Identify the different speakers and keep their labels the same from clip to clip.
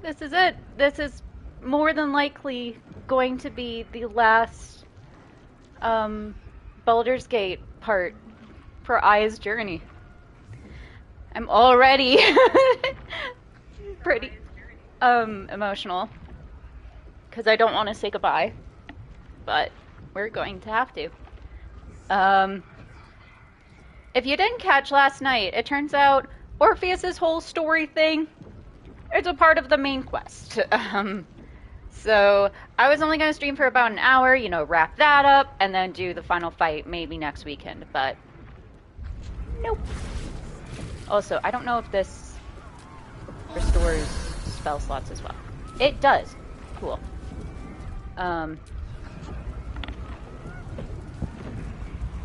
Speaker 1: This is it. This is more than likely going to be the last Baldur's Gate part for Aya's journey. I'm already pretty emotional because I don't want to say goodbye, but we're going to have to. If you didn't catch last night, it turns out Orpheus's whole story thing, it's a part of the main quest. So I was only going to stream for about an hour, you know, wrap that up, and then do the final fight maybe next weekend, but nope. Also, I don't know if this restores spell slots as well. It does. Cool.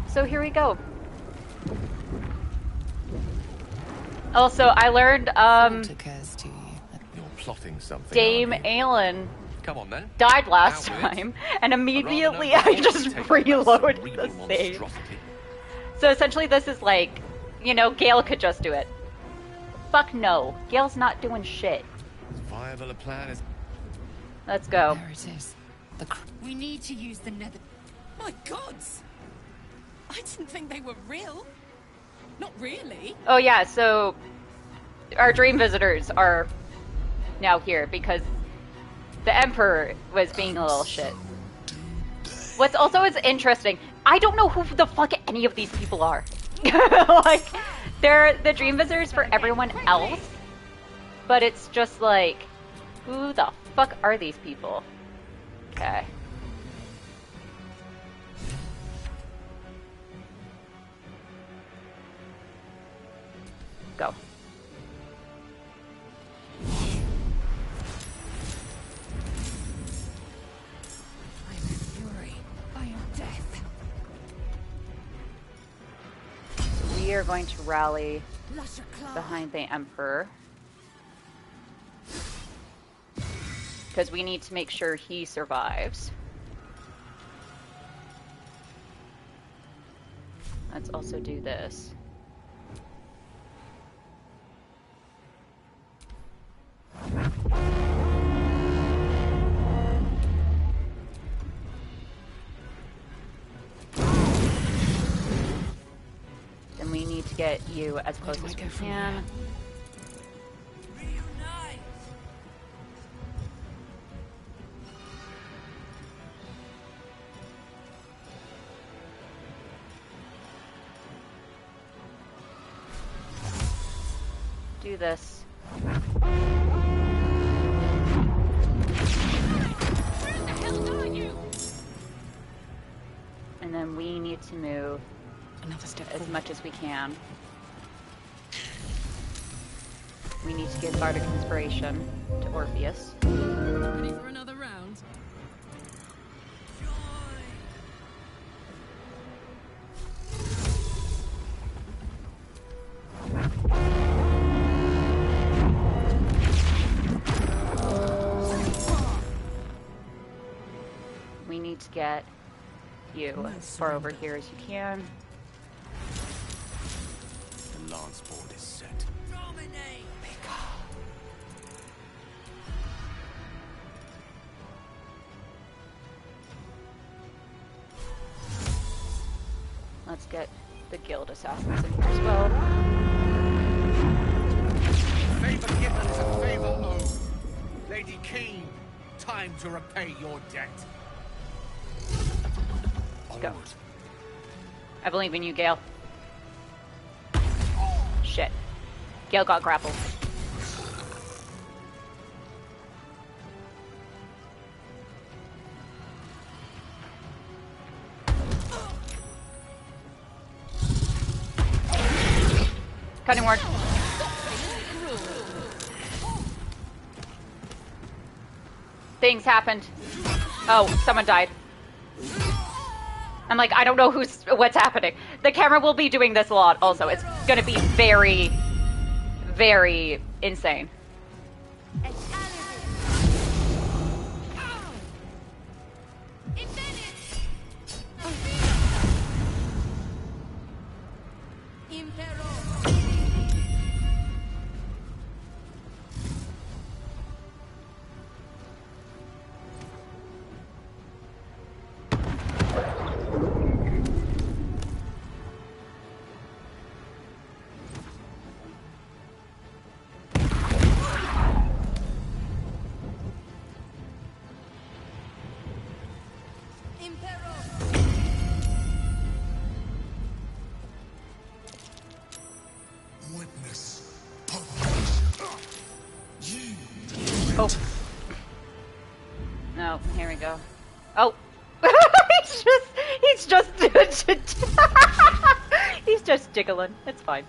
Speaker 1: So here we go. Also, I learned
Speaker 2: You're plotting something,
Speaker 1: Dame Aelin
Speaker 2: Come on, then.
Speaker 1: died last time, and immediately I just reload the save. So essentially this is like, you know, Gale could just do it. Fuck no. Gale's not doing shit.
Speaker 2: As viable a plan as...
Speaker 1: Let's go.
Speaker 3: There it is. We need to use the nether... My gods! I didn't think they were real. Not really.
Speaker 1: Oh yeah, so our dream visitors are now here because the Emperor was being a little shit. What's also is interesting, I don't know who the fuck any of these people are. Like, they're the dream visitors for everyone else, but it's just like, who the fuck are these people? Okay. Go.
Speaker 3: I am fury. I am death.
Speaker 1: We are going to rally behind the Emperor. Because we need to make sure he survives. Let's also do this. Then we need to get you as close as we can. Do this. And then we need to move
Speaker 3: Another step
Speaker 1: as
Speaker 3: forward.
Speaker 1: much as we can. We need to give Bardic Inspiration to Orpheus.
Speaker 3: Ready for another round?
Speaker 1: We need to get you as far over here as you can.
Speaker 2: The lance board is set.
Speaker 1: Let's get the guild assassins in here as well.
Speaker 4: Favor given is a favor owed. Lady Keen, time to repay your debt.
Speaker 1: Go. I believe in you, Gale. Shit. Gale got grappled. Cutting word. Things happened. Oh, someone died. I'm like, I don't know what's happening. The camera will be doing this a lot also. It's gonna be very, very insane. Oh. No, here we go. Oh. he's just he's just jiggling. It's fine.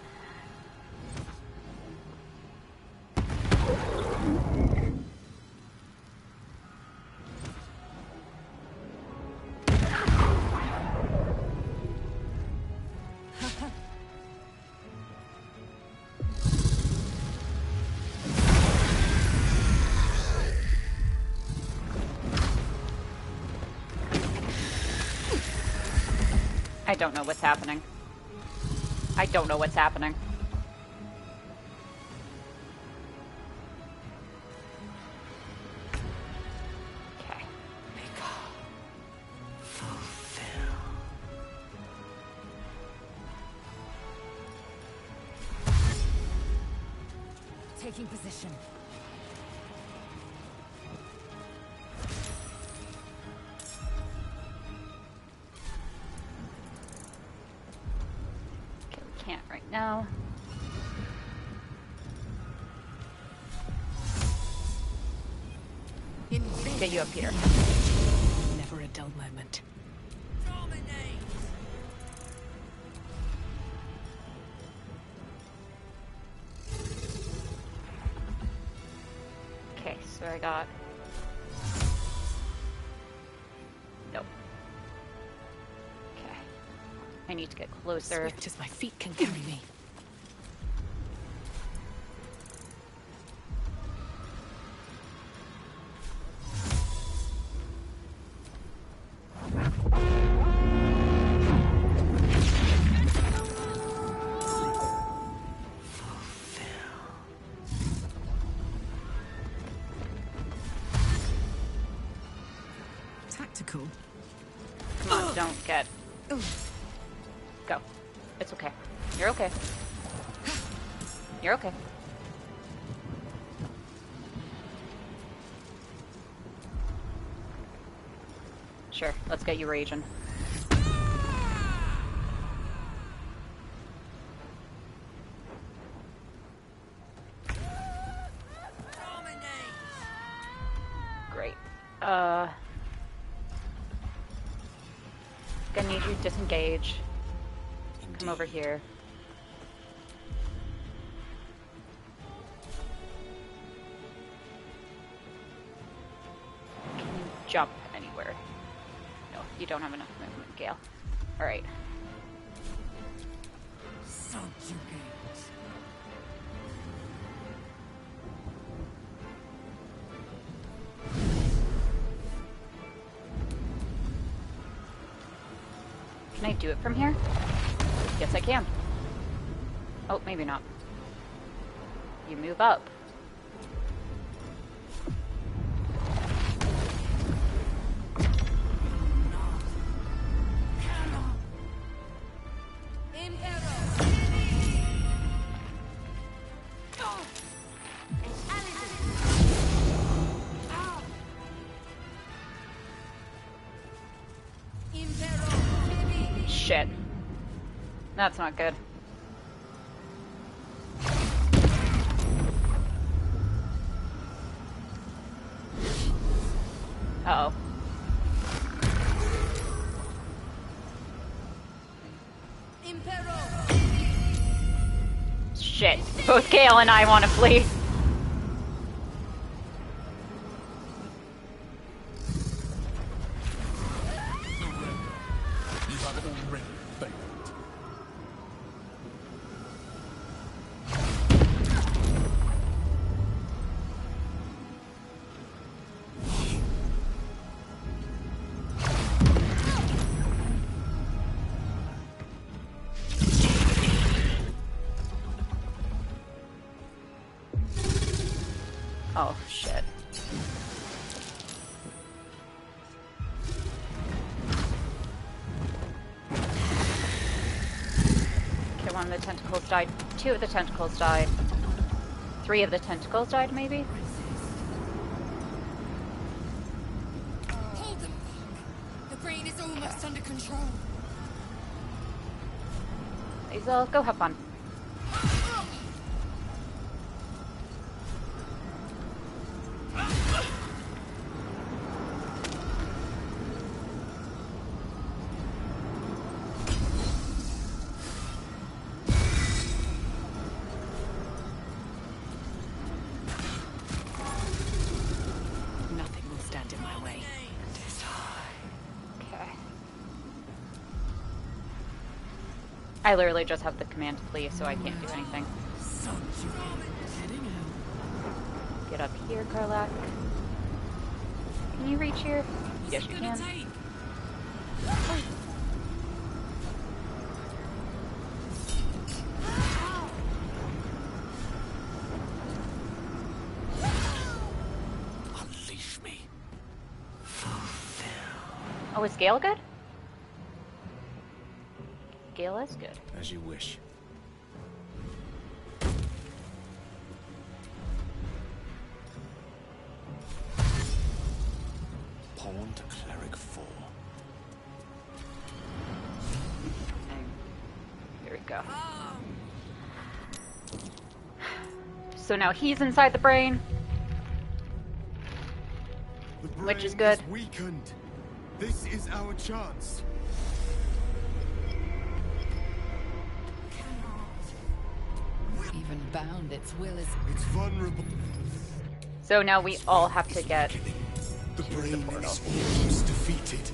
Speaker 1: I don't know what's happening. I don't know what's happening. Okay.
Speaker 2: Fulfill.
Speaker 3: Taking position.
Speaker 1: Can't right now. Get you up here.
Speaker 3: Never a dull moment.
Speaker 1: Okay, so I got... Nope. Okay. I need to get closer.
Speaker 3: Swift as my feet can carry me. Tactical.
Speaker 1: Come on, don't get... Go. It's okay. You're okay. You're okay. Sure, let's get you raging. Great. Gonna need you to disengage. Come over here. Can you jump anywhere? No, you don't have enough movement, Gale. Alright.
Speaker 3: Subjugate.
Speaker 1: Can I do it from here? Yes, I can. Oh, maybe not. You move up. Shit. That's not good. Uh-oh. Shit. Both Gale and I want to flee.
Speaker 4: You have already failed.
Speaker 1: Oh, shit. Okay, one of the tentacles died. Two of the tentacles died. Three of the tentacles died, maybe?
Speaker 3: Hold them back. The brain is almost under control.
Speaker 1: Hazel, go have fun. I literally just have the command to flee, so I can't do anything. Get up here, Karlak. Can you reach here? Yes, you can.
Speaker 4: Unleash me.
Speaker 1: Oh, is Gale good? Gale is good.
Speaker 2: As you wish. Pawn to cleric 4.
Speaker 1: And here we go. So now he's inside the brain, which is good.
Speaker 5: Weakened. This is our chance.
Speaker 3: Even bound, its will is...
Speaker 5: It's vulnerable.
Speaker 1: So now we all have to get
Speaker 5: The
Speaker 1: to the
Speaker 5: brain
Speaker 1: portal.
Speaker 5: is almost defeated.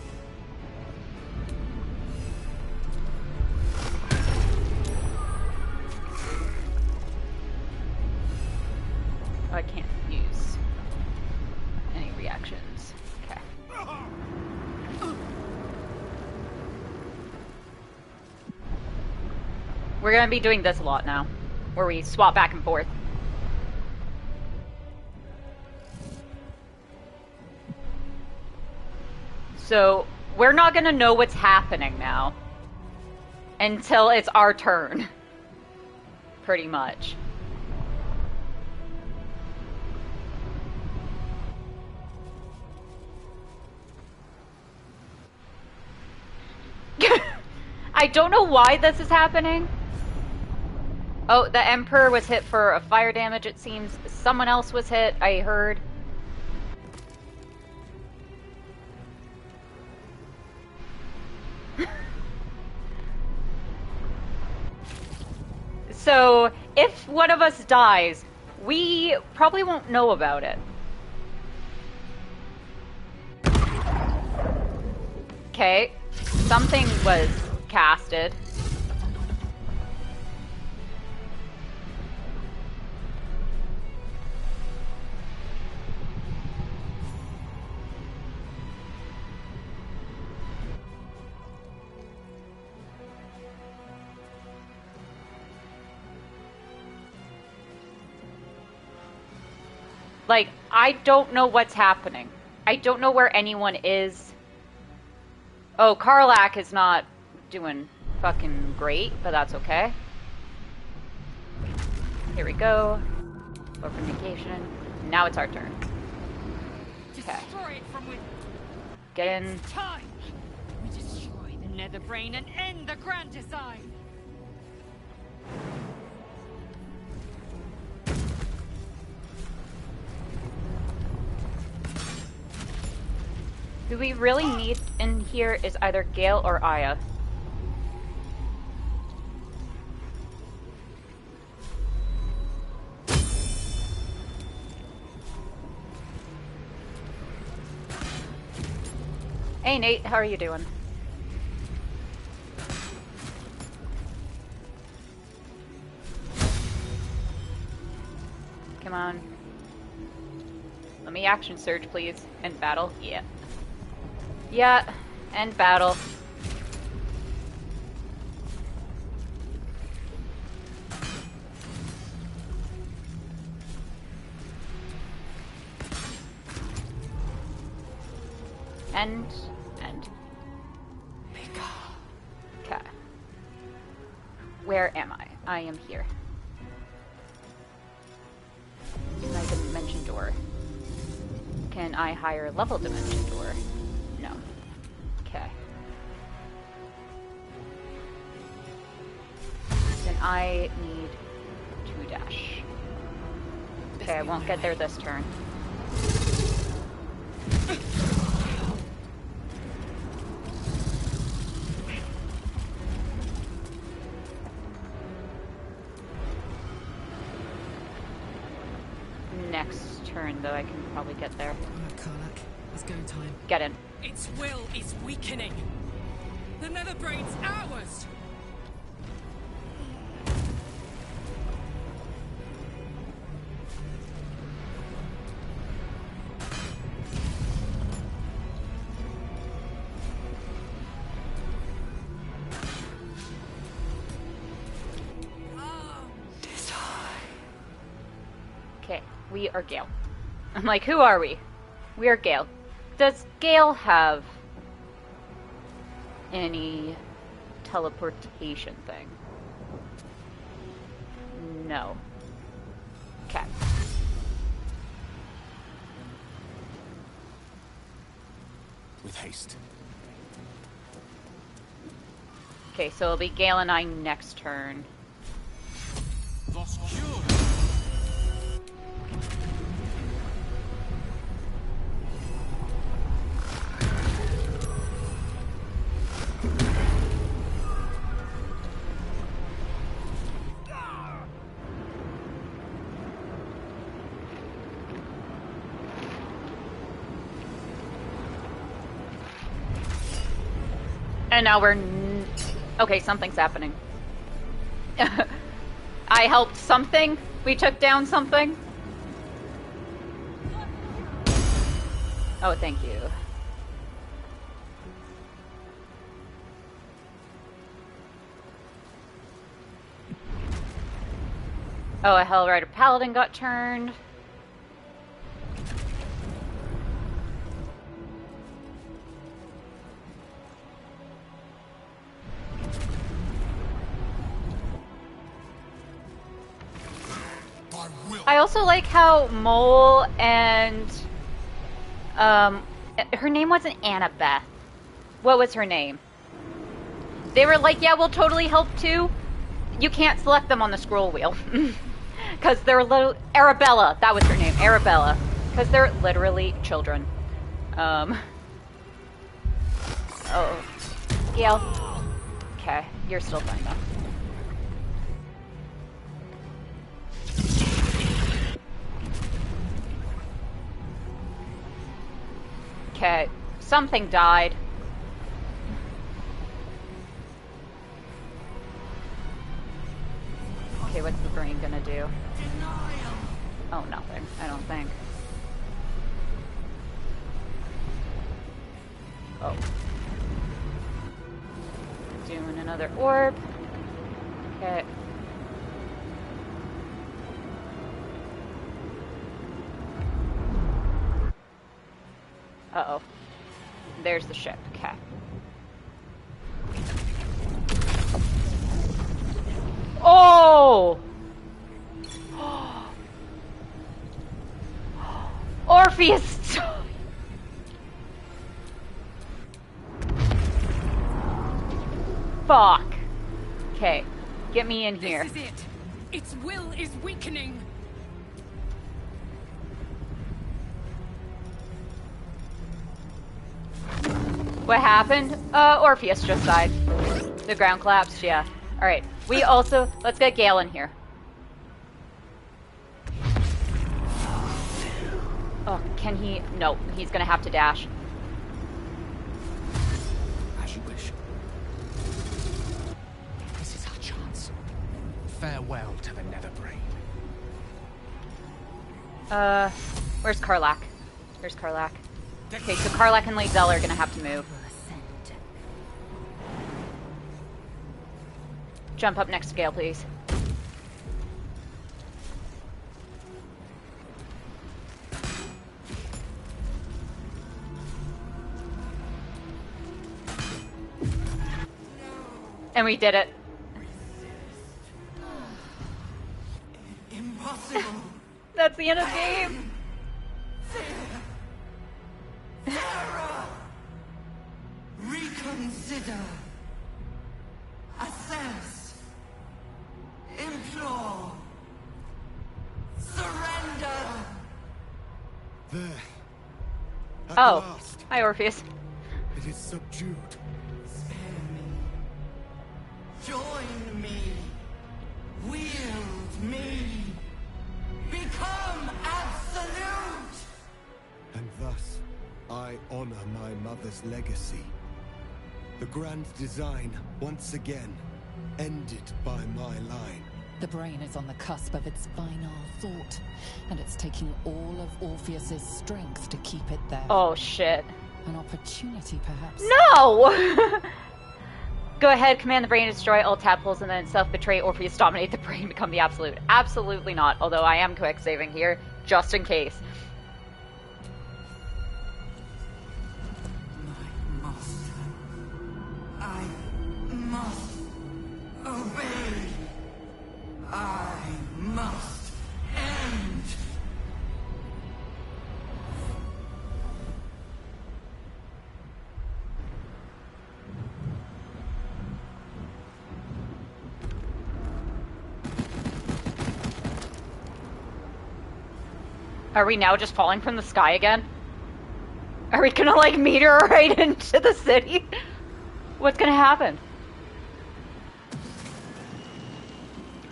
Speaker 1: Oh, I can't use any reactions. Okay. We're gonna be doing this a lot now, where we swap back and forth. So, we're not gonna know what's happening now until it's our turn. Pretty much. I don't know why this is happening. Oh, the Emperor was hit for a fire damage, it seems. Someone else was hit, I heard. So, if one of us dies, we probably won't know about it. Okay, something was casted. Like, I don't know what's happening. I don't know where anyone is. Oh, Karlak is not doing fucking great, but that's okay. Here we go. Open vacation. Now it's our turn. Okay.
Speaker 3: Destroy it from within.
Speaker 1: Get in.
Speaker 3: Time! We destroy the nether brain and end the grand design!
Speaker 1: Who we really need in here is either Gale or Aya. Hey Nate, how are you doing? Come on. Let me action surge, please. End battle. Yeah. Yeah. End battle. End. Okay. Where am I? I am here. Can I dimension door? Can I higher level dimension door? No. Okay. Then I need 2 dash. Okay, I won't get there this turn. Next turn, though, I can probably get there.
Speaker 3: Alright, Karlak. It's go time.
Speaker 1: Get in.
Speaker 3: Its will is weakening. The nether brain's ours!
Speaker 1: Okay, we are Gale. I'm like, who are we? We are Gale. Does Gale have any teleportation thing? No. Okay.
Speaker 2: With haste.
Speaker 1: Okay, so it'll be Gale and I next turn. And now we're... Okay, something's happening. I helped something. We took down something. Oh, thank you. Oh, a Hellrider Paladin got turned. I also like how Mole and her name wasn't Annabeth. What was her name? They were like, yeah, we'll totally help too. You can't select them on the scroll wheel. Because they're little... Arabella, that was her name, Arabella. Because they're literally children. Oh. Gale. Okay, you're still fine though. Okay, something died. Okay, what's the brain gonna do? Oh, nothing, I don't think. Oh. Doing another orb. Okay. Uh-oh. There's the ship. Okay. Oh! Orpheus! Fuck. Okay. Get me in here.
Speaker 3: This is it. Its will is weakening.
Speaker 1: What happened? Orpheus just died. The ground collapsed, yeah. Alright, we also... Let's get Gale in here. Oh, can he... No, he's gonna have to dash.
Speaker 2: As you wish. This is our chance. Farewell to the Nether Brain.
Speaker 1: Where's Karlach? Where's Karlach? Okay, so Karlach and Lae'zel are gonna have to move. Jump up next to Gale, please. And we did it.
Speaker 6: Impossible.
Speaker 1: That's the end of the game.
Speaker 6: Terror. Reconsider. Assess. Implore. Surrender.
Speaker 5: There. At
Speaker 1: Oh.
Speaker 5: last,
Speaker 1: Hi, Orpheus.
Speaker 5: it is subdued.
Speaker 6: Spare me. Join me. Wield me. Become absolute.
Speaker 5: And thus, I honor my mother's legacy. The grand design, once again, ended by my line.
Speaker 7: The brain is on the cusp of its final thought, and it's taking all of Orpheus's strength to keep it there.
Speaker 1: Oh, shit.
Speaker 7: An opportunity, perhaps.
Speaker 1: No! Go ahead, command the brain to destroy all tadpoles and then self-betray Orpheus dominate the brain, become the absolute. Absolutely not, although I am quick saving here, just in case.
Speaker 6: My master. I must obey. I must end.
Speaker 1: Are we now just falling from the sky again? Are we gonna, like, meteorite into the city? What's gonna happen?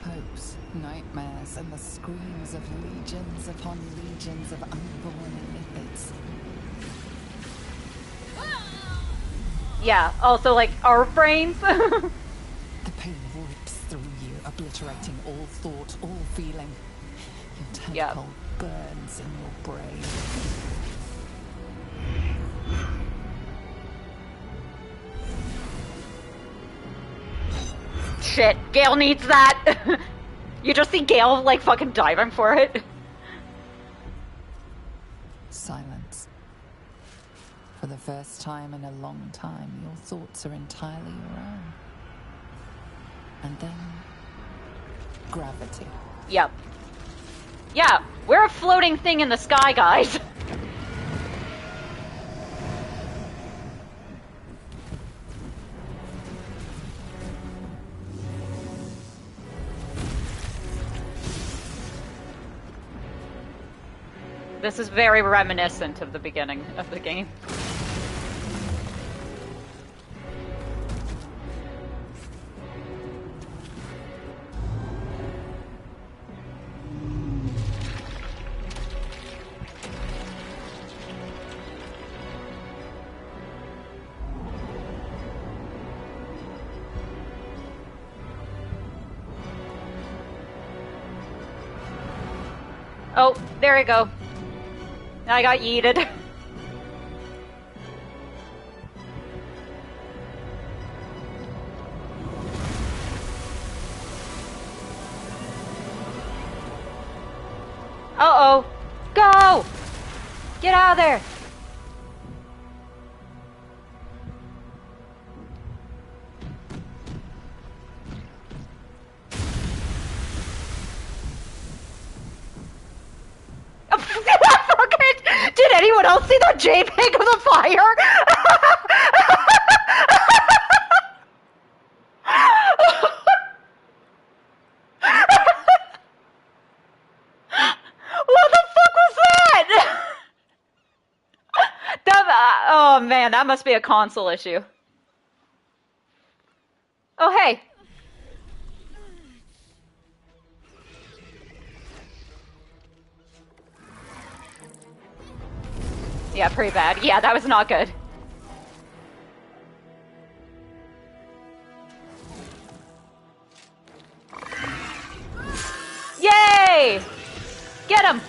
Speaker 7: Hopes, nightmares, and the screams of legions upon legions of unborn lipids.
Speaker 1: Yeah, also, like, our brains.
Speaker 7: The pain rips through you, obliterating all thought, all feeling. Your tentacle burns in your brain.
Speaker 1: Shit, Gale needs that. You just see Gale, like, fucking diving for it.
Speaker 7: Silence. For the first time in a long time, your thoughts are entirely your own. And then, gravity.
Speaker 1: Yep. Yeah, we're a floating thing in the sky, guys. This is very reminiscent of the beginning of the game. Oh, there we go. I got yeeted. Uh-oh. Go! Get out of there! Did anyone else see that JPEG of the fire? What the fuck was that? Oh man, that must be a console issue. Oh hey. Yeah, pretty bad. Yeah, that was not good. Yay! Get him!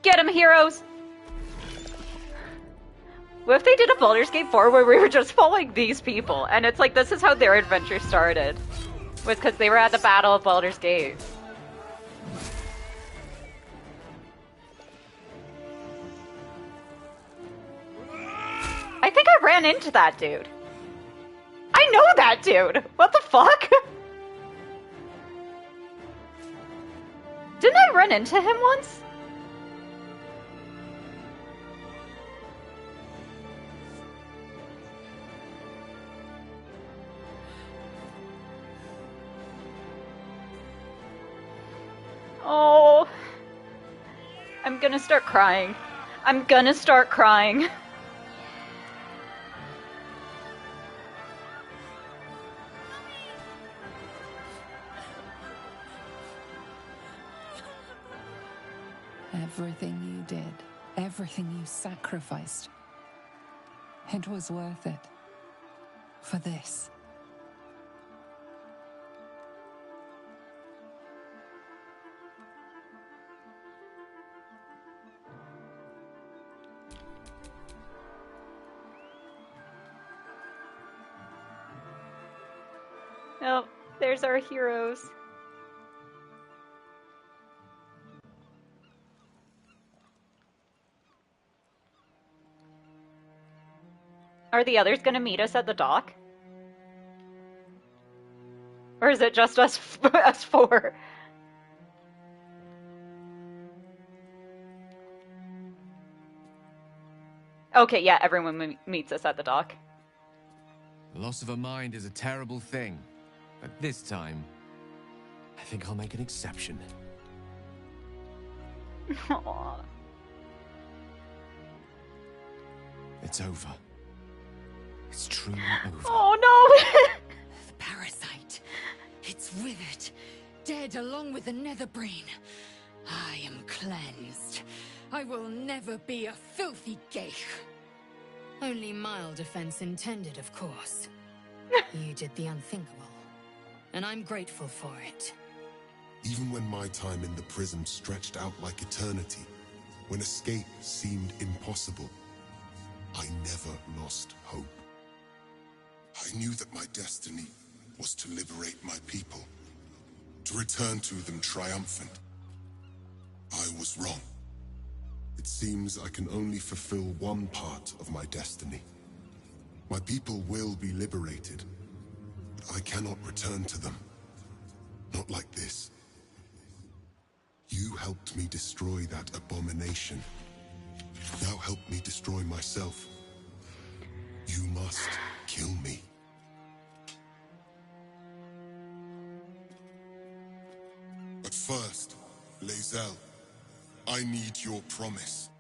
Speaker 1: Get him, heroes! What if they did a Baldur's Gate 4 where we were just following these people? And it's like, this is how their adventure started. Was because they were at the Battle of Baldur's Gate. I think I ran into that dude. I know that dude! What the fuck? Didn't I run into him once? Oh, I'm gonna start crying. I'm gonna start crying.
Speaker 7: Everything you did, everything you sacrificed, it was worth it. For this.
Speaker 1: Oh, there's our heroes. Are the others gonna meet us at the dock? Or is it just us, us four? Okay, yeah, everyone meets us at the dock.
Speaker 8: The loss of a mind is a terrible thing, but this time, I think I'll make an exception.
Speaker 1: Aww.
Speaker 8: It's over. It's truly over.
Speaker 1: Oh no!
Speaker 3: The parasite. It's withered. Dead along with the netherbrain. I am cleansed. I will never be a filthy geich. Only mild offense intended, of course. You did the unthinkable, and I'm grateful for it.
Speaker 9: Even when my time in the prison stretched out like eternity, when escape seemed impossible, I never lost hope. I knew that my destiny was to liberate my people, to return to them triumphant. I was wrong. It seems I can only fulfill one part of my destiny. My people will be liberated, but I cannot return to them. Not like this. You helped me destroy that abomination. Now help me destroy myself. You must kill me. But first, Lae'zel, I need your promise.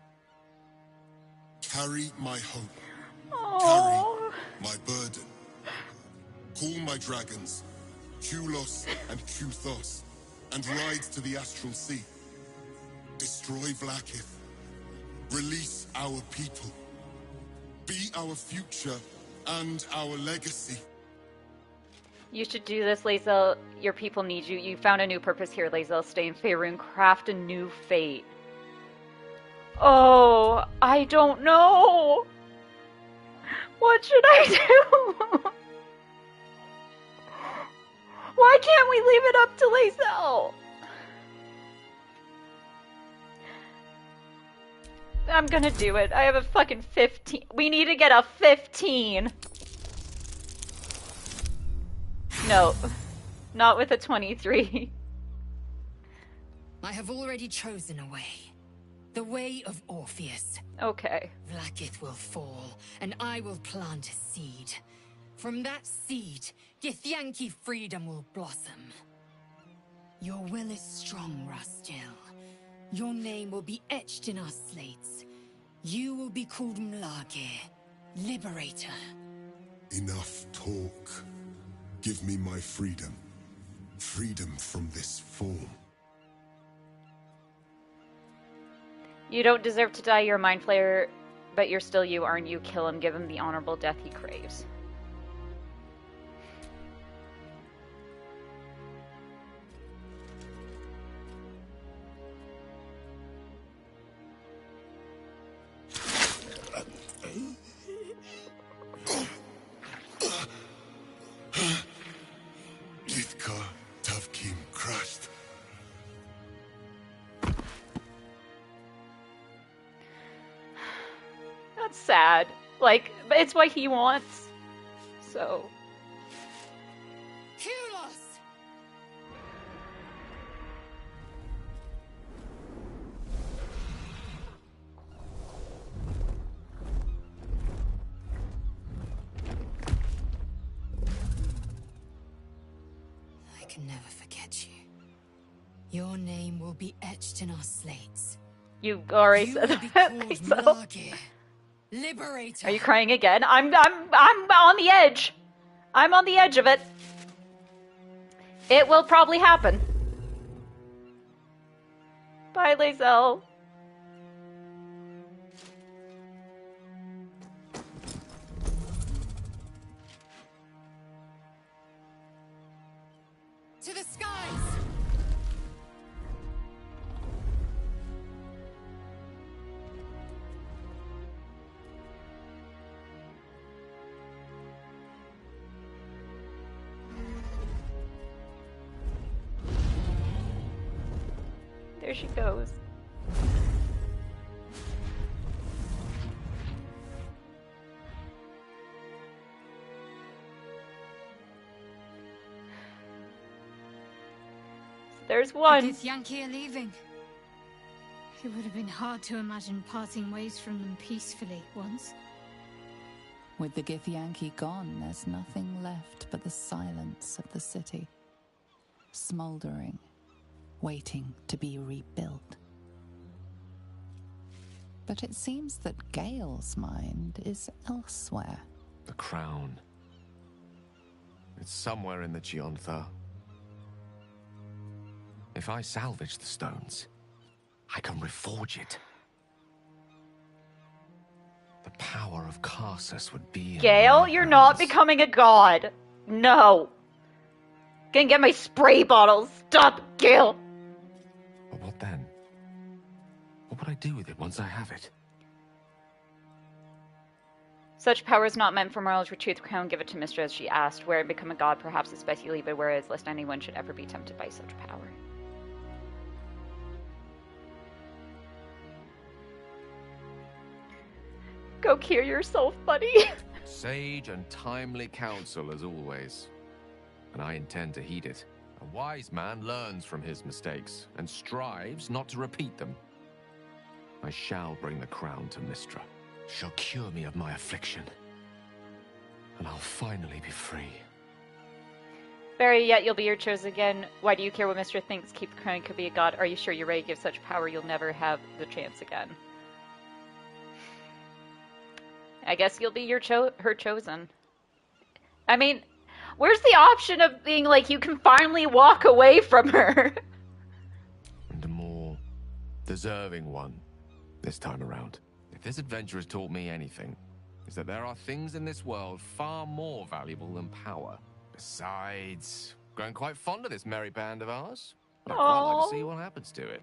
Speaker 9: Carry my hope.
Speaker 1: Aww.
Speaker 9: Carry my burden. Call my dragons, Kulos and Kuthos, and ride to the Astral Sea. Destroy Vlaakith. Release our people. Be our future and our legacy.
Speaker 1: You should do this, Lae'zel. Your people need you. You found a new purpose here, Lae'zel. Stay in Faerun, craft a new fate. Oh, I don't know. What should I do? Why can't we leave it up to Lae'zel? I'm gonna do it. I have a fucking 15. We need to get a 15. No, not with a 23.
Speaker 3: I have already chosen a way. The way of Orpheus.
Speaker 1: Okay.
Speaker 3: Vlaakith will fall, and I will plant a seed. From that seed, Githyanki freedom will blossom. Your will is strong, Rastiel. Your name will be etched in our slates. You will be called Mlage, Liberator.
Speaker 9: Enough talk. Give me my freedom. Freedom from this form.
Speaker 1: You don't deserve to die, you're a mind flayer, but you're still you, aren't you? Kill him, give him the honorable death he craves.
Speaker 9: Githka Tavkim crashed.
Speaker 1: That's sad. Like, but it's what he wants. So.
Speaker 3: Kulos! I can never forget you. Your name will be etched in our slates.
Speaker 1: You already
Speaker 3: You
Speaker 1: said
Speaker 3: will be
Speaker 1: that.
Speaker 3: called
Speaker 1: So.
Speaker 3: Mlage, Liberator.
Speaker 1: Are you crying again? I'm on the edge. I'm on the edge of it. It will probably happen. Bye, Lae'zel.
Speaker 3: To the skies!
Speaker 1: There she goes. There's one.
Speaker 3: The Githyanki are leaving. It would have been hard to imagine parting ways from them peacefully once.
Speaker 7: With the Githyanki gone, there's nothing left but the silence of the city. Smoldering, waiting to be rebuilt. But it seems that Gale's mind is elsewhere.
Speaker 8: The crown. It's somewhere in the Giontha. If I salvage the stones, I can reforge it. The power of Karsus would be in
Speaker 1: Gale,
Speaker 8: my
Speaker 1: you're
Speaker 8: hands.
Speaker 1: not becoming a god. No. Gonna get my spray bottle. Stop, Gale.
Speaker 8: But what then? What would I do with it once I have it?
Speaker 1: Such power is not meant for mortals. Retrieve the crown, give it to Mistress, she asked. Where and become a god, perhaps it's best you leave it where it is, lest anyone should ever be tempted by such power. Go cure yourself, buddy.
Speaker 8: Sage and timely counsel as always. And I intend to heed it. A wise man learns from his mistakes and strives not to repeat them. I shall bring the crown to Mystra. She'll cure me of my affliction. And I'll finally be free.
Speaker 1: Barry, yet you'll be your chosen again. Why do you care what Mistress thinks? Keep the crown, could be a god. Are you sure you're ready to give such power? You'll never have the chance again. I guess you'll be your her chosen. I mean, where's the option of being like, you can finally walk away from her?
Speaker 8: And a more deserving one this time around. If this adventure has taught me anything, it's that there are things in this world far more valuable than power. Besides, grown quite fond of this merry band of ours. I'd quite like to see what happens to it.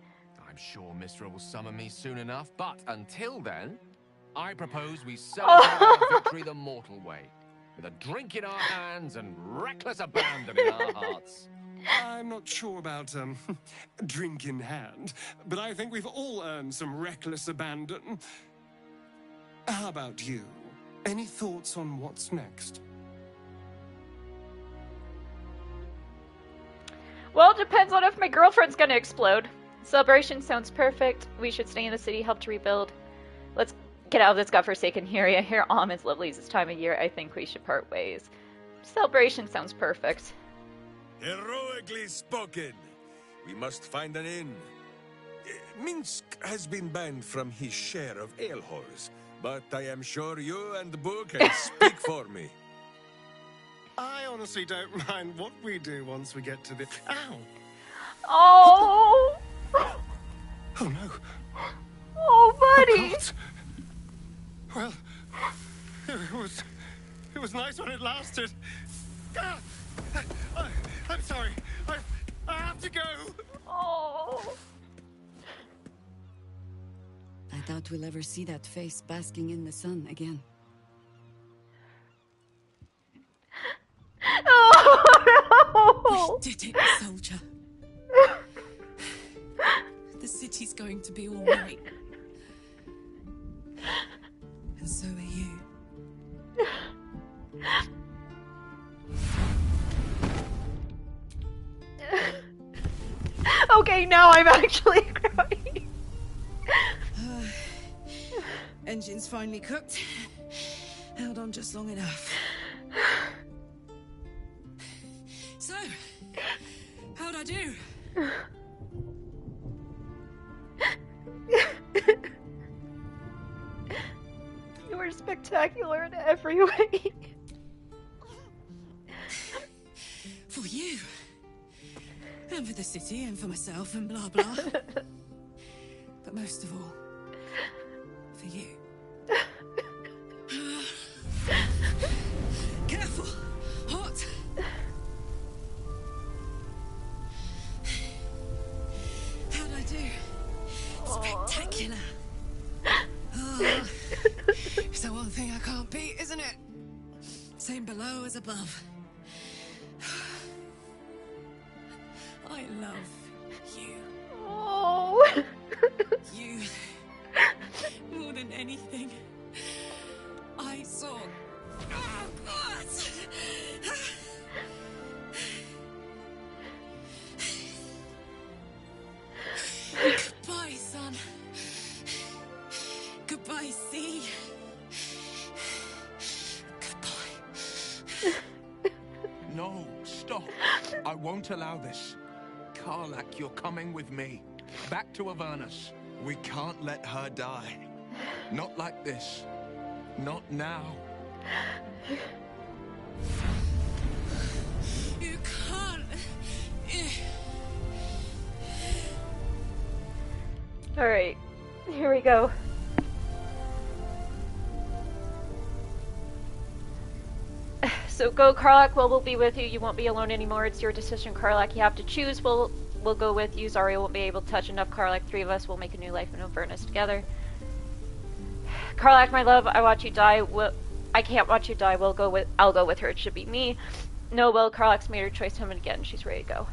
Speaker 8: I'm sure Mystra will summon me soon enough, but until then, I propose we celebrate our victory the mortal way, with a drink in our hands and reckless abandon in our hearts.
Speaker 5: I'm not sure about, drink in hand, but I think we've all earned some reckless abandon. How about you? Any thoughts on what's next?
Speaker 1: Well, it depends on if my girlfriend's gonna explode. Celebration sounds perfect. We should stay in the city, help to rebuild. Let's get out of this godforsaken area. Here, almonds, lovelies, this time of year. I think we should part ways. Celebration sounds perfect.
Speaker 10: Heroically spoken. We must find an inn. Minsk has been banned from his share of alehalls, but I am sure you and Boo can speak for me.
Speaker 5: I honestly don't mind what we do once we get to the... Ow!
Speaker 1: Oh!
Speaker 5: Oh no!
Speaker 1: Oh, buddy!
Speaker 5: Well, it was nice when it lasted. Ah! I'm sorry. I have to go.
Speaker 1: Oh.
Speaker 11: I doubt we'll ever see that face basking in the sun again.
Speaker 1: Oh,
Speaker 11: We did it, soldier. The city's going to be all right. And so are you.
Speaker 1: Okay, now I'm actually crying.
Speaker 11: Engine's finally cooked. Held on just long enough. So, how'd I do?
Speaker 1: You were spectacular in every way.
Speaker 11: For you. And for the city, and for myself, and blah blah. But most of all, for you. Careful! Hot! How'd I do? Spectacular! Oh, it's the one thing I can't beat, isn't it? Same below as above. I love you.
Speaker 1: Oh.
Speaker 11: Goodbye, son. Goodbye, sea. Goodbye.
Speaker 10: No, stop. I won't allow this. Karlach, you're coming with me. Back to Avernus. We can't let her die. Not like this. Not now.
Speaker 11: You can't.
Speaker 1: Alright, here we go. So go, Karlach. Will be with you. You won't be alone anymore. It's your decision, Karlach. You have to choose. We'll go with you. Zari won't be able to touch enough Karlach. 3 of us will make a new life in Avernus together. Karlach, my love, I watch you die. I can't watch you die. I'll go with her. It should be me. No, Will. Karlach's made her choice time and again. She's ready to go.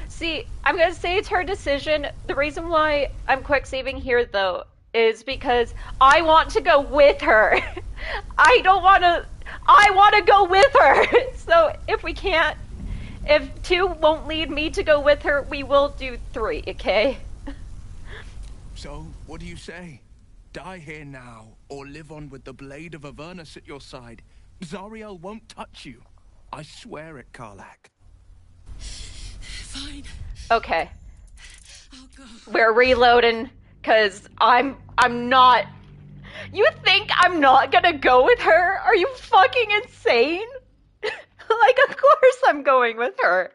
Speaker 1: See, I'm gonna say it's her decision. The reason why I'm quick saving here, though, is because I want to go with her. I want to go with her. So if 2 won't lead me to go with her, we will do 3, okay?
Speaker 10: So, what do you say? Die here now, or live on with the blade of Avernus at your side. Zariel won't touch you. I swear it, Karlach.
Speaker 11: Fine.
Speaker 1: Okay.
Speaker 11: I'll go.
Speaker 1: We're reloading, cause I'm not... You think I'm not gonna go with her? Are you fucking insane? Like, of course I'm going with her.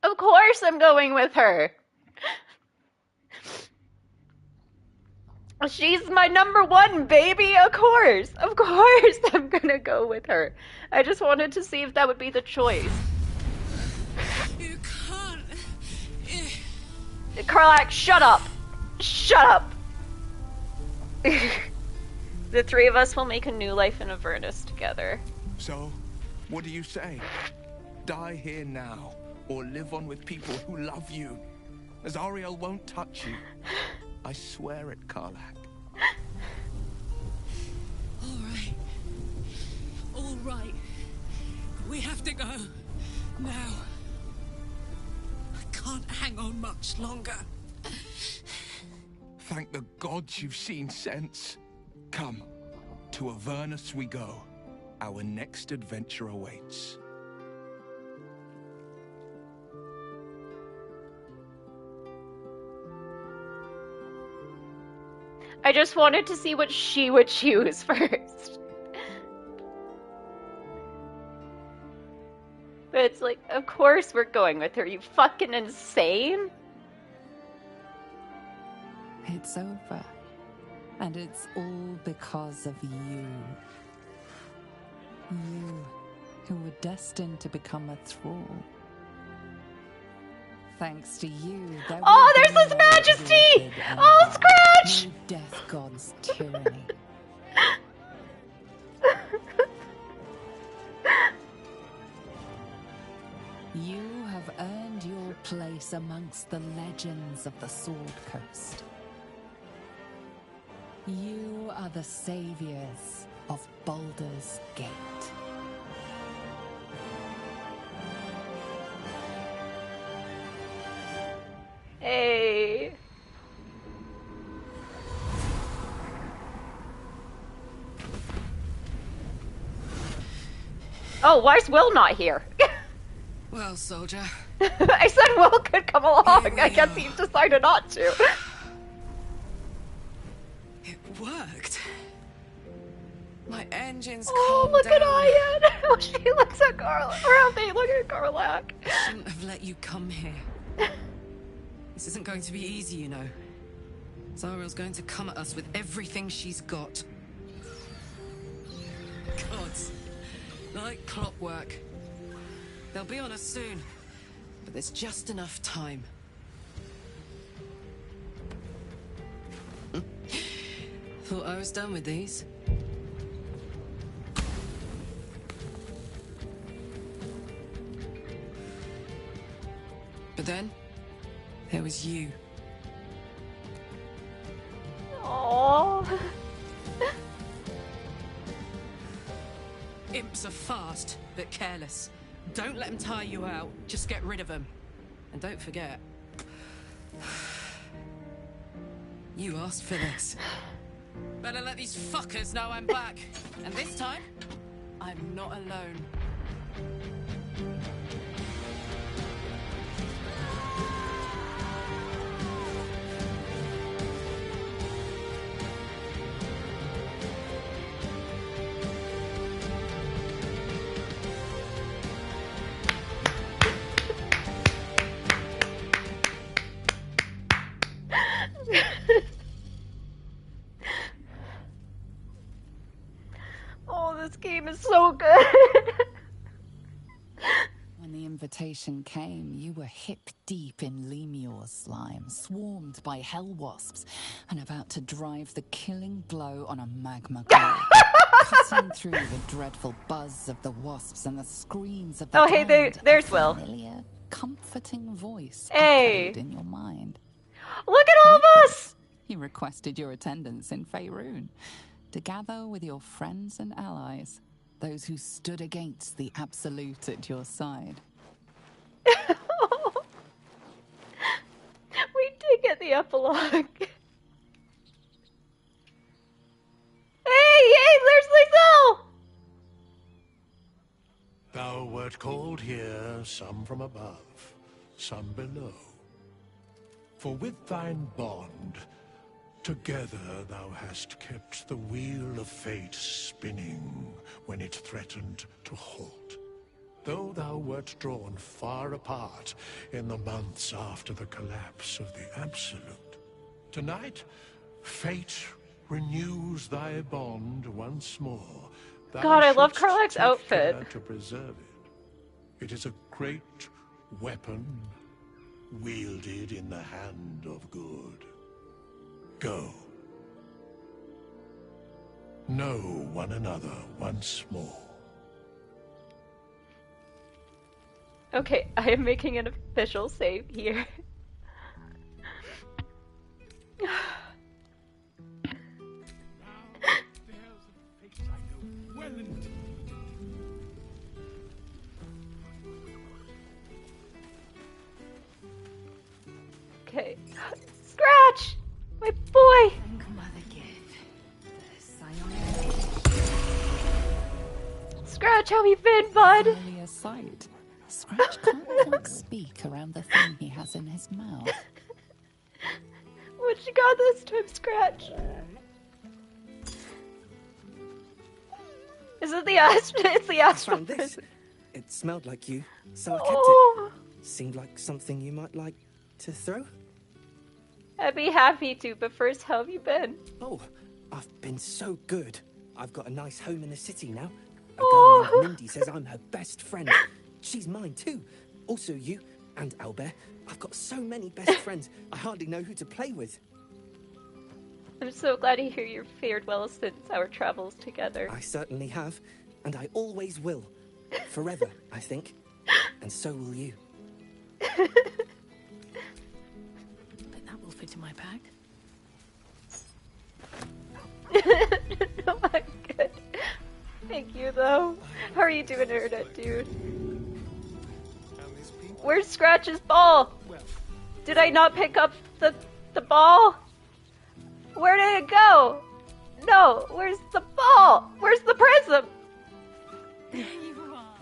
Speaker 1: Of course I'm going with her. She's my #1, baby. Of course I'm gonna go with her. I just wanted to see if that would be the choice.
Speaker 11: You can't.
Speaker 1: Karlach, shut up. Shut up. The 3 of us will make a new life in Avernus together.
Speaker 10: So, what do you say? Die here now, or live on with people who love you. Zariel won't touch you. I swear it, Karlach.
Speaker 11: All right. We have to go. Now. I can't hang on much longer.
Speaker 10: Thank the gods you've seen sense. Come, to Avernus we go. Our next adventure awaits.
Speaker 1: I just wanted to see what she would choose first. But it's like, of course we're going with her. You fucking insane?
Speaker 7: It's over. And it's all because of you. You, who were destined to become a thrall. Thanks to you,
Speaker 1: there's His Majesty! Oh, Scratch!
Speaker 7: No death god's tyranny. You have earned your place amongst the legends of the Sword Coast. You are the saviors of Baldur's Gate.
Speaker 1: Hey. Oh, why is Will not here?
Speaker 11: Well, soldier.
Speaker 1: I said Will could come along. I guess he decided not to.
Speaker 11: It worked. My engines
Speaker 1: calmed
Speaker 11: look
Speaker 1: down. At Ian. Oh, she looks at Karlach. Or how they look at Karlach.
Speaker 11: I shouldn't have let you come here. This isn't going to be easy, you know. Zariel's going to come at us with everything she's got. Gods. Like clockwork. They'll be on us soon. But there's just enough time. Thought I was done with these. But then, there was you.
Speaker 1: Oh. Oh.
Speaker 11: Imps are fast, but careless. Don't let them tire you out. Just get rid of them. And don't forget, you asked for this. Better let these fuckers know I'm back. And this time, I'm not alone.
Speaker 1: Oh, this game is so good.
Speaker 7: When the invitation came, you were hip deep in Lemure slime, swarmed by hell wasps, and about to drive the killing blow on a magma core. Cutting through the dreadful buzz of the wasps and the screams of the
Speaker 1: hey,
Speaker 7: damned,
Speaker 1: there's
Speaker 7: a
Speaker 1: Will.
Speaker 7: familiar, comforting voice
Speaker 1: Hey.
Speaker 7: echoed in your mind.
Speaker 1: Look at all of us!
Speaker 7: He requested your attendance in Faerun to gather with your friends and allies, those who stood against the Absolute at your side.
Speaker 1: We did get the epilogue. Hey, there's Lizelle!
Speaker 12: Thou wert called here, some from above, some below. For with thine bond, together thou hast kept the wheel of fate spinning when it threatened to halt. Though thou wert drawn far apart in the months after the collapse of the Absolute, tonight, fate renews thy bond once more. Thou
Speaker 1: God, I love
Speaker 12: shouldst
Speaker 1: Karlach's
Speaker 12: take
Speaker 1: outfit.
Speaker 12: care to preserve it. It is a great weapon wielded in the hand of good. Go. Know one another once more.
Speaker 1: Okay, I am making an official save here. Okay. Scratch! My boy! Scratch, how you been, bud?
Speaker 7: Only a sight. Scratch can't quite speak around the thing he has in his mouth.
Speaker 1: What you got this time, Scratch? Is it the It's the astral
Speaker 13: found this.
Speaker 1: prison.
Speaker 13: It smelled like you, so I kept
Speaker 1: Oh,
Speaker 13: it. Seemed like something you might like to throw.
Speaker 1: I'd be happy to, but first, how have you been?
Speaker 13: Oh, I've been so good. I've got a nice home in the city now. A girl
Speaker 1: Oh.
Speaker 13: named Mindy says I'm her best friend. She's mine too. Also you and Albert. I've got so many best friends, I hardly know who to play with.
Speaker 1: I'm so glad to hear you've fared well since our travels together.
Speaker 13: I certainly have, and I always will. Forever, I think. And so will you.
Speaker 11: But that will fit in my bag.
Speaker 1: No, I'm good. Thank you, though. How are you doing, Erdit, dude? Where's Scratch's ball? Did I not pick up the ball? Where did it go? No, where's the ball? Where's the prism?
Speaker 14: There you are.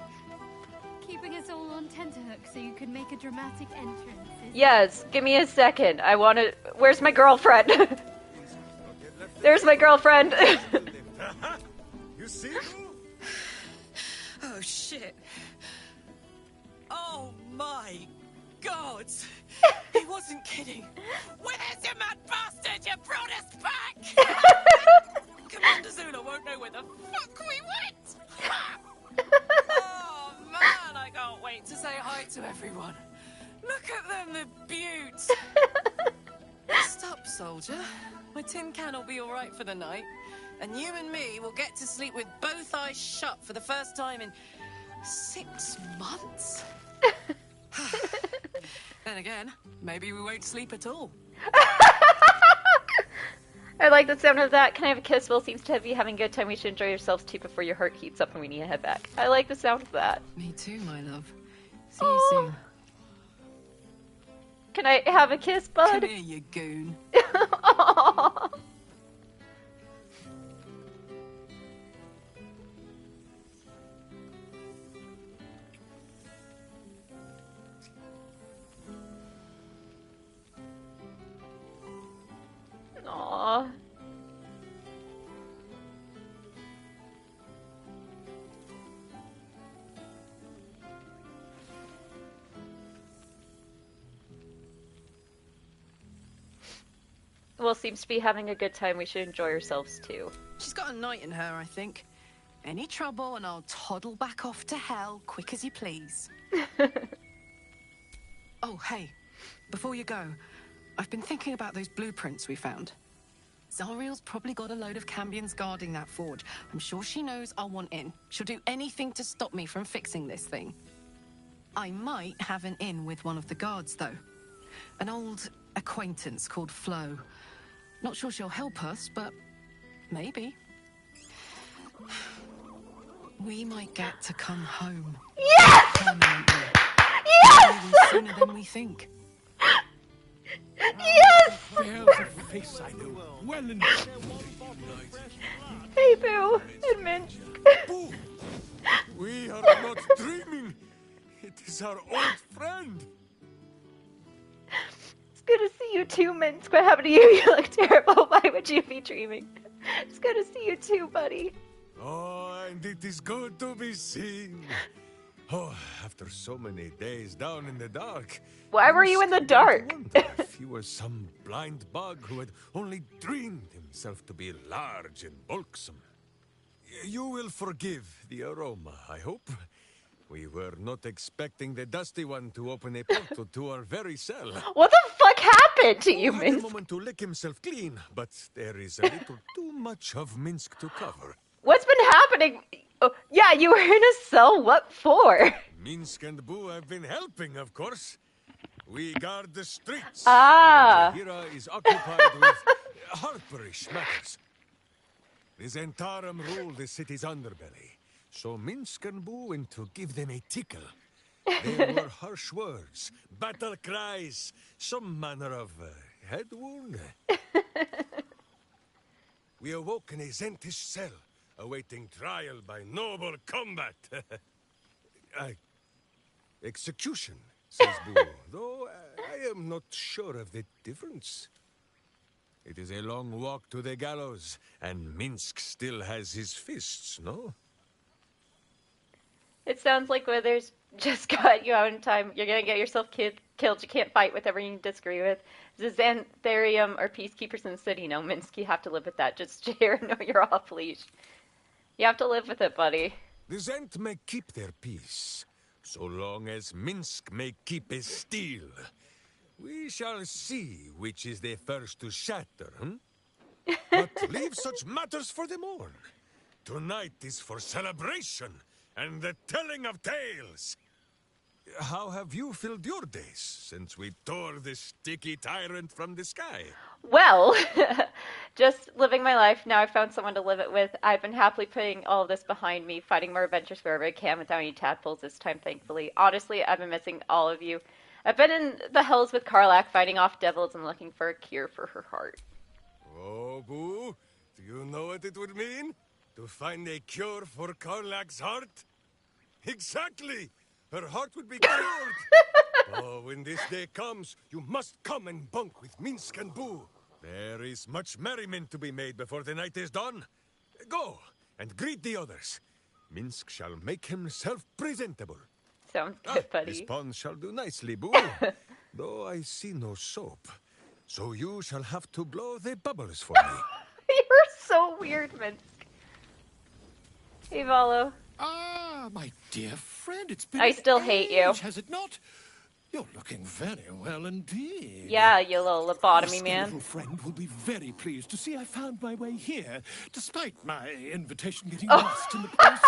Speaker 14: Keeping us all on tenterhooks so you could make a dramatic entrance.
Speaker 1: Yes, give me a second. I want to... Where's my girlfriend? There's my girlfriend.
Speaker 10: You see?
Speaker 11: Oh shit. Oh my god. He wasn't kidding. Where's your mad bastard? You brought us back! Commander Zula won't know where the fuck we went! Oh man, I can't wait to say hi to everyone. Look at them, the beauts. Stop, soldier. My tin can will be alright for the night. And you and me will get to sleep with both eyes shut for the first time in 6 months? Then again, maybe we won't sleep at all.
Speaker 1: I like the sound of that. Can I have a kiss? Will seems to be having a good time. We should enjoy yourselves too before your heart heats up and we need to head back. I like the sound of that.
Speaker 11: Me too, my love. See you soon.
Speaker 1: Can I have a kiss, bud?
Speaker 11: Come here, you goon.
Speaker 1: Aww. Aww. Will seems to be having a good time. We should enjoy ourselves too.
Speaker 11: She's got a knight in her, I think. Any trouble and I'll toddle back off to hell quick as you please. Oh, hey. Before you go, I've been thinking about those blueprints we found. Zariel's probably got a load of Cambions guarding that forge. I'm sure she knows I'll want in. She'll do anything to stop me from fixing this thing. I might have an in with one of the guards, though. An old acquaintance called Flo. Not sure she'll help us, but maybe. We might get to come home.
Speaker 1: Yes!
Speaker 11: Permanently.
Speaker 1: Yes!
Speaker 11: Maybe sooner than we think.
Speaker 1: Yes!
Speaker 10: There's a face I know well enough.
Speaker 1: Hey, Boo and Minsk.
Speaker 10: Boo! We are not dreaming. It is our old friend.
Speaker 1: It's good to see you too, Minsk. What happened to you? You look terrible. Why would you be dreaming? It's good to see you too, buddy.
Speaker 10: Oh, and it is good to be seen. Oh, after so many days down in the dark.
Speaker 1: Why were you in the dark?
Speaker 10: If he was some blind bug who had only dreamed himself to be large and bulksome. You will forgive the aroma, I hope. We were not expecting the Dusty One to open a portal to our very cell.
Speaker 1: What the fuck happened to you,
Speaker 10: He had
Speaker 1: Minsk?
Speaker 10: a moment to lick himself clean, but there is a little too much of Minsk to cover.
Speaker 1: What's been happening? Oh, yeah, you were in a cell. What for?
Speaker 10: Minsk and Boo have been helping, of course. We guard the streets.
Speaker 1: Ah.
Speaker 10: Hira is occupied with harperish matters. The Zentarum rule the city's underbelly, so Minsk and Boo went to give them a tickle. There were harsh words, battle cries, some manner of head wound. We awoke in a Zentish cell, awaiting trial by noble combat. Execution, says Boo, though I am not sure of the difference. It is a long walk to the gallows, and Minsk still has his fists, no?
Speaker 1: It sounds like Withers just got you out in time. You're gonna get yourself killed. You can't fight with everyone you disagree with. The Xantharium are peacekeepers in the city. No, Minsk, you have to live with that. Just Jared, no, you're off leash. You have to live with it, buddy.
Speaker 10: The Zent may keep their peace, so long as Minsk may keep a steel. We shall see which is the first to shatter, But leave such matters for the morn. Tonight is for celebration and the telling of tales. How have you filled your days since we tore this sticky tyrant from the sky?
Speaker 1: Well, just living my life. Now I've found someone to live it with. I've been happily putting all of this behind me, fighting more adventures wherever I can without any tadpoles this time, thankfully. Honestly, I've been missing all of you. I've been in the hells with Karlach, fighting off devils and looking for a cure for her heart.
Speaker 10: Oh, Boo, do you know what it would mean? To find a cure for Karlach's heart? Exactly! Her heart would be cured! Oh, when this day comes, you must come and bunk with Minsk and Boo. There is much merriment to be made before the night is done. Go, and greet the others. Minsk shall make himself presentable.
Speaker 1: Sounds good, buddy.
Speaker 10: This pond shall do nicely, Boo. Though I see no soap. So you shall have to blow the bubbles for me.
Speaker 1: You're so weird, Minsk. Hey, Valo.
Speaker 12: Ah, my dear friend, it's been
Speaker 1: I still hate you.
Speaker 12: has it not? You're looking very well indeed.
Speaker 1: Yeah, you little lobotomy
Speaker 12: Your
Speaker 1: man.
Speaker 12: little friend will be very pleased to see I found my way here, despite my invitation getting
Speaker 1: Oh.
Speaker 12: lost in the post.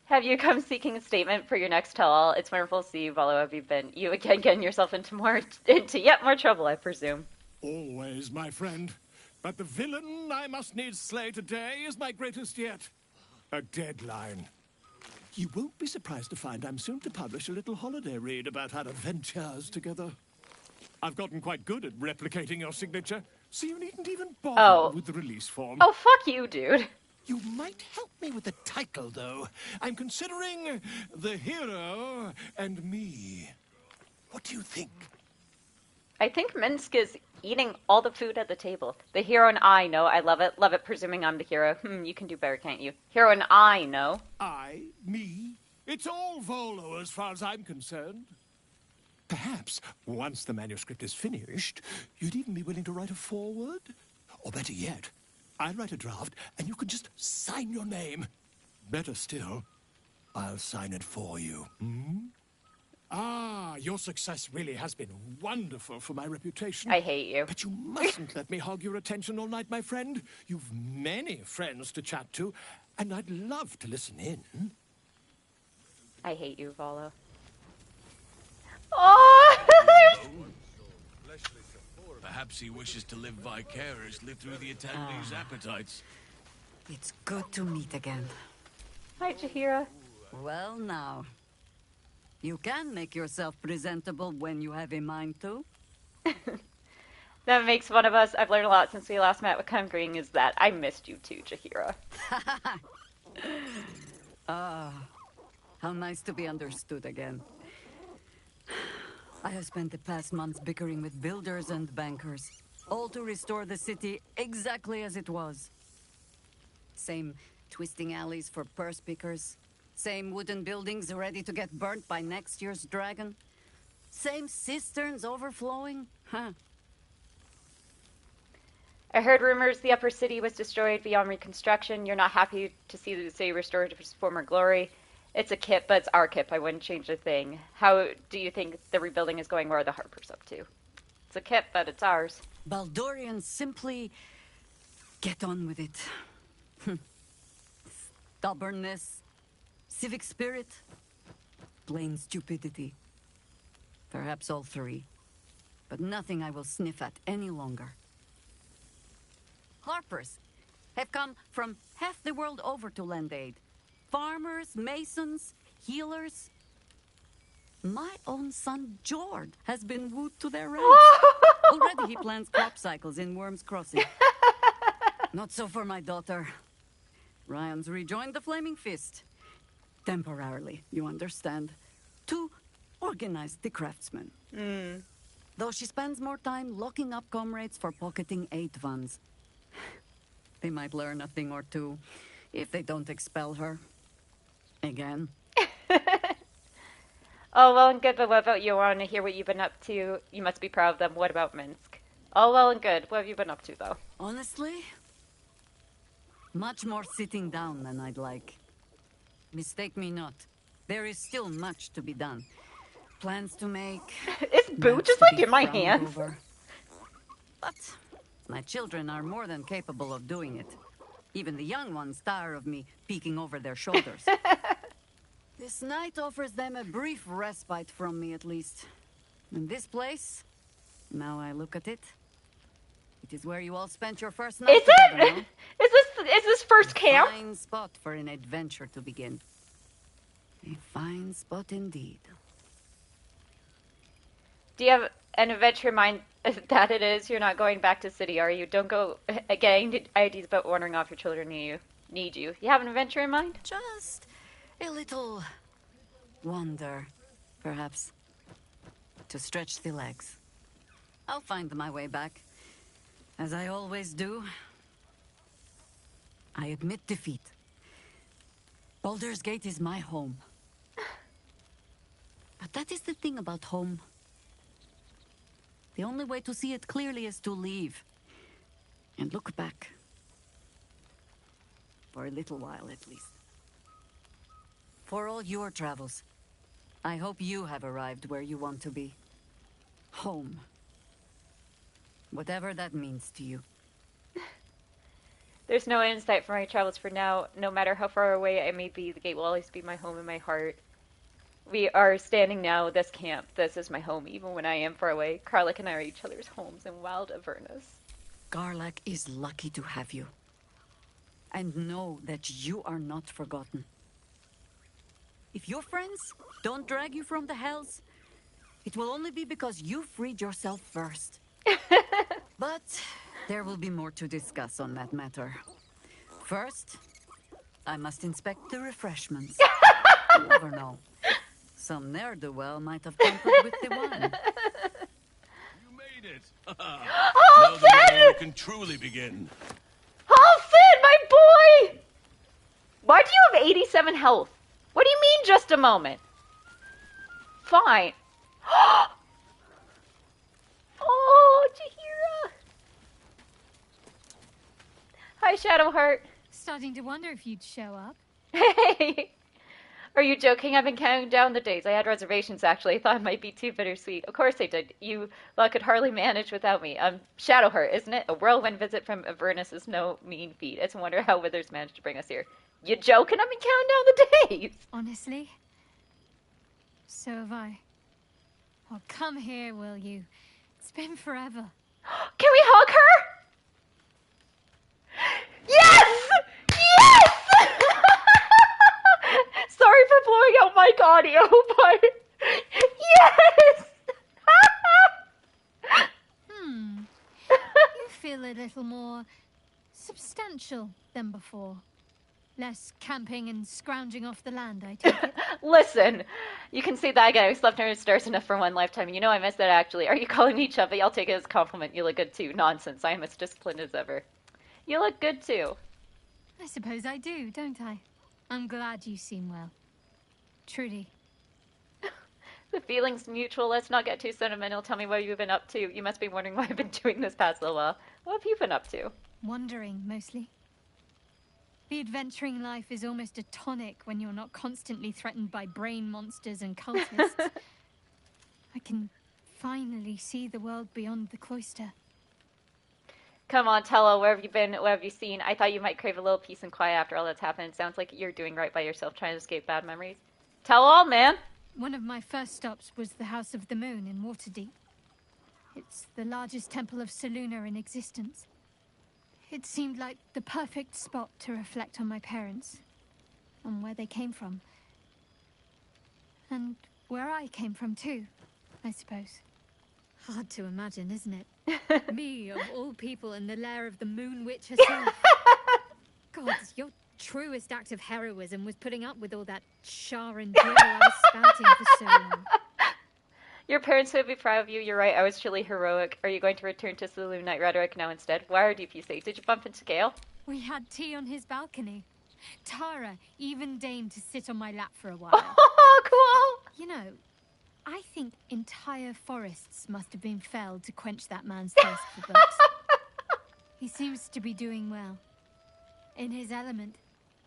Speaker 1: Have you come seeking a statement for your next tell-all? It's wonderful to see you, Valo. Have you been? You again getting yourself into yet more trouble, I presume.
Speaker 12: Always, my friend. But the villain I must needs slay today is my greatest yet. A deadline. You won't be surprised to find I'm soon to publish a little holiday read about our adventures together. I've gotten quite good at replicating your signature, so you needn't even bother with the release form.
Speaker 1: Oh, fuck you, dude.
Speaker 12: You might help me with the title, though. I'm considering The Hero and Me. What do you think?
Speaker 1: I think Minsk is eating all the food at the table. The hero and I know. I love it. Love it, presuming I'm the hero. You can do better, can't you? Hero and I know.
Speaker 12: I? Me? It's all Volo as far as I'm concerned. Perhaps, once the manuscript is finished, you'd even be willing to write a foreword? Or better yet, I'll write a draft and you can just sign your name. Better still, I'll sign it for you. Ah, your success really has been wonderful for my reputation.
Speaker 1: I hate you.
Speaker 12: But you mustn't let me hog your attention all night, my friend. You've many friends to chat to, and I'd love to listen in.
Speaker 1: I hate you, Volo. Oh!
Speaker 10: Perhaps he wishes to live vicariously through the attendees' appetites.
Speaker 15: It's good to meet again.
Speaker 1: Hi, Jaheira.
Speaker 15: Well, now. You can make yourself presentable when you have a mind to.
Speaker 1: That makes one of us. I've learned a lot since we last met with Conquering is that I missed you too, Jaheira.
Speaker 15: How nice to be understood again. I have spent the past months bickering with builders and bankers, all to restore the city exactly as it was. Same twisting alleys for purse pickers, same wooden buildings ready to get burnt by next year's dragon, same cisterns overflowing.
Speaker 1: I heard rumors the upper city was destroyed beyond reconstruction. You're not happy to see the city restored to its former glory. It's a kip, but it's our kip. I wouldn't change a thing. How do you think the rebuilding is going? Where are the Harpers up to? It's a kip, but it's ours.
Speaker 15: Baldurians simply get on with it. Stubbornness, civic spirit, plain stupidity. Perhaps all three. But nothing I will sniff at any longer. Harpers have come from half the world over to lend aid. Farmers, masons, healers. My own son, Jord, has been wooed to their ranks. Already he plans crop cycles in Worm's Crossing. Not so for my daughter. Ryan's rejoined the Flaming Fist. Temporarily, you understand. To organize the craftsmen. Though she spends more time locking up comrades for pocketing aid funds. They might learn a thing or two if they don't expel her. Again.
Speaker 1: Oh, well and good, but what about you? I want to hear what you've been up to. You must be proud of them. What about Minsk? Oh, well and good. What have you been up to, though?
Speaker 15: Honestly, much more sitting down than I'd like. Mistake me not. There is still much to be done. Plans to make.
Speaker 1: Is Boo just like in my hands?
Speaker 15: But my children are more than capable of doing it. Even the young ones tire of me peeking over their shoulders. This night offers them a brief respite from me, at least. And this place, now I look at it, it is where you all spent your first night together, no?
Speaker 1: Is this first camp?
Speaker 15: A fine spot for an adventure to begin. A fine spot indeed.
Speaker 1: Do you have an adventure in mind that it is? You're not going back to city, are you? Don't go getting ideas about wandering off your children need you. You have an adventure in mind?
Speaker 15: Just a little wander, perhaps. To stretch the legs. I'll find my way back. As I always do. I admit defeat. Baldur's Gate is my home. But that is the thing about home. The only way to see it clearly is to leave. And look back. For a little while, at least. For all your travels, I hope you have arrived where you want to be. Home. Whatever that means to you.
Speaker 1: There's no insight for my travels for now. No matter how far away I may be, the gate will always be my home in my heart. We are standing now, this camp. This is my home, even when I am far away. Karlach and I are each other's homes in wild Avernus.
Speaker 15: Garlak is lucky to have you. And know that you are not forgotten. If your friends don't drag you from the hells, it will only be because you freed yourself first. But there will be more to discuss on that matter. First, I must inspect the refreshments. You never know. Some ne'er-do-well might have tampered with the wine.
Speaker 10: You made it!
Speaker 1: Oh,
Speaker 10: now the revelry can truly begin.
Speaker 1: Oh, Finn, my boy! Why do you have 87 health? What do you mean, just a moment? Fine. Oh, Jaheira! Hi, Shadowheart.
Speaker 14: Starting to wonder if you'd show up.
Speaker 1: Hey! Are you joking? I've been counting down the days. I had reservations, actually. I thought it might be too bittersweet. Of course I did. You could hardly manage without me. Shadowheart, isn't it? A whirlwind visit from Avernus is no mean feat. It's a wonder how Withers managed to bring us here. You joking? I've been counting down the days.
Speaker 14: Honestly? So have I. Well, come here, will you? It's been forever.
Speaker 1: Can we hug her? Yes! Yes! Sorry for blowing out my audio, but yes!
Speaker 14: You feel a little more substantial than before. Less camping and scrounging off the land, I take it.
Speaker 1: Listen, you can say that guy who slept under the stars enough for one lifetime. You know I miss that, actually. Are you calling me chubby? I'll take it as a compliment. You look good, too. Nonsense. I am as disciplined as ever. You look good, too.
Speaker 14: I suppose I do, don't I? I'm glad you seem well. Truly.
Speaker 1: The feeling's mutual. Let's not get too sentimental. Tell me what you've been up to. You must be wondering what I've been doing this past little while. What have you been up to?
Speaker 14: Wandering, mostly. The adventuring life is almost a tonic when you're not constantly threatened by brain monsters and cultists. I can finally see the world beyond the cloister.
Speaker 1: Come on, Tello, where have you been? What have you seen? I thought you might crave a little peace and quiet after all that's happened. It sounds like you're doing right by yourself, trying to escape bad memories. Tell all, man!
Speaker 14: One of my first stops was the House of the Moon in Waterdeep. It's the largest temple of Selûne in existence. It seemed like the perfect spot to reflect on my parents, on where they came from. And where I came from too, I suppose. Hard to imagine, isn't it? Me, of all people, in the lair of the Moon Witch herself. God, your truest act of heroism was putting up with all that char and drivel I was spouting for so long.
Speaker 1: Your parents would be proud of you. You're right. I was truly heroic. Are you going to return to Selûne Knight rhetoric now instead? Why are DP say? Did you bump into Gale?
Speaker 14: We had tea on his balcony. Tara even deigned to sit on my lap for a while.
Speaker 1: Oh, cool!
Speaker 14: You know, I think entire forests must have been felled to quench that man's thirst for books. He seems to be doing well. In his element.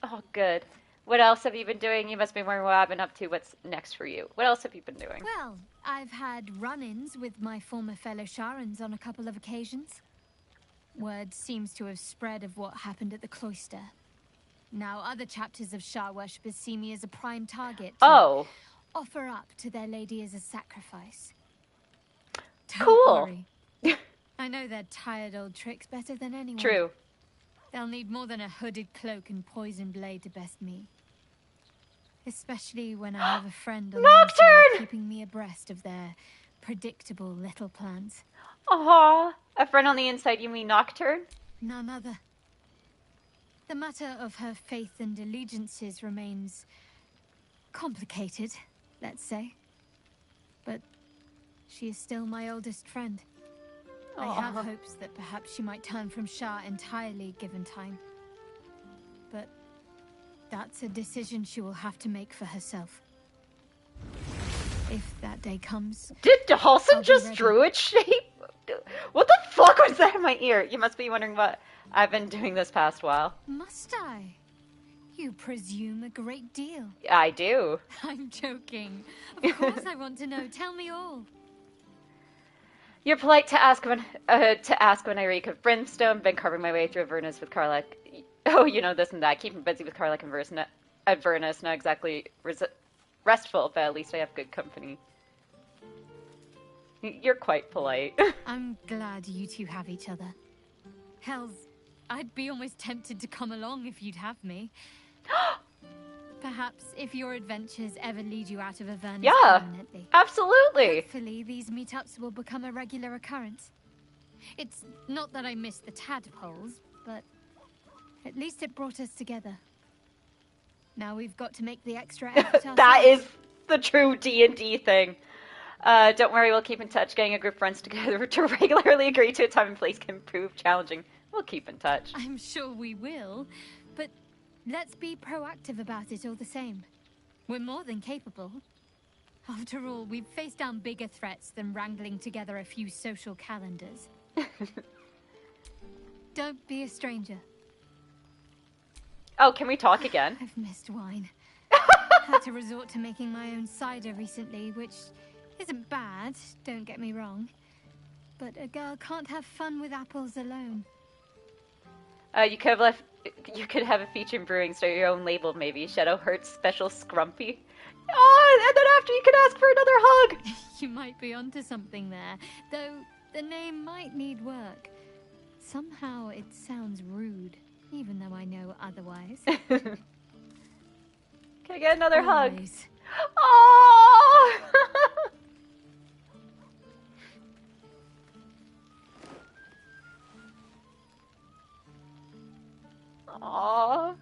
Speaker 1: Oh, good. What else have you been doing? You must be wondering what I've been up to. What's next for you? What else have you been doing?
Speaker 14: Well, I've had run-ins with my former fellow Sharans on a couple of occasions. Word seems to have spread of what happened at the cloister. Now other chapters of Shar worshippers see me as a prime target to offer up to their lady as a sacrifice. Don't worry. I know their tired old tricks better than anyone.
Speaker 1: True.
Speaker 14: They'll need more than a hooded cloak and poison blade to best me. Especially when I have a friend on the inside keeping me abreast of their predictable little plans.
Speaker 1: Aw, a friend on the inside, you mean Nocturne?
Speaker 14: None other. The matter of her faith and allegiances remains complicated, let's say. But she is still my oldest friend. I have hopes that perhaps she might turn from Shar entirely given time. But that's a decision she will have to make for herself. If that day comes...
Speaker 1: Did Halson just druid shape? What the fuck was that in my ear? You must be wondering what I've been doing this past while.
Speaker 14: Must I? You presume a great deal.
Speaker 1: I do.
Speaker 14: I'm joking. Of course I want to know. Tell me all.
Speaker 1: You're polite to ask when I reek of brimstone. Been carving my way through Avernus with Karlach. Oh, you know this and that. Keeping busy with Karlach and Avernus. Not exactly restful, but at least I have good company. You're quite polite.
Speaker 14: I'm glad you two have each other. Hells, I'd be almost tempted to come along if you'd have me. Perhaps if your adventures ever lead you out of Avernus permanently.
Speaker 1: Absolutely.
Speaker 14: Hopefully these meetups will become a regular occurrence. It's not that I miss the tadpoles, but at least it brought us together. Now we've got to make the extra effort ourselves.
Speaker 1: That is the true D&D thing. Don't worry, we'll keep in touch. Getting a group of friends together to regularly agree to a time and place can prove challenging. We'll keep in touch.
Speaker 14: I'm sure we will, but let's be proactive about it all the same. We're more than capable. After all, we've faced down bigger threats than wrangling together a few social calendars. Don't be a stranger.
Speaker 1: Oh, can we talk again?
Speaker 14: I've missed wine. Had to resort to making my own cider recently, which isn't bad, don't get me wrong. But a girl can't have fun with apples alone.
Speaker 1: You could have a feature in brewing, start your own label maybe. Shadow Heart's Special Scrumpy. Oh, and then after you could ask for another hug.
Speaker 14: You might be onto something there, though the name might need work. Somehow it sounds rude, even though I know otherwise.
Speaker 1: Can I get another
Speaker 14: Always.
Speaker 1: hug? Oh! Aww.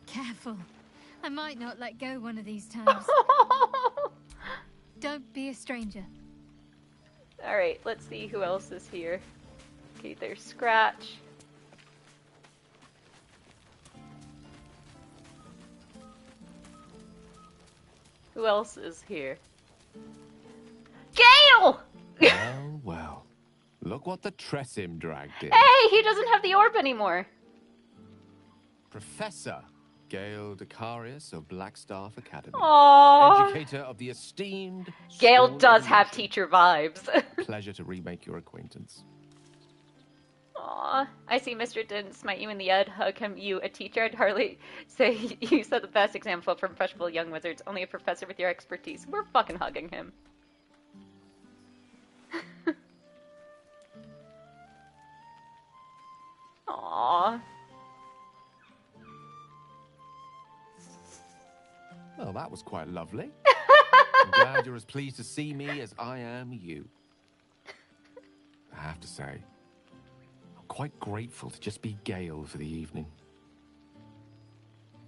Speaker 14: Careful. I might not let go one of these times. Don't be a stranger.
Speaker 1: Alright, let's see who else is here. Okay, there's Scratch. Who else is here? Gale!
Speaker 8: Well, well. Look what the Tressim dragged in.
Speaker 1: Hey, he doesn't have the orb anymore.
Speaker 8: Professor Gale Decarius of Blackstaff Academy.
Speaker 1: Aww.
Speaker 8: Educator of the esteemed
Speaker 1: Gale
Speaker 8: School
Speaker 1: does
Speaker 8: of
Speaker 1: have
Speaker 8: Illusion.
Speaker 1: teacher vibes.
Speaker 8: Pleasure to remake your acquaintance.
Speaker 1: Aw, I see Mr. didn't smite you in the head. Hug him, you, a teacher. I'd hardly say you set the best example for impressionable young wizards. Only a professor with your expertise. We're fucking hugging him. Aww.
Speaker 8: Well, that was quite lovely. I'm glad you're as pleased to see me as I am you. I have to say, I'm quite grateful to just be Gale for the evening.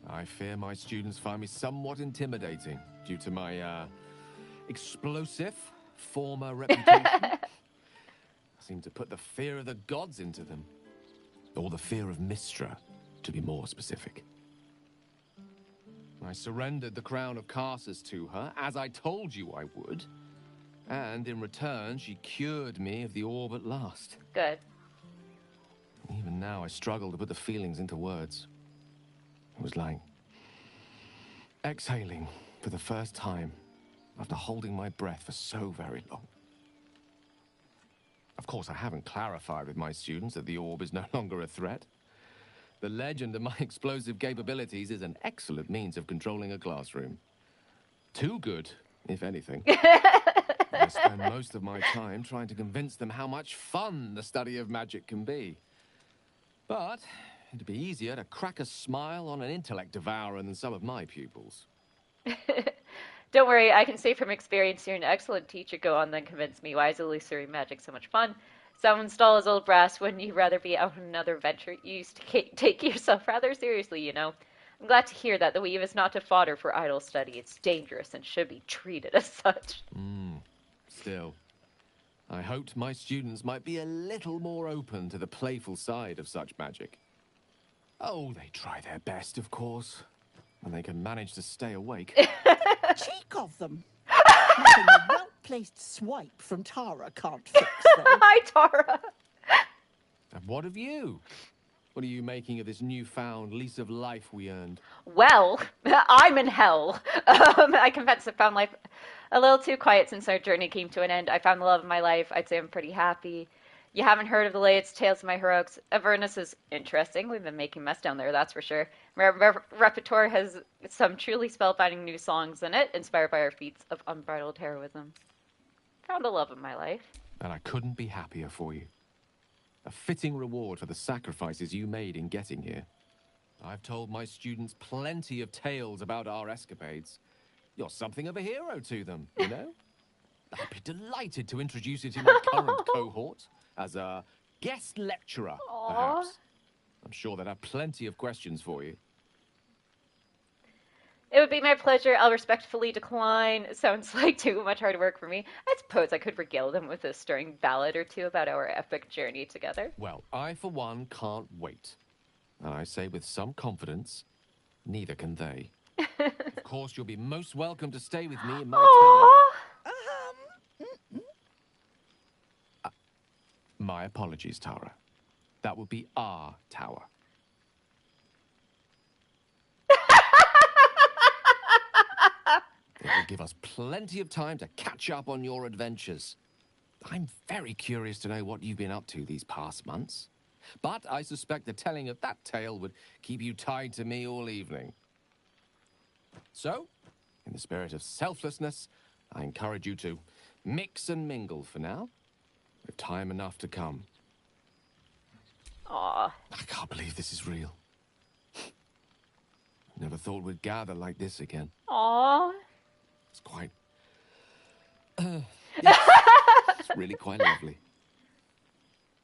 Speaker 8: I fear my students find me somewhat intimidating due to my, explosive former reputation. I seem to put the fear of the gods into them. Or the fear of Mystra, to be more specific. I surrendered the crown of Carsus to her, as I told you I would. And in return, she cured me of the orb at last.
Speaker 1: Good.
Speaker 8: Even now, I struggle to put the feelings into words. It was like exhaling for the first time after holding my breath for so very long. Of course, I haven't clarified with my students that the orb is no longer a threat. The legend of my explosive capabilities is an excellent means of controlling a classroom. Too good, if anything. I spend most of my time trying to convince them how much fun the study of magic can be. But it'd be easier to crack a smile on an intellect devourer than some of my pupils.
Speaker 1: Don't worry, I can say from experience you're an excellent teacher. Go on, then convince me. Why is illusory magic so much fun? Some install as old brass. Wouldn't you rather be out on another venture? You used to take yourself rather seriously, you know. I'm glad to hear that the weave is not a fodder for idle study. It's dangerous and should be treated as such.
Speaker 8: Still, I hoped my students might be a little more open to the playful side of such magic. Oh, they try their best, of course, when they can manage to stay awake.
Speaker 16: Cheek of them. Nothing a well-placed swipe from Tara can't fix, though.
Speaker 1: Hi, Tara.
Speaker 8: And what of you? What are you making of this newfound lease of life we earned?
Speaker 1: Well, I'm in hell. I confess I found life a little too quiet since our journey came to an end. I found the love of my life. I'd say I'm pretty happy. You haven't heard of the latest Tales of My Heroics. Avernus is interesting. We've been making mess down there, that's for sure. Repertoire has some truly spellbinding new songs in it, inspired by our feats of unbridled heroism. Found the love of my life.
Speaker 8: And I couldn't be happier for you. A fitting reward for the sacrifices you made in getting here. I've told my students plenty of tales about our escapades. You're something of a hero to them, you know? I'd be delighted to introduce you to my current cohort as a guest lecturer, perhaps. I'm sure they'd have plenty of questions for you.
Speaker 1: It would be my pleasure. I'll respectfully decline. It sounds like too much hard work for me. I suppose I could regale them with a stirring ballad or two about our epic journey together.
Speaker 8: Well, I, for one, can't wait. And I say with some confidence, neither can they. Of course, you'll be most welcome to stay with me in my tower. My apologies, Tara. That would be our tower. It will give us plenty of time to catch up on your adventures. I'm very curious to know what you've been up to these past months. But I suspect the telling of that tale would keep you tied to me all evening. So, in the spirit of selflessness, I encourage you to mix and mingle for now, with time enough to come.
Speaker 1: Aww.
Speaker 8: I can't believe this is real. Never thought we'd gather like this again.
Speaker 1: Aww.
Speaker 8: It's quite... it's really quite lovely.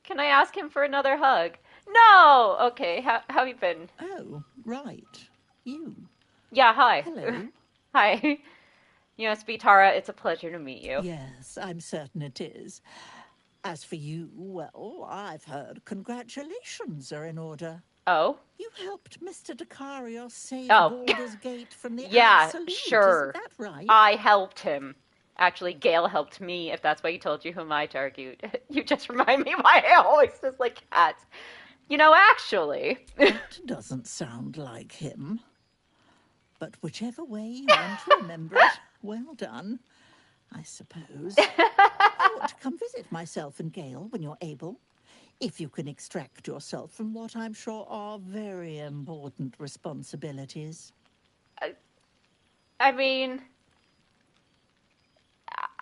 Speaker 1: Can I ask him for another hug? No! Okay, how have you been?
Speaker 16: Oh, right. You.
Speaker 1: Yeah, hi.
Speaker 16: Hello.
Speaker 1: Hi. You must be Tara. It's a pleasure to meet you.
Speaker 16: Yes, I'm certain it is. As for you, well, I've heard congratulations are in order.
Speaker 1: Oh?
Speaker 16: You helped Mr. Dicarios save
Speaker 1: Oh.
Speaker 16: Baldur's Gate from the
Speaker 1: Yeah,
Speaker 16: Absolute.
Speaker 1: sure.
Speaker 16: Isn't that right?
Speaker 1: I helped him. Actually, Gale helped me, if that's why you told you whom I target. You just remind me why I always just like cats. You know, actually...
Speaker 16: That doesn't sound like him. But whichever way you want to remember it, well done, I suppose. I ought to come visit myself and Gale when you're able. If you can extract yourself from what I'm sure are very important responsibilities.
Speaker 1: I mean...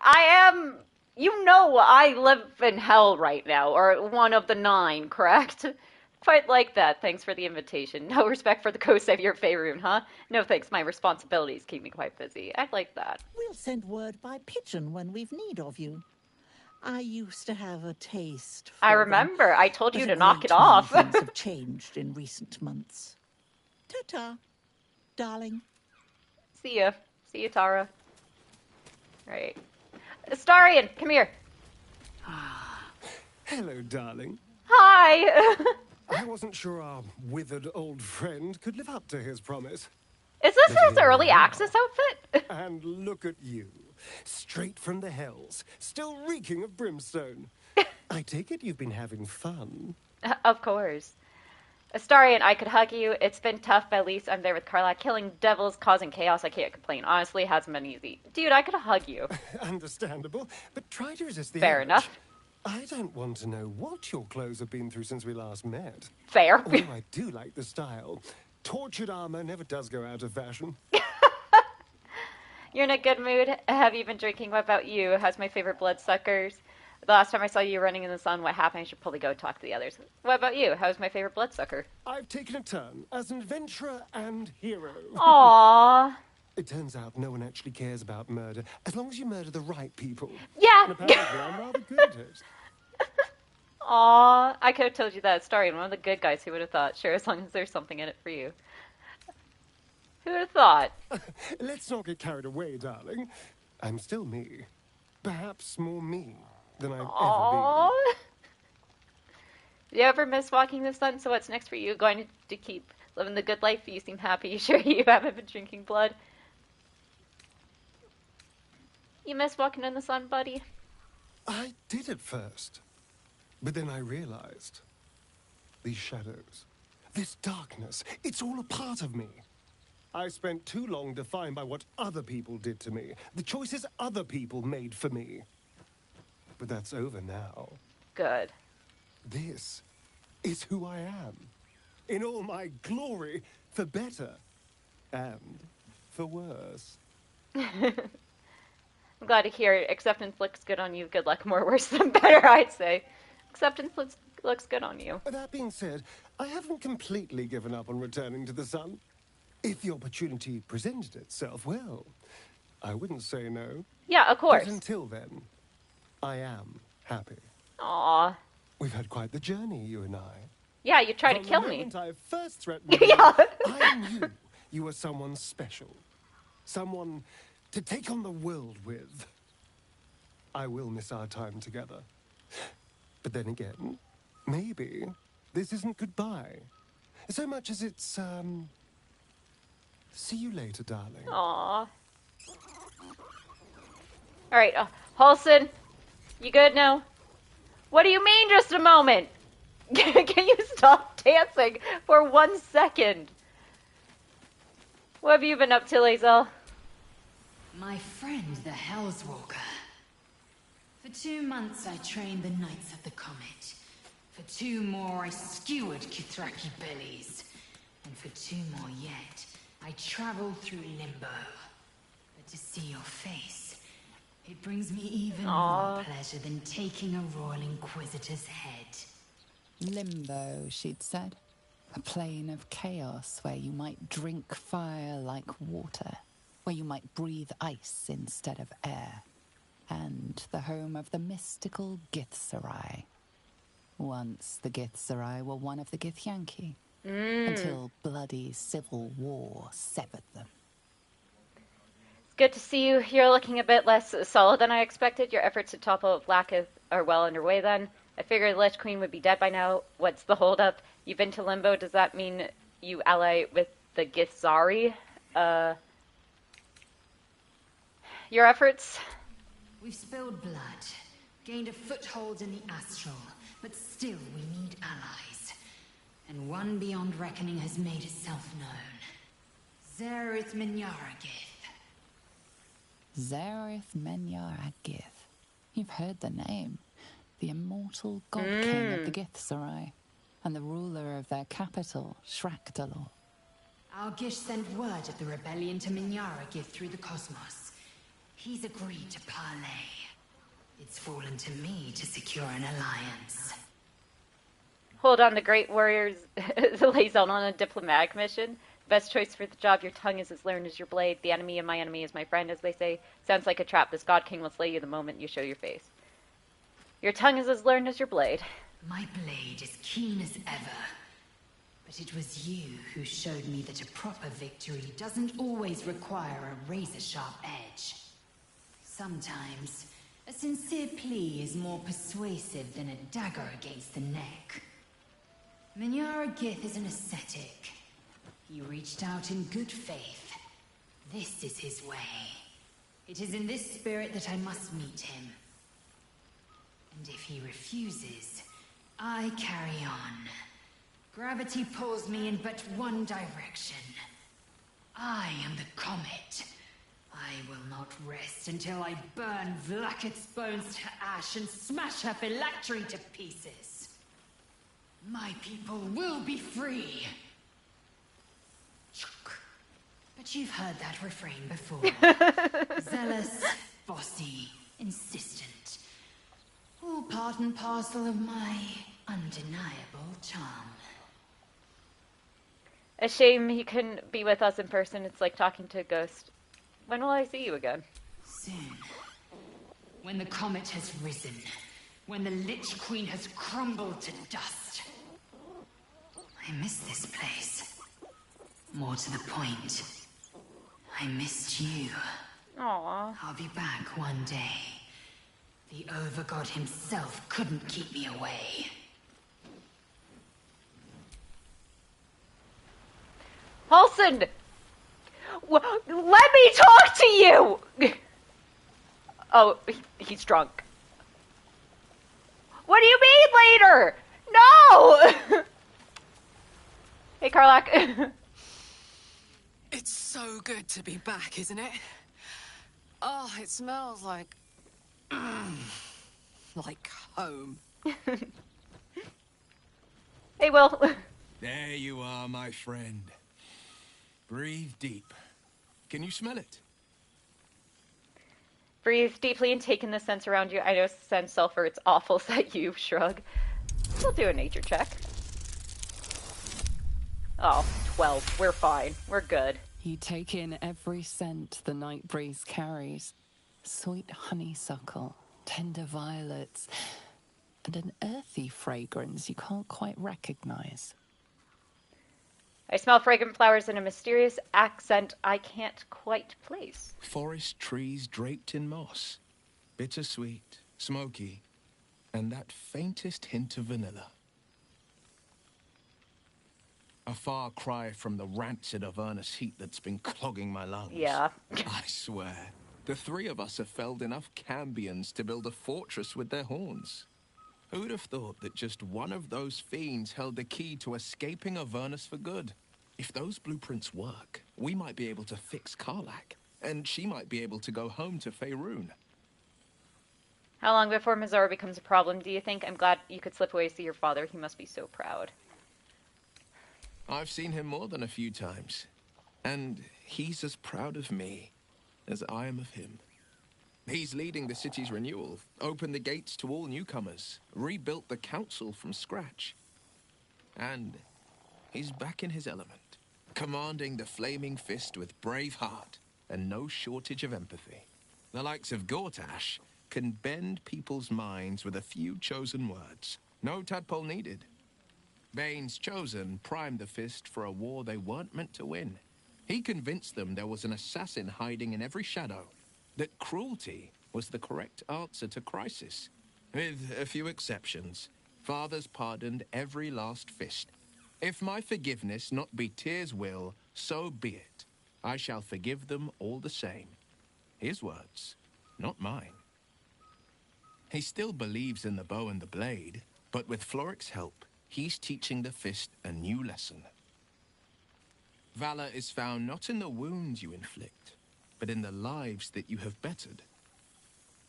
Speaker 1: I am... You know I live in hell right now, or one of the 9, correct? Quite like that. Thanks for the invitation. No respect for the coast of your Faerun, huh? No thanks, my responsibilities keep me quite busy. I'd like that.
Speaker 16: We'll send word by pigeon when we've need of you. I used to have a taste for
Speaker 1: I remember.
Speaker 16: them,
Speaker 1: I told you
Speaker 16: but
Speaker 1: to knock it
Speaker 16: many
Speaker 1: off.
Speaker 16: things have changed in recent months. Ta-ta, darling.
Speaker 1: See ya. See ya, Tara. Right. Astarion, come here.
Speaker 5: Hello, darling.
Speaker 1: Hi.
Speaker 5: I wasn't sure our withered old friend could live up to his promise.
Speaker 1: Is this
Speaker 5: But
Speaker 1: his
Speaker 5: here
Speaker 1: early
Speaker 5: we are.
Speaker 1: access outfit?
Speaker 5: And look at you. Straight from the hells, still reeking of brimstone. I take it you've been having fun.
Speaker 1: Of course. Astarion, I could hug you. It's been tough, but at least I'm there with Carla. Killing devils, causing chaos, I can't complain. Honestly, it hasn't been easy. Dude, I could hug you.
Speaker 5: Understandable, but try to resist the
Speaker 1: Fair
Speaker 5: urge.
Speaker 1: enough.
Speaker 5: I don't want to know what your clothes have been through since we last met.
Speaker 1: Fair.
Speaker 5: Although I do like the style. Tortured armor never does go out of fashion.
Speaker 1: You're in a good mood. Have you been drinking? What about you? How's my favorite bloodsuckers? The last time I saw you running in the sun, what happened? I should probably go talk to the others. What about you? How's my favorite bloodsucker?
Speaker 5: I've taken a turn as an adventurer and hero.
Speaker 1: Aww.
Speaker 5: It turns out no one actually cares about murder, as long as you murder the right people.
Speaker 1: Yeah.
Speaker 5: And apparently I'm rather good at it.
Speaker 1: Aww. I could have told you that story, and one of the good guys who would have thought, sure, as long as there's something in it for you. Who would have thought?
Speaker 5: Let's not get carried away, darling. I'm still me. Perhaps more me than I've
Speaker 1: Aww.
Speaker 5: ever been.
Speaker 1: Do you ever miss walking the sun? So what's next for you? Going to keep living the good life? You seem happy. Sure you haven't been drinking blood? You miss walking in the sun, buddy?
Speaker 5: I did at first. But then I realized. These shadows. This darkness. It's all a part of me. I spent too long defined by what other people did to me. The choices other people made for me. But that's over now.
Speaker 1: Good.
Speaker 5: This is who I am. In all my glory, for better and for worse.
Speaker 1: I'm glad to hear it. Acceptance looks good on you. Good luck, more worse than better, I'd say. Acceptance looks good on you.
Speaker 5: That being said, I haven't completely given up on returning to the sun. If the opportunity presented itself, well, I wouldn't say no.
Speaker 1: Yeah, of course.
Speaker 5: But until then, I am happy.
Speaker 1: Aww.
Speaker 5: We've had quite the journey, you and I.
Speaker 1: Yeah, you tried to
Speaker 5: From
Speaker 1: kill
Speaker 5: the
Speaker 1: me.
Speaker 5: moment I first threatened you,
Speaker 1: Yeah.
Speaker 5: I knew you were someone special. Someone to take on the world with. I will miss our time together. But then again, maybe this isn't goodbye. So much as it's, see you later, darling.
Speaker 1: Aww. Alright, Halson, you good now? What do you mean, just a moment? Can you stop dancing for 1 second? What have you been up to, Lae'zel?
Speaker 3: My friend, the Hellswalker. For 2 months I trained the Knights of the Comet. For 2 more I skewered Kithraki bellies. And for 2 more yet, I traveled through Limbo. But to see your face, it brings me even more pleasure than taking a Royal Inquisitor's head.
Speaker 7: Limbo, she'd said. A plane of chaos where you might drink fire like water, where you might breathe ice instead of air, and the home of the mystical Githzerai. Once the Githzerai were one of the Githyanki, until bloody civil war severed them.
Speaker 1: It's good to see you. You're looking a bit less solid than I expected. Your efforts to topple Vlaakith are well underway then. I figured the Lich Queen would be dead by now. What's the holdup? You've been to Limbo. Does that mean you ally with the Githzari? Your efforts?
Speaker 3: We've spilled blood, gained a foothold in the astral, but still we need allies. And one beyond reckoning has made itself known. Zerith Minyaragith.
Speaker 7: Zerith Menyaragith. You've heard the name. The immortal god king of the Githzerai, and the ruler of their capital, Shrakdalor.
Speaker 3: Our Gish sent word of the rebellion to Minyaragith through the cosmos. He's agreed to parley. It's fallen to me to secure an alliance.
Speaker 1: Hold on, the great warriors Lae'zel on a diplomatic mission. Best choice for the job. Your tongue is as learned as your blade. The enemy of my enemy is my friend, as they say. Sounds like a trap. This god king will slay you the moment you show your face. Your tongue is as learned as your blade.
Speaker 3: My blade is keen as ever. But it was you who showed me that a proper victory doesn't always require a razor-sharp edge. Sometimes, a sincere plea is more persuasive than a dagger against the neck. Minyaragith is an ascetic. He reached out in good faith. This is his way. It is in this spirit that I must meet him. And if he refuses, I carry on. Gravity pulls me in but one direction. I am the comet. I will not rest until I burn Vlaakith's bones to ash and smash her phylactery to pieces. My people will be free. But you've heard that refrain before. Zealous, bossy, insistent. All part and parcel of my undeniable charm.
Speaker 1: A shame he couldn't be with us in person. It's like talking to a ghost. When will I see you again?
Speaker 3: Soon. When the comet has risen. When the Lich Queen has crumbled to dust. I miss this place. More to the point, I missed you.
Speaker 1: Aww.
Speaker 3: I'll be back one day. The Overgod himself couldn't keep me away.
Speaker 1: Halson! Let me talk to you! Oh, he's drunk. What do you mean later? No! Hey, Karlach.
Speaker 11: It's so good to be back, isn't it? Oh, it smells like... like home.
Speaker 1: Hey, Will.
Speaker 10: There you are, my friend. Breathe deep. Can you smell it?
Speaker 1: Breathe deeply and take in the scents around you. I know sense sulfur. It's awful. That you shrug. We'll do a nature check. Oh, 12. We're fine. We're good.
Speaker 7: You take in every scent the night breeze carries. Sweet honeysuckle, tender violets, and an earthy fragrance you can't quite recognize.
Speaker 1: I smell fragrant flowers in a mysterious accent I can't quite place.
Speaker 10: Forest trees draped in moss. Bittersweet, smoky, and that faintest hint of vanilla. A far cry from the rancid Avernus heat that's been clogging my lungs.
Speaker 1: Yeah.
Speaker 10: I swear, the three of us have felled enough cambions to build a fortress with their horns. Who'd have thought that just one of those fiends held the key to escaping Avernus for good? If those blueprints work, we might be able to fix Karlach, and she might be able to go home to Faerun.
Speaker 1: How long before Mazar becomes a problem, do you think? I'm glad you could slip away to see your father. He must be so proud.
Speaker 10: I've seen him more than a few times, and he's as proud of me as I am of him. He's leading the city's renewal, opened the gates to all newcomers, rebuilt the council from scratch. And he's back in his element, commanding the Flaming Fist with brave heart and no shortage of empathy. The likes of Gortash can bend people's minds with a few chosen words. No tadpole needed. Bane's Chosen primed the Fist for a war they weren't meant to win. He convinced them there was an assassin hiding in every shadow, that cruelty was the correct answer to crisis. With a few exceptions, fathers pardoned every last Fist. If my forgiveness not be Tyr's will, so be it. I shall forgive them all the same. His words, not mine. He still believes in the bow and the blade, but with Floric's help, he's teaching the Fist a new lesson. Valor is found not in the wounds you inflict, but in the lives that you have bettered.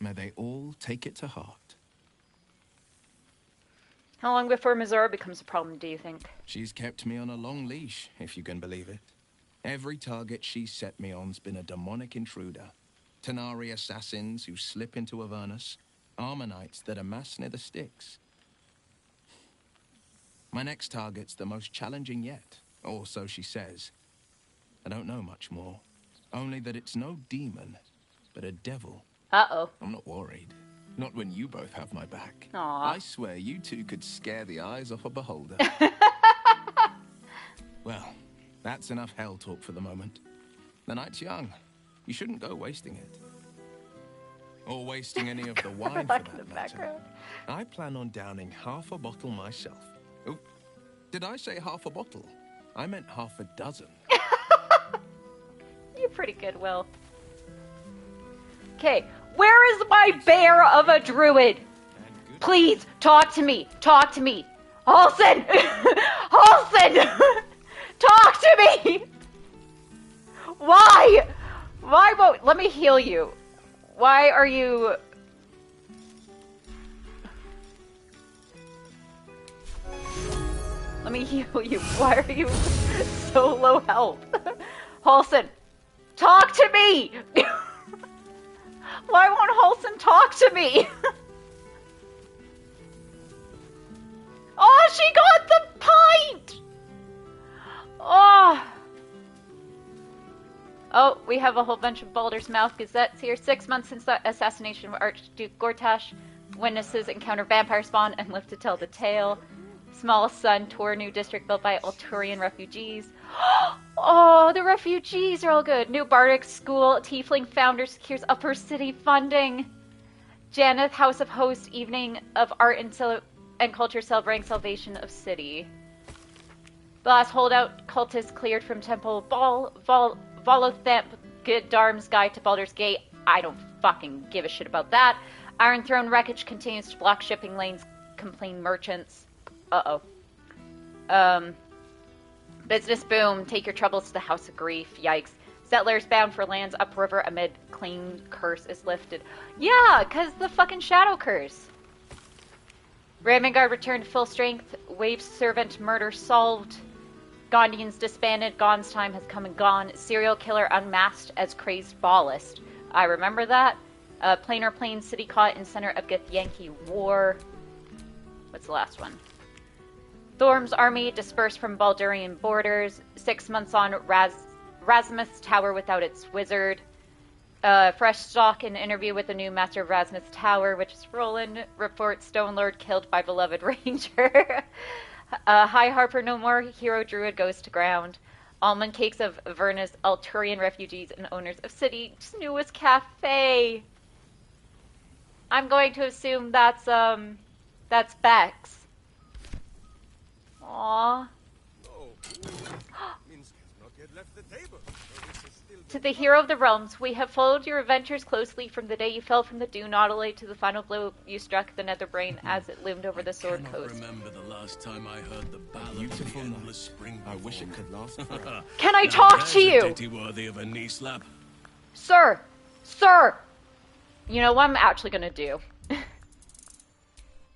Speaker 10: May they all take it to heart.
Speaker 1: How long before Mazar becomes a problem, do you think?
Speaker 10: She's kept me on a long leash, if you can believe it. Every target she's set me on's been a demonic intruder. Tenari assassins who slip into Avernus, Armonites that amass near the sticks. My next target's the most challenging yet, or so she says. I don't know much more. Only that it's no demon, but a devil.
Speaker 1: Uh-oh.
Speaker 10: I'm not worried. Not when you both have my back.
Speaker 1: Aww.
Speaker 10: I swear you two could scare the eyes off a beholder. Well, that's enough hell talk for the moment. The night's young. You shouldn't go wasting it. Or wasting any of the wine for that matter. I plan on downing half a bottle myself. Oh, did I say half a bottle? I meant half a dozen.
Speaker 1: You're pretty good, Will. Okay, where is my bear of a druid? Please, talk to me. Talk to me. Halsin! Halsin! Talk to me! Why? Why won't... Let me heal you. Why are you... Let me heal you. Why are you so low health? Halsin, talk to me! Why won't Halsin talk to me? Oh, she got the pint! Oh. Oh, we have a whole bunch of Baldur's Mouth gazettes here. 6 months since the assassination of Archduke Gortash. Witnesses encounter vampire spawn and live to tell the tale. Small Sun tour new district built by Alturian refugees. Oh, the refugees are all good. New Bardic School. Tiefling founder secures upper city funding. Janeth House of Host evening of art and culture celebrating salvation of city. The last holdout cultist cleared from Temple Volothamp Darm's guide to Baldur's Gate. I don't fucking give a shit about that. Iron Throne wreckage continues to block shipping lanes. Complain merchants. Uh-oh. Business boom. Take your troubles to the House of Grief. Yikes. Settlers bound for lands upriver amid claimed curse is lifted. Yeah, because the fucking shadow curse. Ravengard returned to full strength Waif servant murder solved. Gondians disbanded. Gon's time has come and gone. Serial killer unmasked as crazed ballist. I remember that. Planar Plain city caught in center of Githyanki war. What's the last one? Thorm's army dispersed from Baldurian borders. 6 months on, Rasmuth's tower without its wizard. Fresh stock and interview with the new master of Rasmuth's tower, which is Roland. Report Stone Lord killed by beloved ranger. High Harper no more. Hero druid goes to ground. Almond cakes of Verna's Alturian refugees and owners of city's newest cafe. I'm going to assume that's Bex. Aww. To the hero of the realms, we have followed your adventures closely from the day you fell from the Dew Nautilate to the final blow you struck the Netherbrain as it loomed over the Sword Coast.
Speaker 17: I remember the last time I heard the ballad of the endless spring.
Speaker 10: I wish it could last forever.
Speaker 1: Can I talk to you?
Speaker 17: Ditty worthy of a knee slap.
Speaker 1: Sir! Sir! You know what I'm actually gonna do?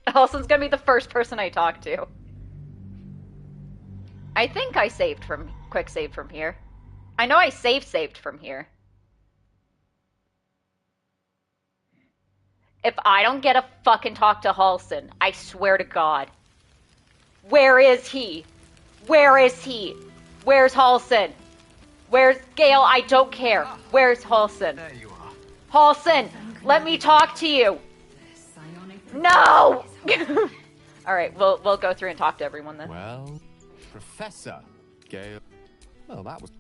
Speaker 1: Alson's gonna be the first person I talk to. I think I quick saved from here. I know I saved from here. If I don't get a fucking talk to Halson, I swear to God. Where is he? Where is he? Where's Halson? Where's Gale? I don't care. Where's Halson?
Speaker 2: There you are.
Speaker 1: Halson, let me talk to you. No! Alright, we'll go through and talk to everyone then.
Speaker 8: Well, Professor Gale. Well, that was...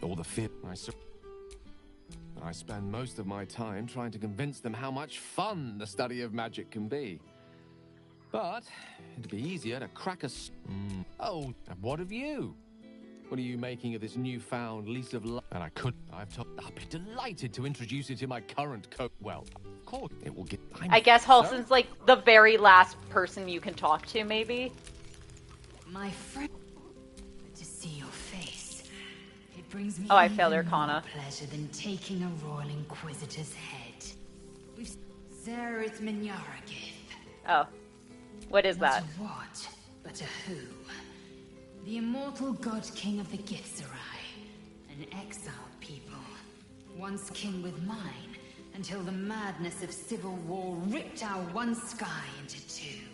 Speaker 8: all the fear I spend most of my time trying to convince them how much fun the study of magic can be. But it'd be easier to crack a... Oh, and what of you? What are you making of this newfound lease of life? And I'd be delighted to introduce it to my current well, of course, it will get...
Speaker 1: I guess Halson's like the very last person you can talk to, maybe?
Speaker 3: My friend, to see your face. It brings me
Speaker 1: I failed Arcana.
Speaker 3: more pleasure than taking a royal inquisitor's head. Zerith Minyaragith.
Speaker 1: Oh. What is that?
Speaker 3: Not a what, but a who. The immortal god king of the Githzerai. An exiled people. Once king with mine, until the madness of civil war ripped our one sky into two.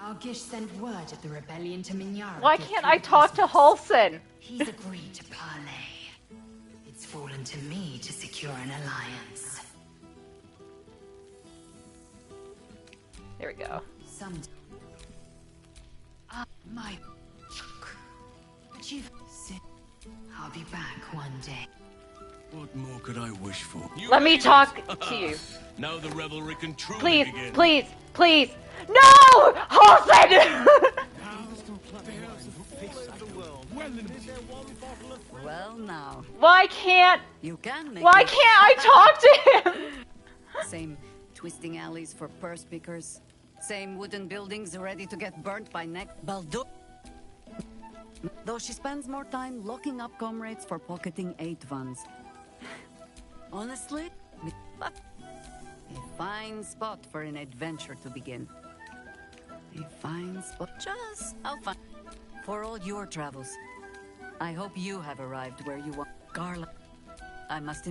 Speaker 3: Algish sent word of the rebellion to Minyara.
Speaker 1: Why can't I talk to Halson?
Speaker 3: He's agreed to parley. It's fallen to me to secure an alliance.
Speaker 1: There we go.
Speaker 3: My... But you've... I'll be back one day.
Speaker 17: What more could I wish for?
Speaker 1: Let me talk to you.
Speaker 17: Now the revelry can truly
Speaker 1: Please,
Speaker 17: begin.
Speaker 1: please, please. No! Halson!
Speaker 15: Well, now.
Speaker 1: Why can't...
Speaker 15: You can make
Speaker 1: Why
Speaker 15: it.
Speaker 1: can't I talk to him?
Speaker 15: Same twisting alleys for purse pickers. Same wooden buildings ready to get burnt by Baldur. Though she spends more time locking up comrades for pocketing 8 ones. Honestly, a fine spot for an adventure to begin. A fine spot. I'll find for all your travels. I hope you have arrived where you want. Garland, I must.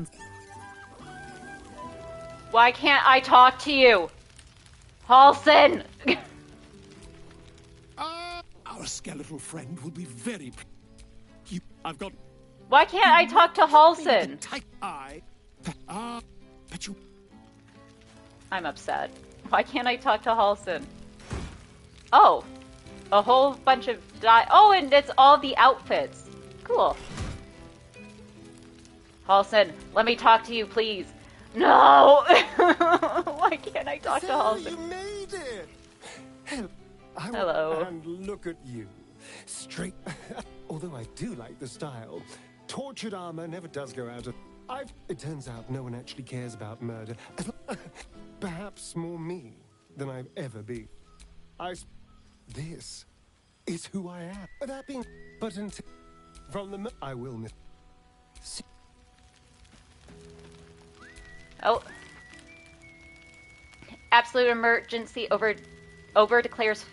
Speaker 1: Why can't I talk to you? Halson!
Speaker 12: Our skeletal friend will be very... I've got...
Speaker 1: Why can't I talk to Halson?
Speaker 12: But you...
Speaker 1: I'm upset. Why can't I talk to Halson? Oh. A whole bunch of oh, and it's all the outfits. Cool. Halson, let me talk to you, please. No! Why can't I talk to Halson?
Speaker 5: You made it!
Speaker 1: Hello.
Speaker 5: And look at you. Straight... Although I do like the style. Tortured armor never does go out of... It turns out no one actually cares about murder. Perhaps more me than I've ever been. This is who I am. That being... But until... From the... I will miss...
Speaker 1: Oh. Absolute emergency Ober declares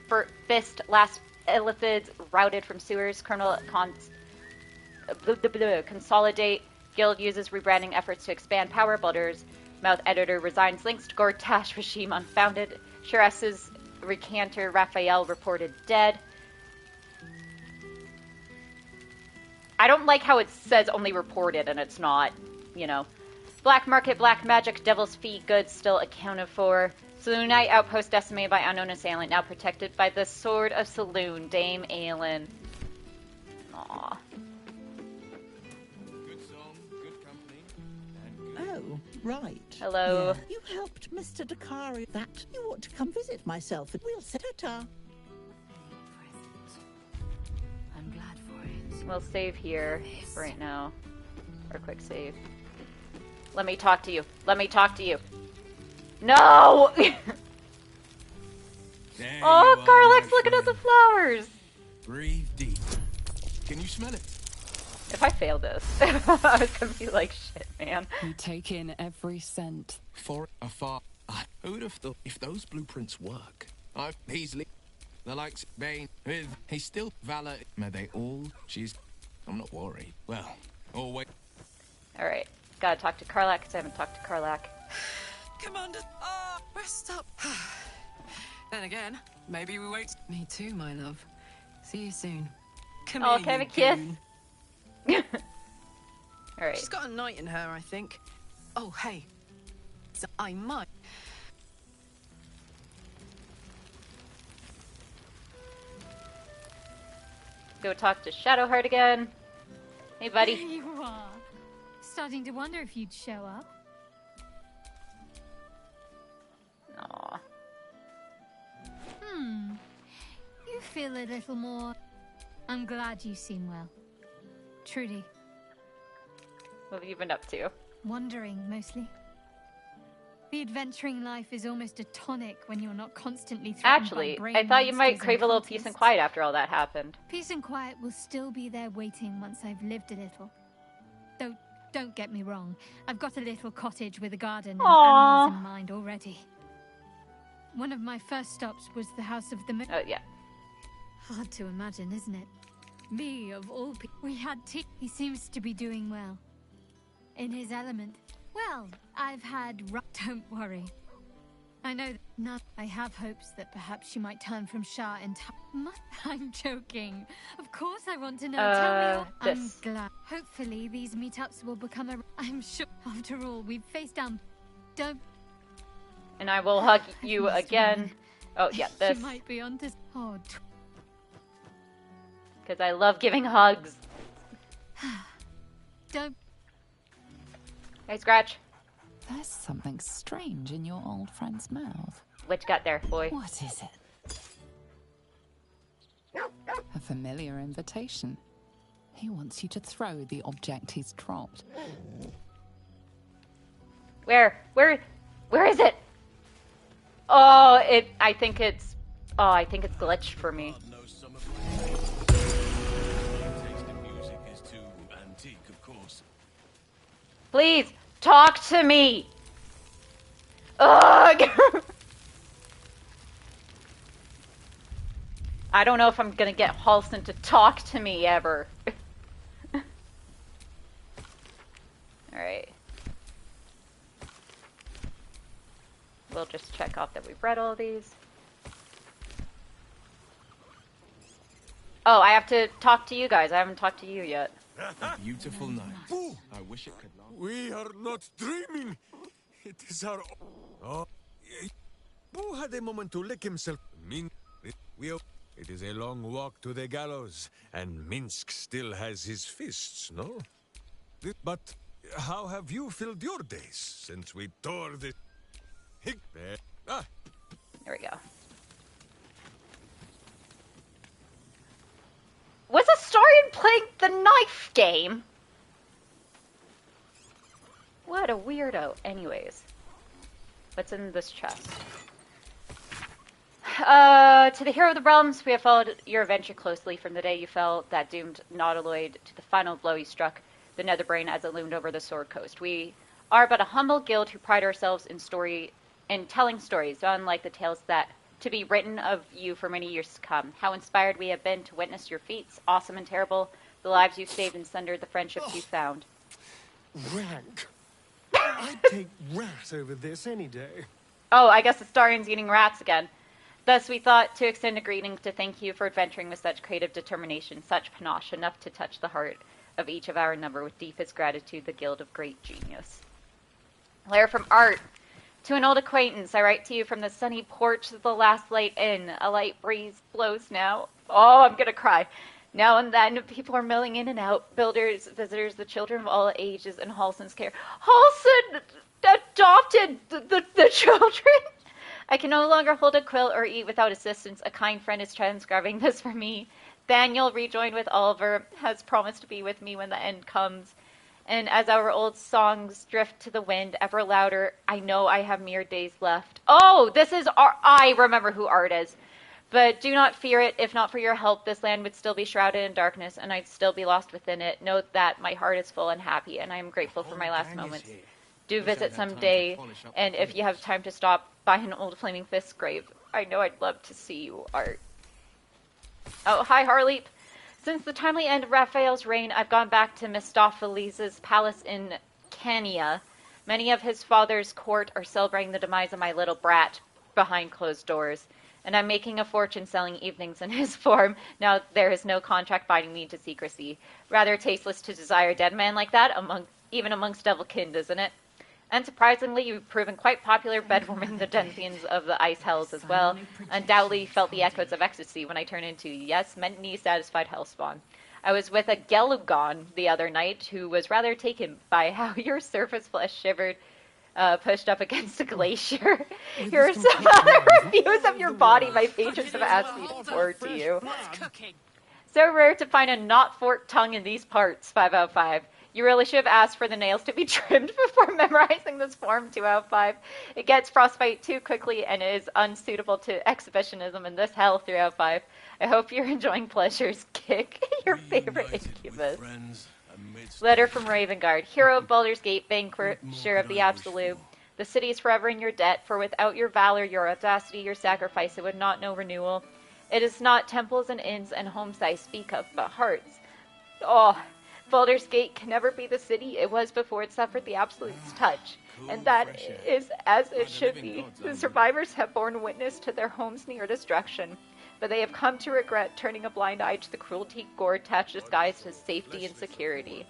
Speaker 1: fist last illithids routed from sewers. Colonel consolidate. Guild uses rebranding efforts to expand power. Baldur's Mouth editor resigns. Links to Gortash regime unfounded. Shiraz's recanter Raphael reported dead. I don't like how it says only reported and it's not, you know. Black market, black magic, devil's feet goods still accounted for. Saloonite outpost decimated by unknown assailant, now protected by the Sword of Saloon, Dame Aelin. Aww.
Speaker 8: Good song, good company, and good...
Speaker 16: Oh, right.
Speaker 1: Hello.
Speaker 16: Yeah. You helped Mr. Dakari. That you ought to come visit myself and we'll set ta.
Speaker 3: I'm glad for it.
Speaker 1: We'll save here right now. Or quick save. Let me talk to you. Let me talk to you. No! Oh, Garlick's looking at the flowers.
Speaker 17: Breathe deep. Can you smell it?
Speaker 1: If I fail this, I was gonna be like, shit, man.
Speaker 7: You take in every scent.
Speaker 17: For afar. Who'd have thought if those blueprints work? I've easily. The likes of Bane with he's still valor. May they all? I'm not worried. Well, always.
Speaker 1: Alright. Gotta talk to Karlak because I haven't talked to Karlak.
Speaker 11: Commander, rest up. Then again, maybe we wait. Me too, my love. See you soon. Come
Speaker 1: Oh,
Speaker 11: here,
Speaker 1: can I have a
Speaker 11: you
Speaker 1: kiss?
Speaker 11: goon.
Speaker 1: Alright.
Speaker 11: She's got a knight in her, I think. Oh, hey. So I might.
Speaker 1: Go talk to Shadowheart again. Hey, buddy.
Speaker 14: There you are. Starting to wonder if you'd show up.
Speaker 1: Aw.
Speaker 14: You feel a little more... I'm glad you seem well. Trudy.
Speaker 1: What have you been up to?
Speaker 14: Wandering, mostly. The adventuring life is almost a tonic when you're not constantly threatened
Speaker 1: Actually,
Speaker 14: by brain
Speaker 1: I thought you might
Speaker 14: monsters
Speaker 1: crave a
Speaker 14: and
Speaker 1: little peace and quiet after all that happened.
Speaker 14: Peace and quiet will still be there waiting once I've lived a little. Though, don't get me wrong, I've got a little cottage with a garden and animals in mind already. One of my first stops was the House of the
Speaker 1: Oh, yeah.
Speaker 14: Hard to imagine, isn't it? Me, of all people. We had tea. He seems to be doing well. In his element. Well, I've had... Don't worry. I know that not. I have hopes that perhaps she might turn from Shah in time. I'm joking. Of course I want to know. Tell me all. I'm glad. Hopefully these meetups will become a... I'm sure. After all, we've faced down... Don't...
Speaker 1: And I will hug you again. Oh, yeah, this.
Speaker 14: She might be onto... Oh,
Speaker 1: because I love giving hugs.
Speaker 14: Don't...
Speaker 1: Hey, Scratch.
Speaker 7: There's something strange in your old friend's mouth.
Speaker 1: What you got there, boy?
Speaker 7: What is it? A familiar invitation. He wants you to throw the object he's dropped.
Speaker 1: Where is it? Oh, I think it's glitched for me. Please, talk to me! Ugh! I don't know if I'm gonna get Halston to talk to me ever. Alright. We'll just check off that we've read all these. Oh, I have to talk to you guys. I haven't talked to you yet.
Speaker 17: A beautiful night. I wish it could last.
Speaker 10: We are not dreaming. It is our... Oh. Boo had a moment to lick himself. It is a long walk to the gallows, and Minsk still has his fists, no? But how have you filled your days since we tore the...
Speaker 1: There we go. Was Astarion playing the knife game? What a weirdo. Anyways. What's in this chest? To the hero of the realms, we have followed your adventure closely from the day you fell that doomed Nautiloid to the final blow you struck the Netherbrain as it loomed over the Sword Coast. We are but a humble guild who pride ourselves in telling stories, unlike the tales that to be written of you for many years to come. How inspired we have been to witness your feats, awesome and terrible, the lives you saved and sundered, the friendships you found.
Speaker 5: Rank. I'd take rat over this any day.
Speaker 1: Oh, I guess the Starian's eating rats again. Thus we thought to extend a greeting to thank you for adventuring with such creative determination, such panache, enough to touch the heart of each of our number. With deepest gratitude, the Guild of Great Genius. Letter from Art. To an old acquaintance, I write to you from the sunny porch of the Last Light Inn. A light breeze blows now. Oh, I'm gonna cry. Now and then, people are milling in and out. Builders, visitors, the children of all ages in Halson's care. Halson adopted the children? I can no longer hold a quill or eat without assistance. A kind friend is transcribing this for me. Daniel, rejoined with Oliver, has promised to be with me when the end comes. And as our old songs drift to the wind, ever louder, I know I have mere days left. Oh, this is Art. I remember who Art is. But do not fear it. If not for your help, this land would still be shrouded in darkness, and I'd still be lost within it. Note that my heart is full and happy, and I am grateful for my last moments. Do visit someday, and if you have time to stop by an old Flaming Fist's grave, I know I'd love to see you, Art. Oh, hi, Harleap. Since the timely end of Raphael's reign, I've gone back to Mistopheles' palace in Cania. Many of his father's court are celebrating the demise of my little brat behind closed doors, and I'm making a fortune selling evenings in his form. Now there is no contract binding me to secrecy. Rather tasteless to desire a dead man like that, even amongst devilkind, isn't it? And surprisingly, you've proven quite popular bedwarming the denizens of the ice hells as well. Undoubtedly, you felt the echoes of ecstasy when I turned into, yes, mentally-satisfied hellspawn. I was with a Gelugon the other night who was rather taken by how your surface flesh shivered, pushed up against a glacier. Here are some other reviews of your body my patrons have asked me to forward to you. So rare to find a not forked tongue in these parts, 5 out of 5. You really should have asked for the nails to be trimmed before memorizing this form, 2 out of 5. It gets frostbite too quickly and is unsuitable to exhibitionism in this hell, 3 out of 5. I hope you're enjoying pleasures. Kick your favorite incubus. Letter from Ravengard. Hero of Baldur's Gate, vanquisher of the Absolute. The city is forever in your debt, for without your valor, your audacity, your sacrifice, it would not know renewal. It is not temples and inns and homes I speak of, but hearts. Oh, Baldur's Gate can never be the city it was before it suffered the Absolute's touch, and that is as it should be. The survivors have borne witness to their homes near destruction, but they have come to regret turning a blind eye to the cruelty gore attached disguised as safety and security.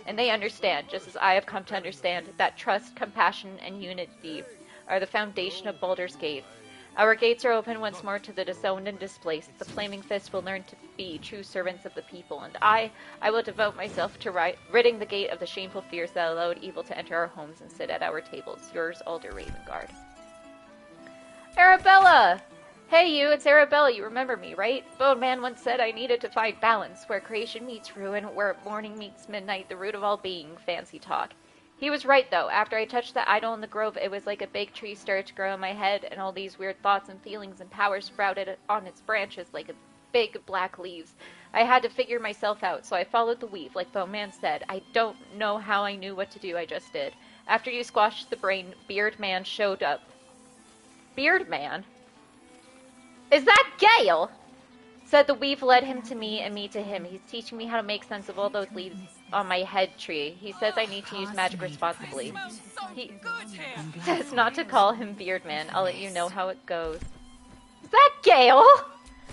Speaker 1: And they understand, just as I have come to understand, that trust, compassion, and unity are the foundation of Baldur's Gate. Our gates are open once more to the disowned and displaced. The Flaming Fist will learn to be true servants of the people, and I will devote myself to ridding the gate of the shameful fears that allowed evil to enter our homes and sit at our tables. Yours, Alder Ravengard. Arabella! Hey you, it's Arabella, you remember me, right? Bone Man once said I needed to find balance, where creation meets ruin, where morning meets midnight, the root of all being, fancy talk. He was right, though. After I touched the idol in the grove, it was like a big tree started to grow in my head, and all these weird thoughts and feelings and powers sprouted on its branches like big black leaves. I had to figure myself out, so I followed the weave, like Bone Man said. I don't know how I knew what to do, I just did. After you squashed the brain, Beard Man showed up. Beard Man? Is that Gale? Said the weave led him to me and me to him. He's teaching me how to make sense of all those leaves on my head tree. He says I need to use magic responsibly. He says not to call him Beardman. I'll let you know how it goes. Is that Gale?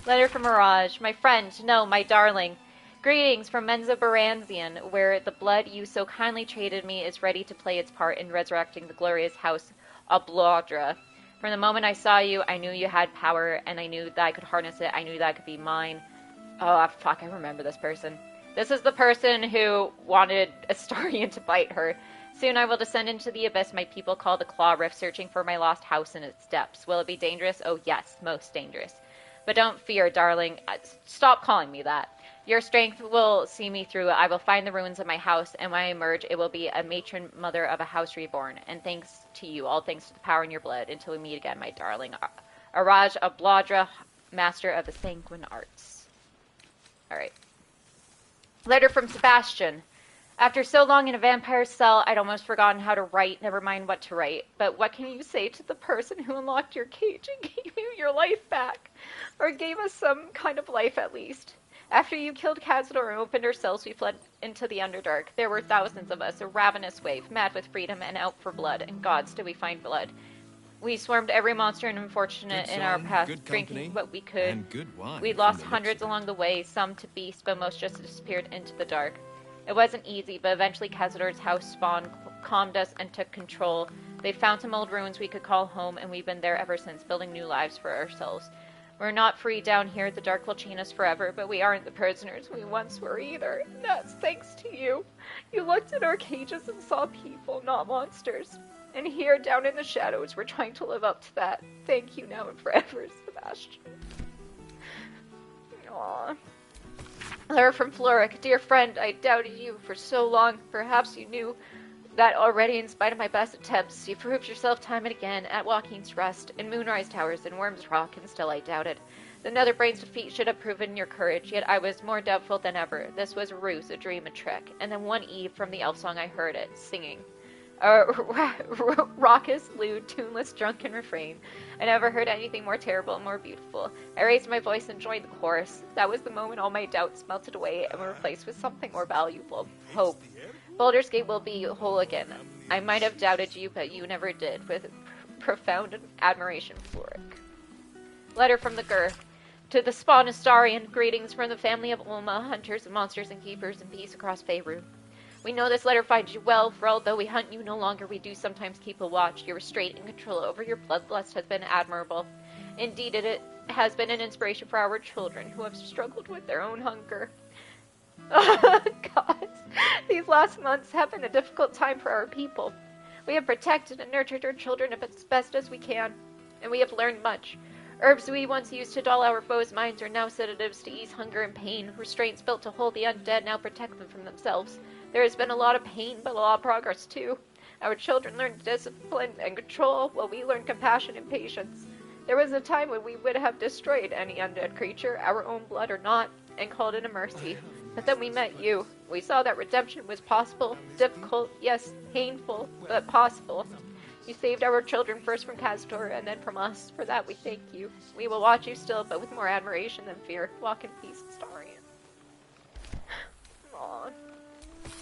Speaker 1: Letter from Mirage. My friend, no, my darling. Greetings from Menzo Baranzian, where the blood you so kindly traded me is ready to play its part in resurrecting the glorious house Oblodra. From the moment I saw you, I knew you had power, and I knew that I could harness it. I knew that it could be mine. Oh, fuck, I remember this person. This is the person who wanted Astarion to bite her. Soon I will descend into the abyss my people call the Claw Rift, searching for my lost house in its depths. Will it be dangerous? Oh, yes, most dangerous. But don't fear, darling. Stop calling me that. Your strength will see me through. I will find the ruins of my house, and when I emerge, it will be a matron mother of a house reborn. And thanks to you, all thanks to the power in your blood, until we meet again, my darling. Araj Oblodra, master of the sanguine arts. Alright. Letter from Sebastian. After so long in a vampire's cell, I'd almost forgotten how to write, never mind what to write. But what can you say to the person who unlocked your cage and gave you your life back? Or gave us some kind of life, at least. After you killed Cazador and opened our cells, we fled into the Underdark. There were thousands of us, a ravenous wave, mad with freedom and out for blood. And gods, did we find blood. We swarmed every monster and unfortunate in our path, drinking what we could.
Speaker 8: And good wine.
Speaker 1: We lost hundreds along the way, some to beast, but most just disappeared into the dark. It wasn't easy, but eventually Cazador's house spawn calmed us and took control. They found some old ruins we could call home, and we've been there ever since, building new lives for ourselves. We're not free down here. The dark will chain us forever, but we aren't the prisoners we once were either. And that's thanks to you. You looked at our cages and saw people, not monsters. And here, down in the shadows, we're trying to live up to that. Thank you now and forever, Sebastian. Aww. Letter from Floric. Dear friend, I doubted you for so long. Perhaps you knew that already in spite of my best attempts. You proved yourself time and again at Joaquin's Rest, in Moonrise Towers, in Worm's Rock, and still I doubted. The Netherbrain's defeat should have proven your courage, yet I was more doubtful than ever. This was a ruse, a dream, a trick. And then one eve from the elf song I heard it, singing. A raucous, lewd, tuneless, drunken refrain. I never heard anything more terrible and more beautiful. I raised my voice and joined the chorus. That was the moment all my doubts melted away and were replaced with something more valuable. Hope. Baldur's Gate will be whole again. I might have doubted you, but you never did. With profound admiration, Floric. Letter from the Gur. To the Spawn Astarian, greetings from the family of Ulma, hunters of monsters and keepers in peace across Faerun. We know this letter finds you well, for although we hunt you no longer, we do sometimes keep a watch. Your restraint and control over your bloodlust has been admirable. Indeed, it has been an inspiration for our children, who have struggled with their own hunger. Oh, God. These last months have been a difficult time for our people. We have protected and nurtured our children as best as we can, and we have learned much. Herbs we once used to dull our foes' minds are now sedatives to ease hunger and pain. Restraints built to hold the undead now protect them from themselves. There has been a lot of pain, but a lot of progress, too. Our children learned discipline and control, while we learned compassion and patience. There was a time when we would have destroyed any undead creature, our own blood or not, and called it a mercy. But then we met you. We saw that redemption was possible, difficult, yes, painful, but possible. You saved our children first from Cazador and then from us. For that we thank you. We will watch you still, but with more admiration than fear. Walk in peace, Astarian. Aww.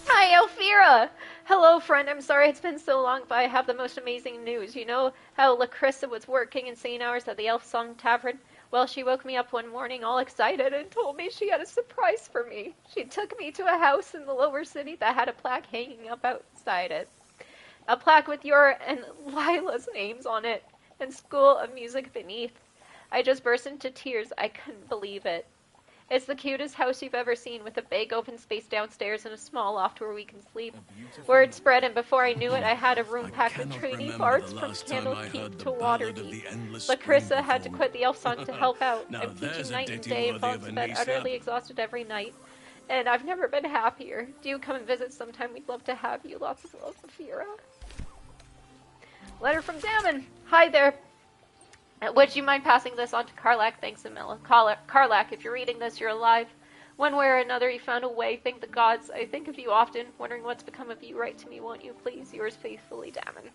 Speaker 1: Hi, Elfira! Hello, friend. I'm sorry it's been so long, but I have the most amazing news. You know how Lacrissa was working insane hours at the Elf Song Tavern? Well, she woke me up one morning all excited and told me she had a surprise for me. She took me to a house in the lower city that had a plaque hanging up outside it. A plaque with your and Lila's names on it, and School of Music beneath. I just burst into tears. I couldn't believe it. It's the cutest house you've ever seen, with a big open space downstairs and a small loft where we can sleep. Word spread, and before I knew it, I had a room packed with trainee bards from Candlekeep to Waterdeep. Lacrissa had to quit the elf song to help out. I'm teaching night and day and falling to bed utterly exhausted every night. And I've never been happier. Do come and visit sometime. We'd love to have you. Lots of love, Elfira. Letter from Damon. Hi there. Would you mind passing this on to Karlak? Thanks, Emilla. Karlak, if you're reading this, you're alive. One way or another, you found a way. Thank the gods. I think of you often, wondering what's become of you. Write to me, won't you, please? Yours faithfully, Damon.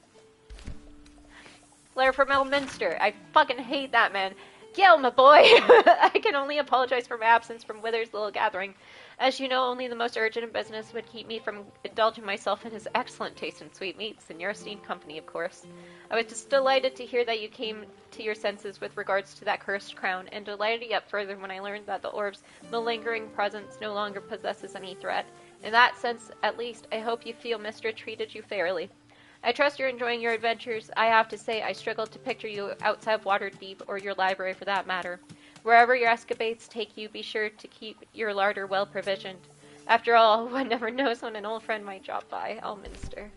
Speaker 1: Letter from Elminster. I fucking hate that man. Gil, my boy! I can only apologize for my absence from Wither's little gathering. As you know, only the most urgent business would keep me from indulging myself in his excellent taste in sweetmeats, and your esteemed company, of course. I was just delighted to hear that you came to your senses with regards to that cursed crown, and delighted yet further when I learned that the orb's malingering presence no longer possesses any threat. In that sense, at least, I hope you feel Mystra treated you fairly. I trust you're enjoying your adventures. I have to say, I struggle to picture you outside of Waterdeep, or your library for that matter. Wherever your escapades take you, be sure to keep your larder well provisioned. After all, one never knows when an old friend might drop by. Elminster.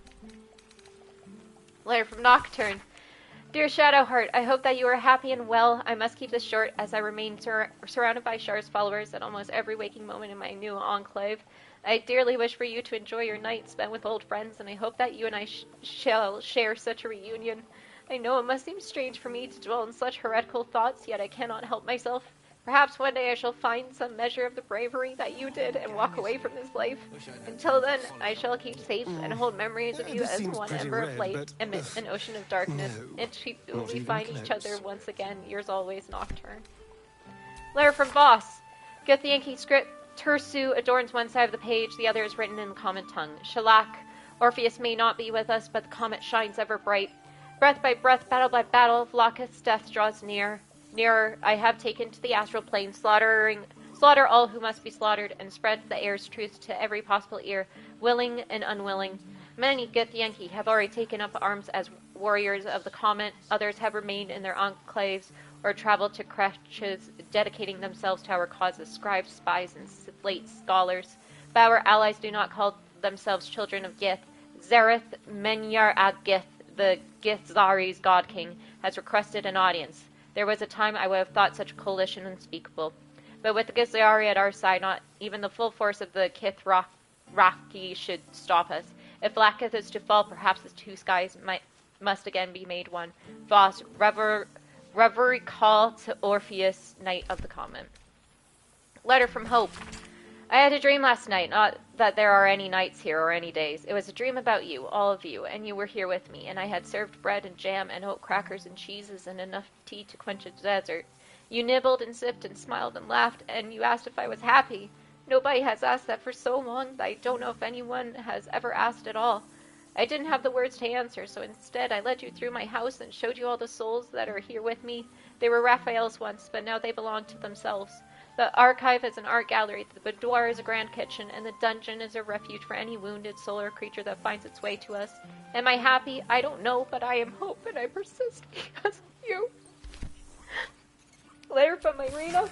Speaker 1: Letter from Nocturne. Dear Shadowheart, I hope that you are happy and well. I must keep this short, as I remain surrounded by Shar's followers at almost every waking moment in my new enclave. I dearly wish for you to enjoy your night spent with old friends, and I hope that you and I shall share such a reunion. I know it must seem strange for me to dwell in such heretical thoughts, yet I cannot help myself.
Speaker 18: Perhaps one day I shall find some measure of the bravery that you did and walk away from this life. Until then, I shall keep safe and hold memories of you
Speaker 5: This
Speaker 18: as
Speaker 5: seems
Speaker 18: one
Speaker 5: pretty
Speaker 18: ember of
Speaker 5: red,
Speaker 18: light
Speaker 5: but,
Speaker 18: amidst an ocean of darkness.
Speaker 5: no,
Speaker 18: Until
Speaker 5: not
Speaker 18: we
Speaker 5: even
Speaker 18: find each
Speaker 5: close.
Speaker 18: other once again, yours always, Nocturne. Letter from Voss. Githyanki script Tersu adorns one side of the page, the other is written in the common tongue. Shalak, Orpheus may not be with us, but the comet shines ever bright. Breath by breath, battle by battle, Vlachith's death draws near. Nearer, I have taken to the astral plane, slaughter all who must be slaughtered, and spread the air's truth to every possible ear, willing and unwilling. Many Githyanki have already taken up arms as warriors of the comet, others have remained in their enclaves or traveled to creches, dedicating themselves to our cause as scribes, spies, and late scholars. But our allies do not call themselves children of Gith. Zareth Menyar Gith, the Githzari's god king, has requested an audience. There was a time I would have thought such a coalition unspeakable. But with the Githzari at our side, not even the full force of the Kithraki should stop us. If Vlachith is to fall, perhaps the two skies must again be made one. Voss, reverie call to Orpheus, knight of the comet. Letter from Hope. I had a dream last night, not that there are any nights here or any days. It was a dream about you, all of you, and you were here with me, and I had served bread and jam and oat crackers and cheeses and enough tea to quench a desert. You nibbled and sipped and smiled and laughed, and you asked if I was happy. Nobody has asked that for so long that I don't know if anyone has ever asked at all. I didn't have the words to answer, so instead I led you through my house and showed you all the souls that are here with me. They were Raphael's once, but now they belong to themselves. The archive is an art gallery, the boudoir is a grand kitchen, and the dungeon is a refuge for any wounded soul or creature that finds its way to us. Am I happy? I don't know, but I am Hope, and I persist because of you. Letter from Irina.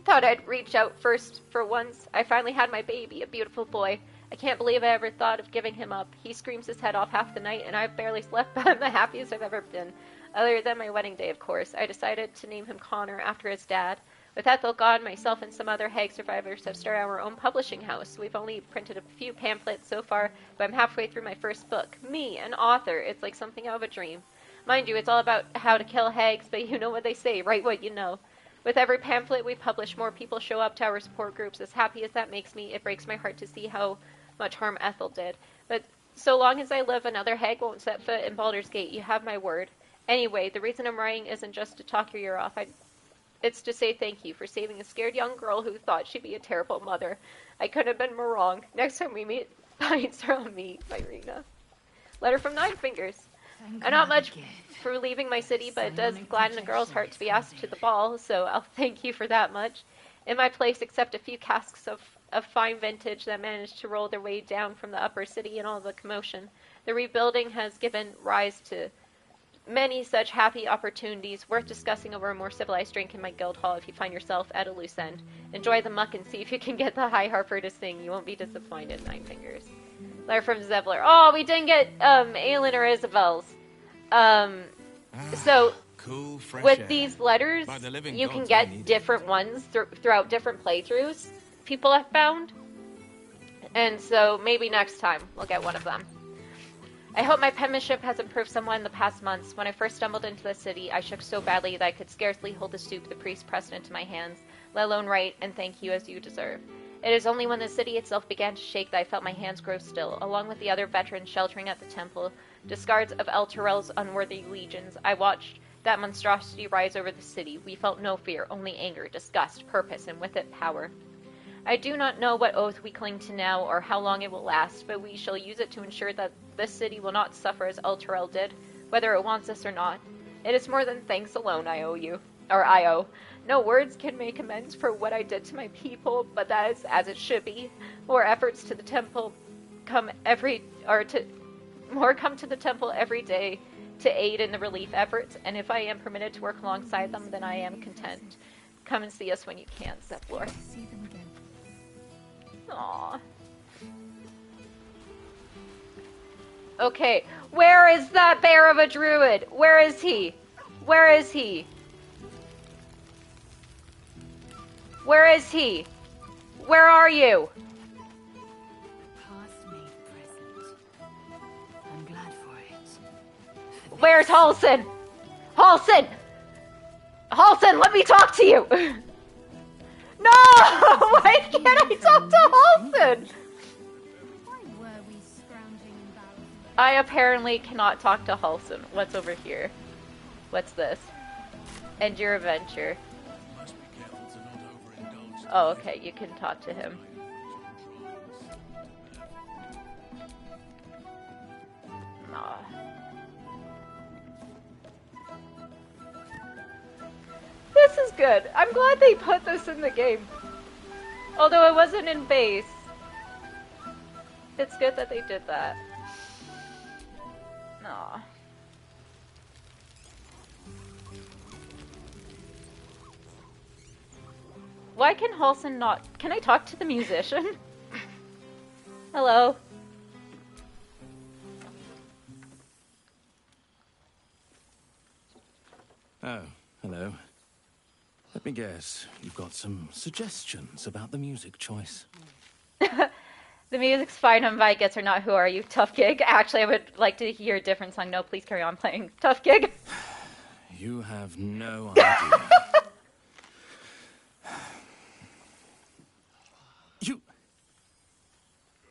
Speaker 18: Thought I'd reach out first for once. I finally had my baby, a beautiful boy. I can't believe I ever thought of giving him up. He screams his head off half the night, and I've barely slept, but I'm the happiest I've ever been. Other than my wedding day, of course. I decided to name him Connor after his dad. With Ethel gone, myself and some other Hague survivors have started our own publishing house. We've only printed a few pamphlets so far, but I'm halfway through my first book. Me, an author. It's like something out of a dream. Mind you, it's all about how to kill hags, but you know what they say, write what you know. With every pamphlet we publish, more people show up to our support groups. As happy as that makes me, it breaks my heart to see how much harm Ethel did. But so long as I live, another hag won't set foot in Baldur's Gate. You have my word. Anyway, the reason I'm writing isn't just to talk your ear off. It's to say thank you for saving a scared young girl who thought she'd be a terrible mother. I couldn't have been more wrong. Next time we meet, pints are on me, Irina. Letter from Nine Fingers. I'm not much for leaving my city, but it does gladden a girl's heart to be asked to the ball, so I'll thank you for that much. In my place, except a few casks of fine vintage that managed to roll their way down from the upper city in all the commotion, the rebuilding has given rise to many such happy opportunities worth discussing over a more civilized drink in my guild hall if you find yourself at a loose end. Enjoy the muck and see if you can get the High Harper to sing. You won't be disappointed, Nine Fingers. Letter from Zevler. Oh, we didn't get Aelin or Isabel's. So
Speaker 17: cool, fresh
Speaker 18: with
Speaker 17: air.
Speaker 18: These letters, you can get different ones throughout different playthroughs people have found. And so maybe next time we'll get one of them. I hope my penmanship has improved somewhat in the past months. When I first stumbled into the city, I shook so badly that I could scarcely hold the soup the priest pressed into my hands, let alone write and thank you as you deserve. It is only when the city itself began to shake that I felt my hands grow still. Along with the other veterans sheltering at the temple, discards of Elturel's unworthy legions, I watched that monstrosity rise over the city. We felt no fear, only anger, disgust, purpose, and with it power. I do not know what oath we cling to now or how long it will last, but we shall use it to ensure that this city will not suffer as Elturel did, whether it wants us or not. It is more than thanks alone I owe you, or I owe. No words can make amends for what I did to my people, but that is as it should be. More efforts to the temple come to the temple every day to aid in the relief efforts, and if I am permitted to work alongside them, then I am content. Come and see us when you can, Zevlor.
Speaker 14: See them again.
Speaker 18: Aww. Okay, where is that bear of a druid? Where is he? Where is he? Where is he? Where are you?
Speaker 15: Past made present. I'm glad for it.
Speaker 18: Where's Halsin? Halsin! Halsin!
Speaker 1: Halson, let me talk to you! No! Why can't I talk to Halson?
Speaker 14: Why were we scrounging in battle?
Speaker 1: I apparently cannot talk to Halson. What's over here? What's this? End your adventure. Oh, okay, you can talk to him. Aw. This is good. I'm glad they put this in the game. Although it wasn't in base. It's good that they did that. Aw. Why can Halson not... Can I talk to the musician? Hello?
Speaker 17: Oh, hello. Let me guess, you've got some suggestions about the music choice.
Speaker 1: The music's fine, invite gets or not, who are you? Tough gig? Actually, I would like to hear a different song. No, please carry on playing. Tough gig?
Speaker 17: You have no idea.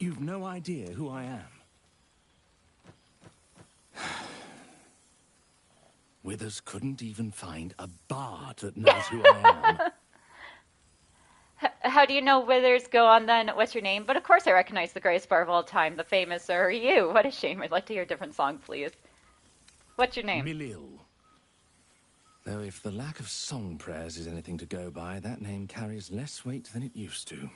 Speaker 17: You've no idea who I am. Withers couldn't even find a bard that knows who I am.
Speaker 1: How do you know Withers? Go on then. What's your name? But of course I recognize the greatest bar of all time, the famous Sir Are You. What a shame. I'd like to hear a different song, please. What's your name?
Speaker 17: Milil. Though if the lack of song prayers is anything to go by, that name carries less weight than it used to.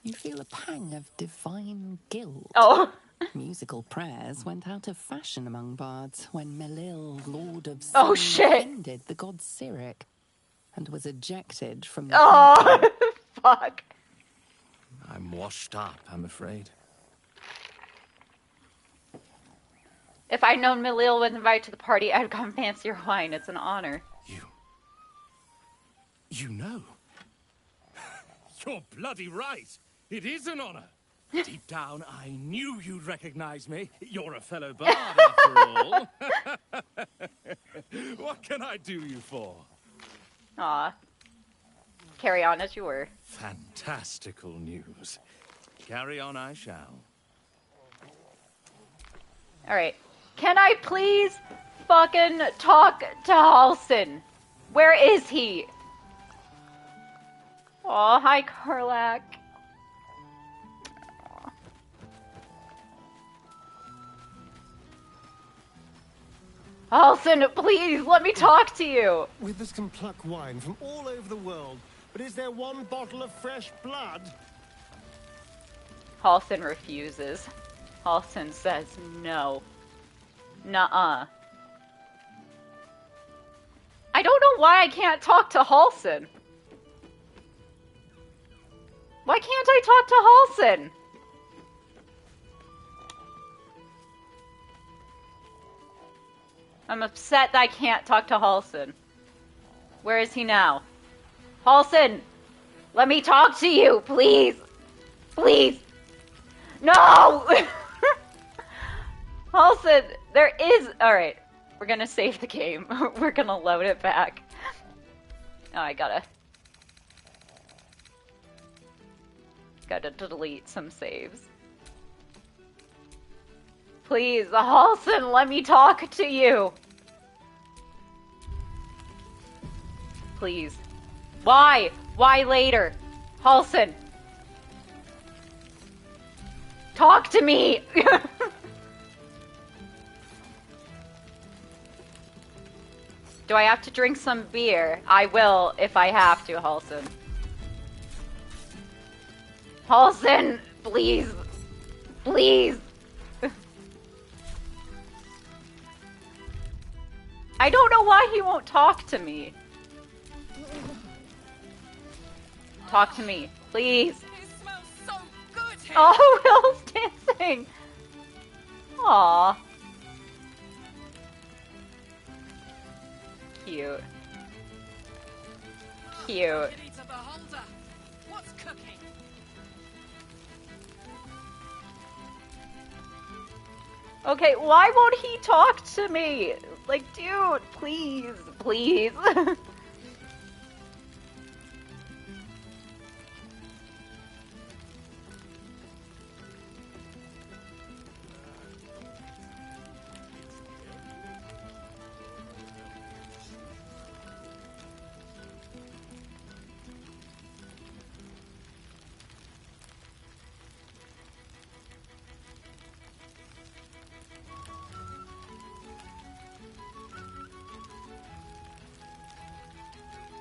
Speaker 7: You feel a pang of divine guilt.
Speaker 1: Oh.
Speaker 7: Musical prayers went out of fashion among bards when Melil, Lord of
Speaker 1: Oh,
Speaker 7: Sin,
Speaker 1: shit.
Speaker 7: offended the god Cyric and was ejected from the
Speaker 1: Oh, fuck.
Speaker 17: I'm washed up, I'm afraid.
Speaker 1: If I'd known Milil was invited to the party, I'd gone fancier wine. It's an honor.
Speaker 17: You know?
Speaker 10: You're bloody right. It is an honor. Deep down, I knew you'd recognize me. You're a fellow bard, after all. What can I do you for?
Speaker 1: Aw. Carry on as you were.
Speaker 17: Fantastical news. Carry on I shall.
Speaker 1: Alright. Can I please fucking talk to Halson? Where is he? Aw, hi, Karlak. Halson, please, let me talk to you.
Speaker 5: Withers can pluck wine from all over the world, but is there one bottle of fresh blood?
Speaker 1: Halson refuses. Halson says no. Nuh-uh. I don't know why I can't talk to Halson. Why can't I talk to Halson? I'm upset that I can't talk to Halson. Where is he now? Halson! Let me talk to you, please! Please! No! Halson, there is... Alright, we're gonna save the game. We're gonna load it back. Oh, I gotta delete some saves. Please, Halson, let me talk to you. Please. Why? Why later? Halson. Talk to me! Do I have to drink some beer? I will if I have to, Halson. Halson, please. Please. I don't know why he won't talk to me. Talk to me, please.
Speaker 11: It smells so good here.
Speaker 1: Oh, Will's dancing. Aww. Cute. Cute.
Speaker 11: Kitty to beholder. What's cooking?
Speaker 1: Okay, why won't he talk to me? Like, dude, please, please.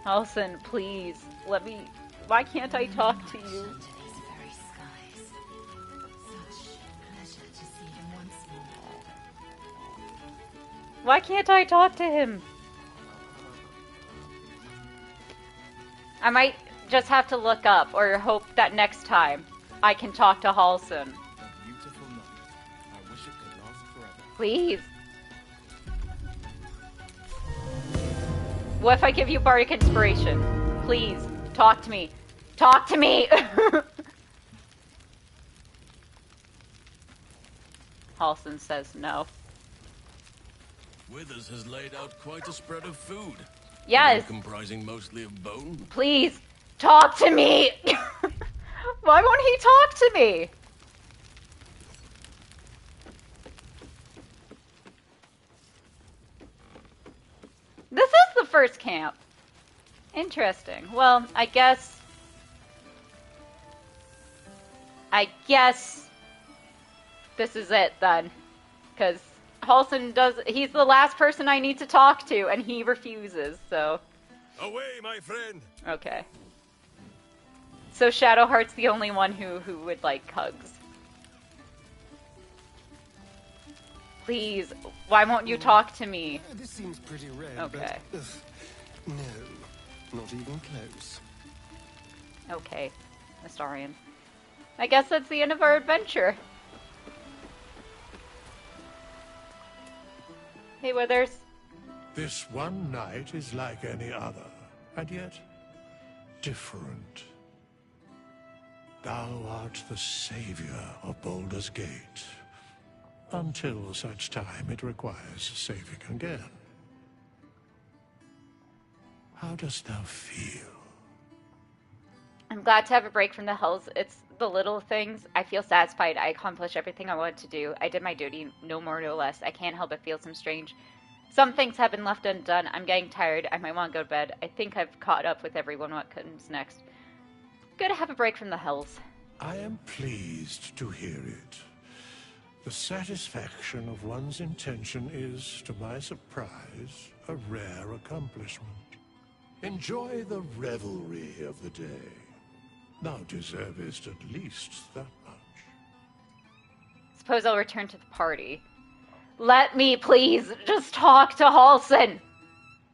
Speaker 1: Halson, please, let me... Why can't I talk to you? Why can't I talk to him? I might just have to look up or hope that next time I can talk to Halson.
Speaker 17: Beautiful night. I wish it could last forever.
Speaker 1: Please. What if I give you bardic inspiration? Please, talk to me. Talk to me! Halson says no.
Speaker 10: Withers has laid out quite a spread of food.
Speaker 1: Yes.
Speaker 10: Comprising mostly of bone.
Speaker 1: Please, talk to me! Why won't he talk to me? This is the first camp. Interesting. Well, I guess this is it then. Because Halson he's the last person I need to talk to, and he refuses, so.
Speaker 10: Away, my friend!
Speaker 1: Okay. So Shadowheart's the only one who would like hugs. Please, why won't you talk to me?
Speaker 5: This seems pretty rare,
Speaker 1: okay.
Speaker 5: But, no, not even close.
Speaker 1: Okay, Astarion. I guess that's the end of our adventure. Hey, Withers.
Speaker 12: This one night is like any other, and yet different. Thou art the savior of Baldur's Gate. Until such time it requires saving again. How dost thou feel?
Speaker 1: I'm glad to have a break from the hells. It's the little things. I feel satisfied. I accomplished everything I wanted to do. I did my duty, no more, no less. I can't help but feel some things have been left undone. I'm getting tired. I might want to go to bed. I think I've caught up with everyone. What comes next? Good to have a break from the hells.
Speaker 12: I am pleased to hear it. The satisfaction of one's intention is, to my surprise, a rare accomplishment. Enjoy the revelry of the day. Thou deservest at least that much.
Speaker 1: Suppose I'll return to the party. Let me, please, just talk to Halson.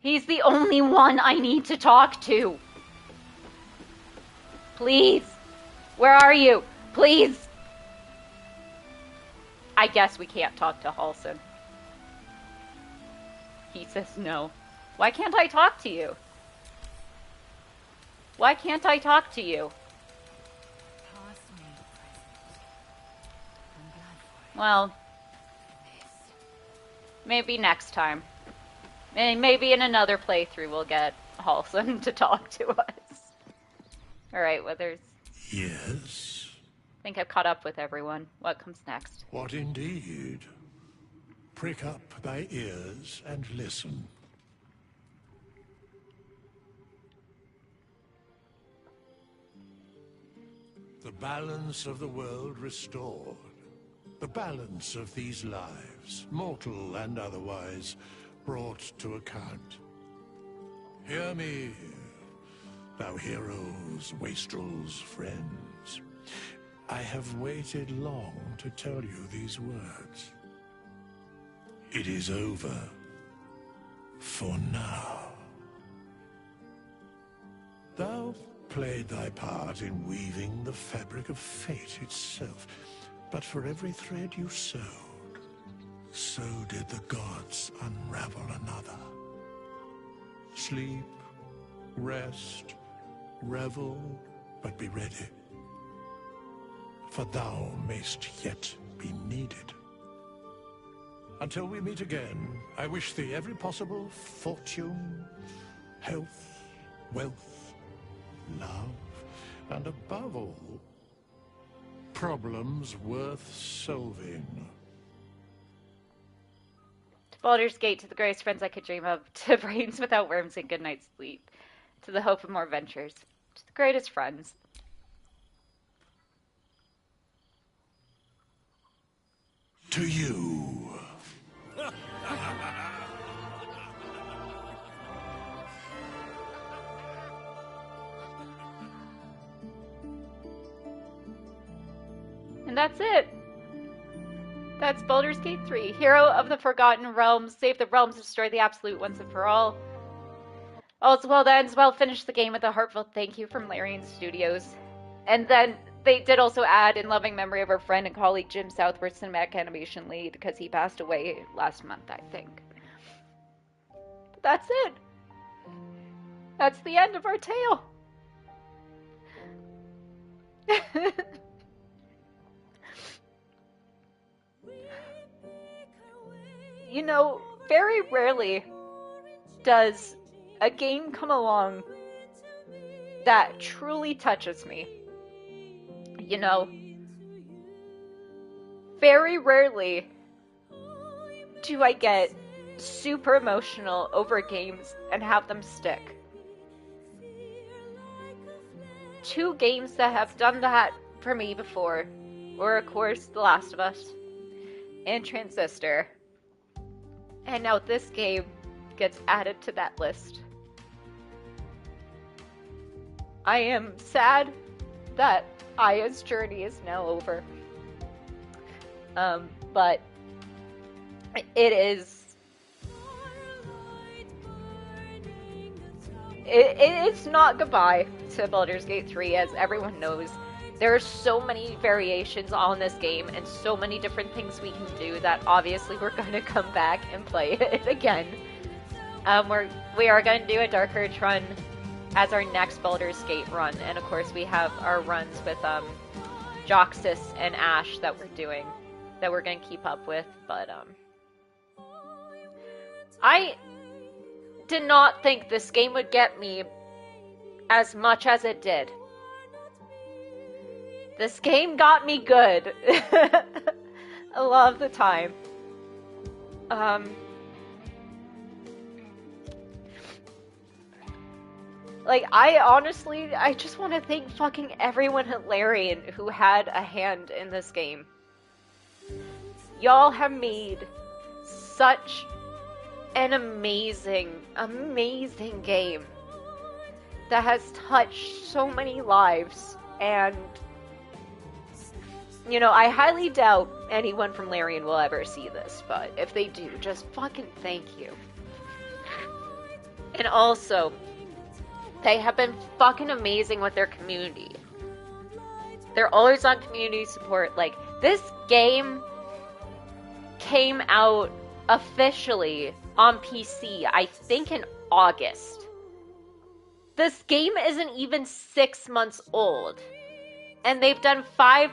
Speaker 1: He's the only one I need to talk to. Please. Where are you? Please. I guess we can't talk to Halson. He says no. Why can't I talk to you? Why can't I talk to you? Well, maybe next time. Maybe in another playthrough we'll get Halson to talk to us. Alright, Withers.
Speaker 12: Yes?
Speaker 1: I think I've caught up with everyone. What comes next?
Speaker 12: What indeed? Prick up thy ears and listen. The balance of the world restored. The balance of these lives, mortal and otherwise, brought to account. Hear me, thou heroes, wastrels, friends. I have waited long to tell you these words. It is over. For now. Thou played thy part in weaving the fabric of fate itself, but for every thread you sewed, so did the gods unravel another. Sleep, rest, revel, but be ready. For thou mayst yet be needed. Until we meet again, I wish thee every possible fortune, health, wealth, love, and above all, problems worth solving.
Speaker 1: To Baldur's Gate, to the greatest friends I could dream of, to brains without worms and good night's sleep, to the hope of more ventures, to the greatest friends.
Speaker 12: To you.
Speaker 1: And that's it. That's Baldur's Gate 3. Hero of the Forgotten Realms. Save the realms, destroy the absolute once and for all. All's well that ends well. Finish the game with a heartfelt thank you from Larian Studios. And then they did also add in loving memory of our friend and colleague Jim Southworth, cinematic animation lead, because he passed away last month, I think. But that's it. That's the end of our tale. You know, very rarely does a game come along that truly touches me. You know, very rarely do I get super emotional over games and have them stick. Two games that have done that for me before were, of course, The Last of Us and Transistor. And now this game gets added to that list. I am sad that Aya's journey is now over. But it is... It's not goodbye to Baldur's Gate 3, as everyone knows. There are so many variations on this game and so many different things we can do that obviously we're going to come back and play it again. We are going to do a Dark Urge run as our next Baldur's Gate run, and of course we have our runs with Joxus and Ash that we're doing, that we're going to keep up with, but I did not think this game would get me as much as it did. This game got me good a lot of the time. Like, I just want to thank fucking everyone at Larian who had a hand in this game. Y'all have made such an amazing, amazing game that has touched so many lives, and you know, I highly doubt anyone from Larian will ever see this, but if they do, just fucking thank you. And also, they have been fucking amazing with their community. They're always on community support. Like, this game came out officially on PC, I think in August. This game isn't even 6 months old. And they've done 5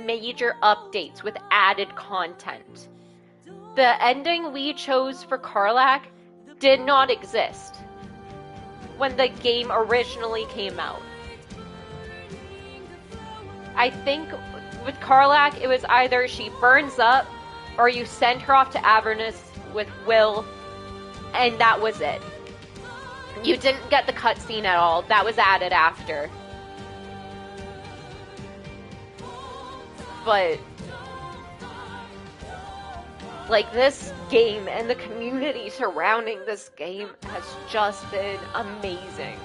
Speaker 1: major updates with added content. The ending we chose for Karlach did not exist when the game originally came out. I think with Karlach, it was either she burns up or you send her off to Avernus with Will, and that was it. You didn't get the cutscene at all. That was added after. But like, this game and the community surrounding this game has just been amazing.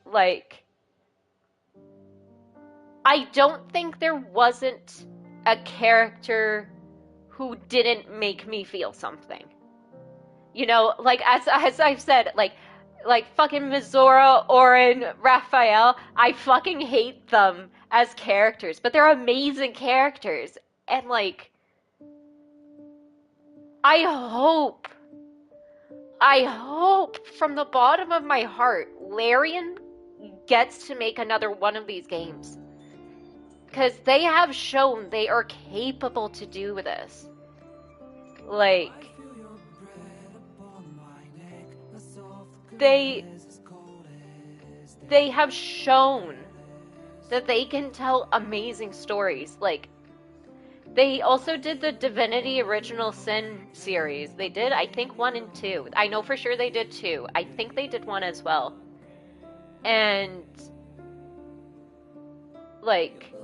Speaker 1: Like, I don't think there wasn't a character who didn't make me feel something. You know, like, as I've said, like fucking Mizora, Orin, Raphael, I fucking hate them as characters, but they're amazing characters. And like, I hope from the bottom of my heart, Larian gets to make another one of these games.
Speaker 18: Because they have shown they are capable to do this. Like, they have shown that they can tell amazing stories. Like, they also did the Divinity Original Sin series. They did, I think, 1 and 2. I know for sure they did 2. I think they did 1 as well. And, like,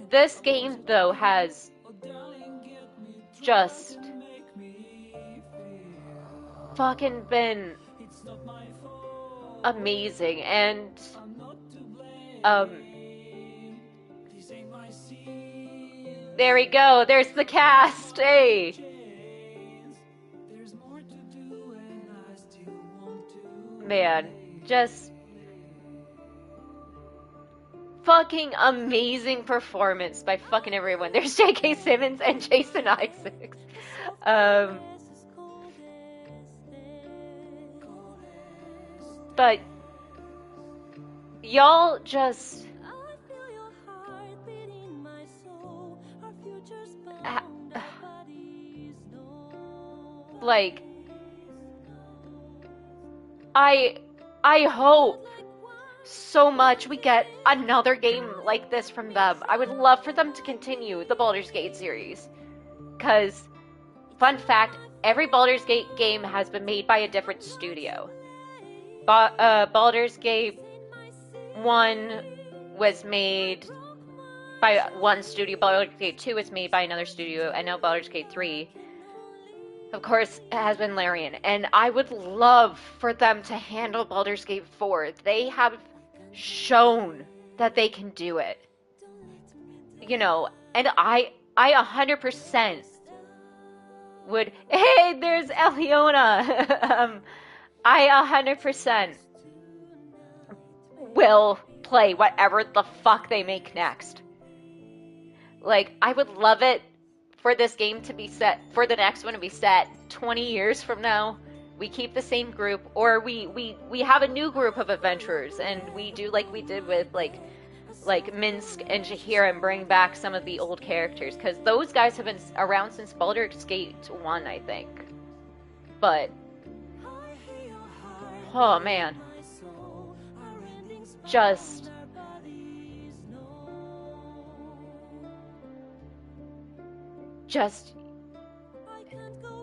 Speaker 18: this game, though, has just fucking been amazing. And, there we go. There's the cast. Hey. Man, just fucking amazing performance by fucking everyone. There's J.K. Simmons and Jason Isaacs. But y'all just like, I hope so much we get another game like this from them. I would love for them to continue the Baldur's Gate series. Because, fun fact, every Baldur's Gate game has been made by a different studio. Baldur's Gate 1 was made by one studio, Baldur's Gate 2 was made by another studio, and now Baldur's Gate 3, of course, has been Larian. And I would love for them to handle Baldur's Gate 4. They have shown that they can do it. You know, and I 100% would... Hey, there's Eliona! I 100% will play whatever the fuck they make next. Like, I would love it for this game to be set, for the next one to be set 20 years from now. We keep the same group, or we have a new group of adventurers, and we do like we did with like Minsk and Shahira, and bring back some of the old characters, because those guys have been around since Baldur's Gate 1, I think. But oh man, just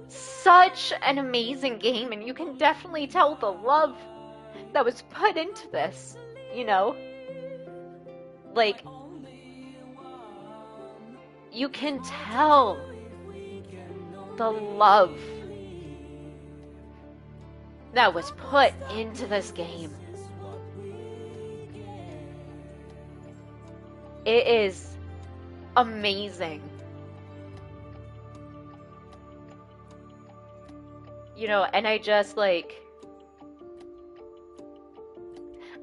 Speaker 18: such an amazing game, and you can definitely tell the love that was put into this, you know? Like, you can tell the love that was put into this game. It is amazing. You know, and I just, like,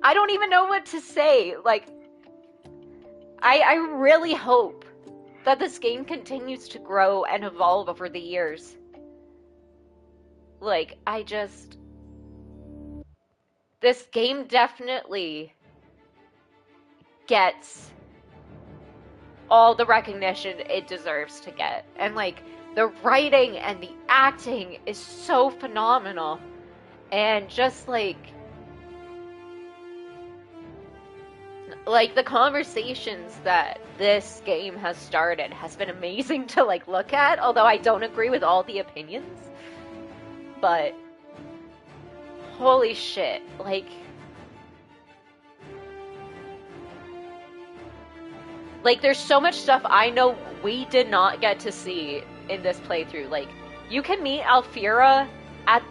Speaker 18: I don't even know what to say. Like, I really hope that this game continues to grow and evolve over the years. Like, this game definitely gets all the recognition it deserves to get. And, like, the writing and the acting is so phenomenal. And just, like the conversations that this game has started has been amazing to, like, look at. Although I don't agree with all the opinions. But holy shit, like, there's so much stuff I know we did not get to see in this playthrough. Like, you can meet Alfira at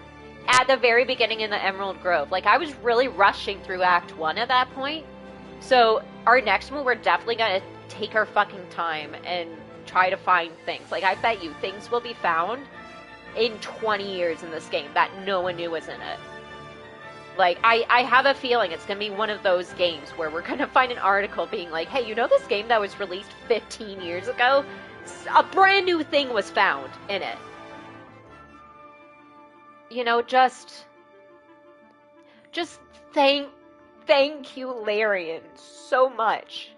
Speaker 18: the very beginning in the Emerald Grove. Like, I was really rushing through Act 1 at that point. So, our next one, we're definitely gonna take our fucking time and try to find things. Like, I bet you things will be found in 20 years in this game that no one knew was in it. Like, I have a feeling it's going to be one of those games where we're going to find an article being like, hey, you know this game that was released 15 years ago? A brand new thing was found in it. You know, just thank you, Larian, so much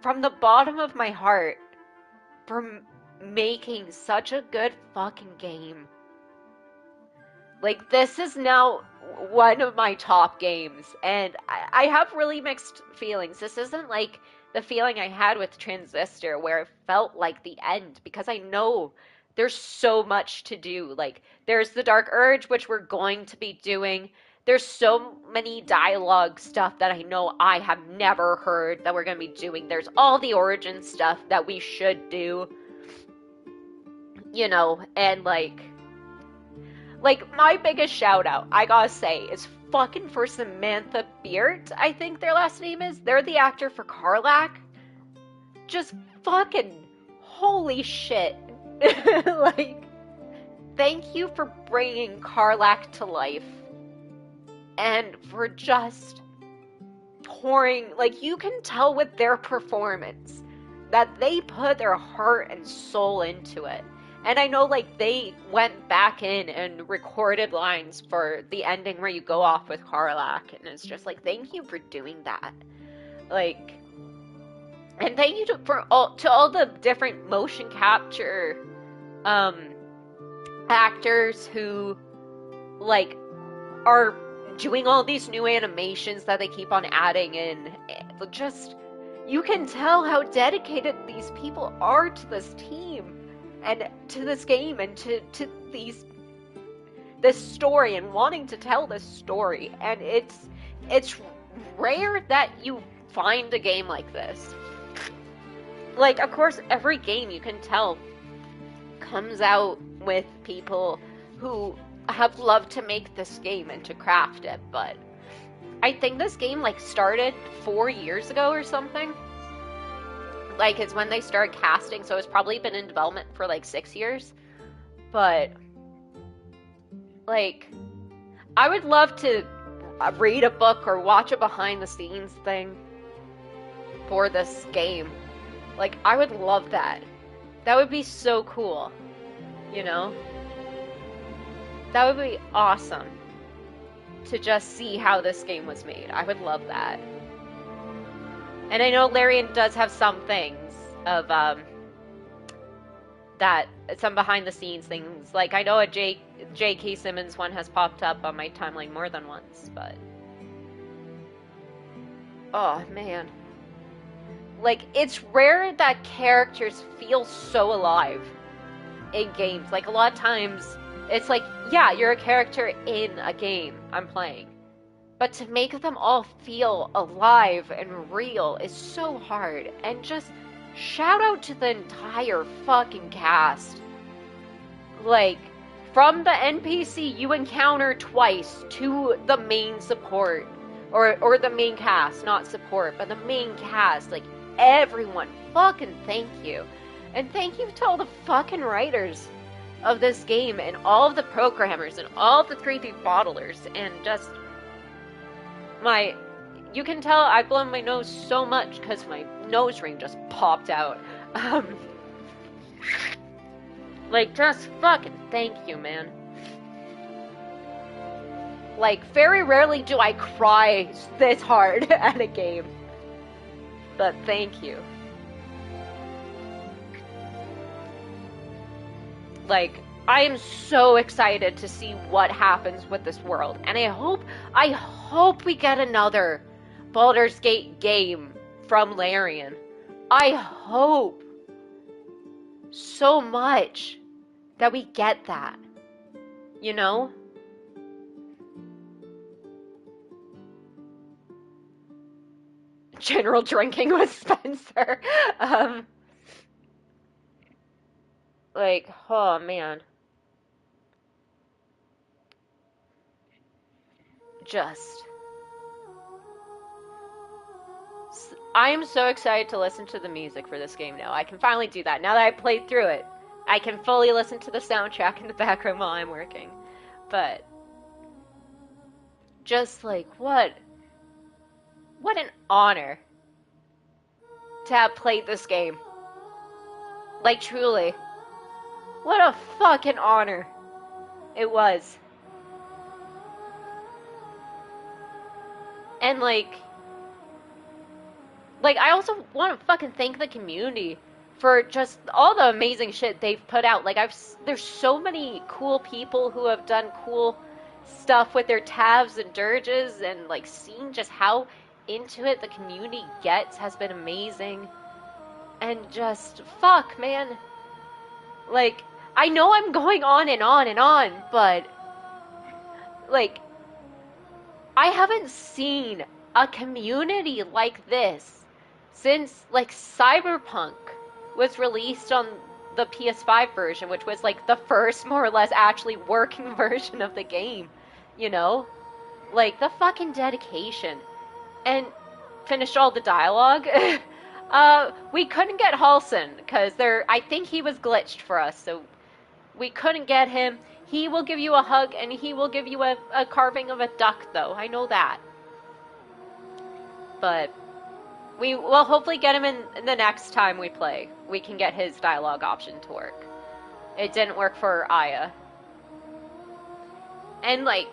Speaker 18: from the bottom of my heart for making such a good fucking game. Like, this is now one of my top games, and I have really mixed feelings. This isn't like the feeling I had with Transistor, where it felt like the end, because I know there's so much to do. Like, there's the Dark Urge, which we're going to be doing. There's so many dialogue stuff that I know I have never heard that we're going to be doing. There's all the origin stuff that we should do. You know, and like, my biggest shout out, I gotta say, is fucking for Samantha Beert, I think their last name is. They're the actor for Karlach. Just fucking holy shit. Like, thank you for bringing Karlach to life. And for just pouring, like, you can tell with their performance that they put their heart and soul into it. And I know, like, they went back in and recorded lines for the ending where you go off with Karlach, and it's just like, thank you for doing that. Like, and thank you to all the different motion capture actors who, like, are doing all these new animations that they keep on adding in. Just, you can tell how dedicated these people are to this team. And to this game, and to this story, and wanting to tell this story. And it's rare that you find a game like this. Like, of course, every game, you can tell, comes out with people who have loved to make this game and to craft it, but I think this game, like, started 4 years ago or something. Like, it's when they started casting, so it's probably been in development for, like, 6 years. But, like, I would love to read a book or watch a behind-the-scenes thing for this game. Like, I would love that. That would be so cool, you know? That would be awesome to just see how this game was made. I would love that. And I know Larian does have some things of, that, some behind the scenes things. Like, I know a J.K. Simmons one has popped up on my timeline more than once, but... Oh, man. Like, it's rare that characters feel so alive in games. Like, a lot of times, it's like, yeah, you're a character in a game I'm playing. But to make them all feel alive and real is so hard. And just shout out to the entire fucking cast. Like, from the NPC you encounter twice to the main support. Or the main cast, not support, but the main cast. Like, everyone, fucking thank you. And thank you to all the fucking writers of this game, and all of the programmers, and all of the 3D modelers, and just... you can tell I've blown my nose so much because my nose ring just popped out. Like, just fucking thank you, man. Like, very rarely do I cry this hard at a game. But thank you. Like, I am so excited to see what happens with this world. And I hope we get another Baldur's Gate game from Larian. I hope so much that we get that. You know? General drinking with Spencer. Like, oh man. I am so excited to listen to the music for this game now. I can finally do that. Now that I played through it, I can fully listen to the soundtrack in the background while I'm working. But, just like, what an honor to have played this game. Like, truly. What a fucking honor it was. And, like, like, I also want to fucking thank the community for just all the amazing shit they've put out. Like, there's so many cool people who have done cool stuff with their tabs and dirges, and like seeing just how into it the community gets has been amazing. And just fuck, man. Like, I know I'm going on and on and on, but like, I haven't seen a community like this since like Cyberpunk was released on the PS5 version, which was like the first more or less actually working version of the game, you know? Like, the fucking dedication. And finished all the dialogue. We couldn't get Halson because I think he was glitched for us, so we couldn't get him. He will give you a hug and he will give you a carving of a duck, though. I know that. But we will hopefully get him in the next time we play. We can get his dialogue option to work. It didn't work for Aya. And like,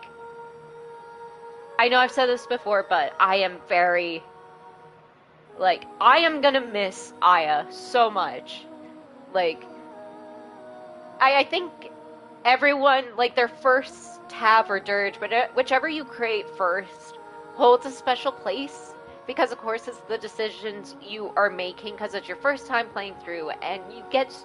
Speaker 18: I know I've said this before, but I am very, like, I am gonna miss Aya so much. Like, I think everyone, like, their first tab or dirge, but whichever you create first, holds a special place. Because, of course, it's the decisions you are making, because it's your first time playing through, and you get,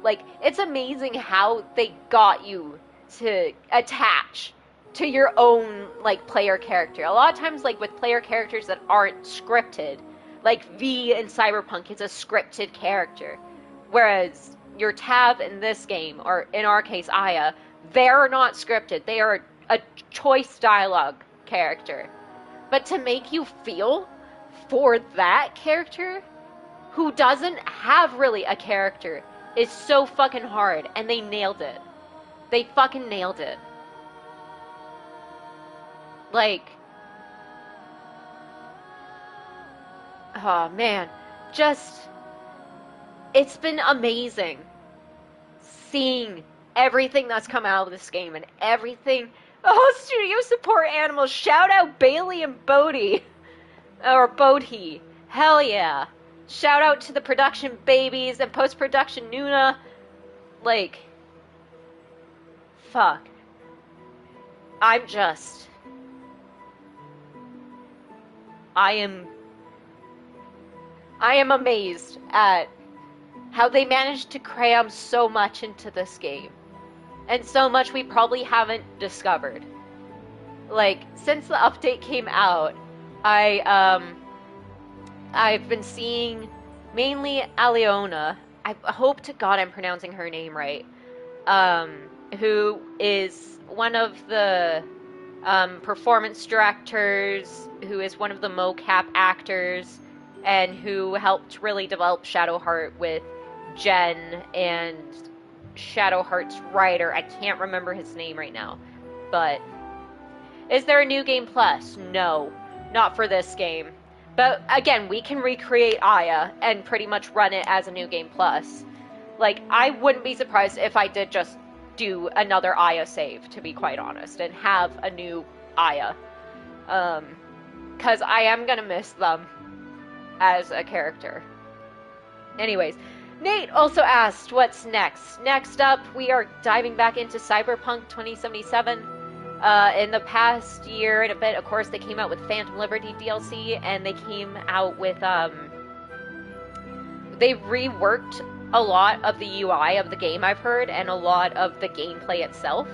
Speaker 18: like, it's amazing how they got you to attach to your own, like, player character. A lot of times, like, with player characters that aren't scripted, like V in Cyberpunk is a scripted character, whereas your tab in this game, or in our case Aya, they're not scripted. They are a choice dialogue character. But to make you feel for that character, who doesn't have really a character, is so fucking hard, and they nailed it. They fucking nailed it. Like, oh man, just, it's been amazing seeing everything that's come out of this game and everything. Oh, studio support animals, shout out Bailey and Bodhi, or Bodhi, hell yeah. Shout out to the production babies and post-production Nuna. Like, fuck. I am amazed at how they managed to cram so much into this game. And so much we probably haven't discovered. Like, since the update came out, I've been seeing mainly Aliona. I hope to God I'm pronouncing her name right. Who is one of the performance directors, who is one of the mocap actors, and who helped really develop Shadowheart with Jen and Shadowheart's writer. I can't remember his name right now. But is there a New Game Plus? No, not for this game. But again, we can recreate Aya and pretty much run it as a New Game Plus. Like, I wouldn't be surprised if I did just do another Aya save, to be quite honest, and have a new Aya. Because I am gonna miss them as a character. Anyways, Nate also asked, what's next? Next up, we are diving back into Cyberpunk 2077. In the past year and a bit, of course, they came out with Phantom Liberty DLC, and they came out with, they reworked a lot of the UI of the game, I've heard, and a lot of the gameplay itself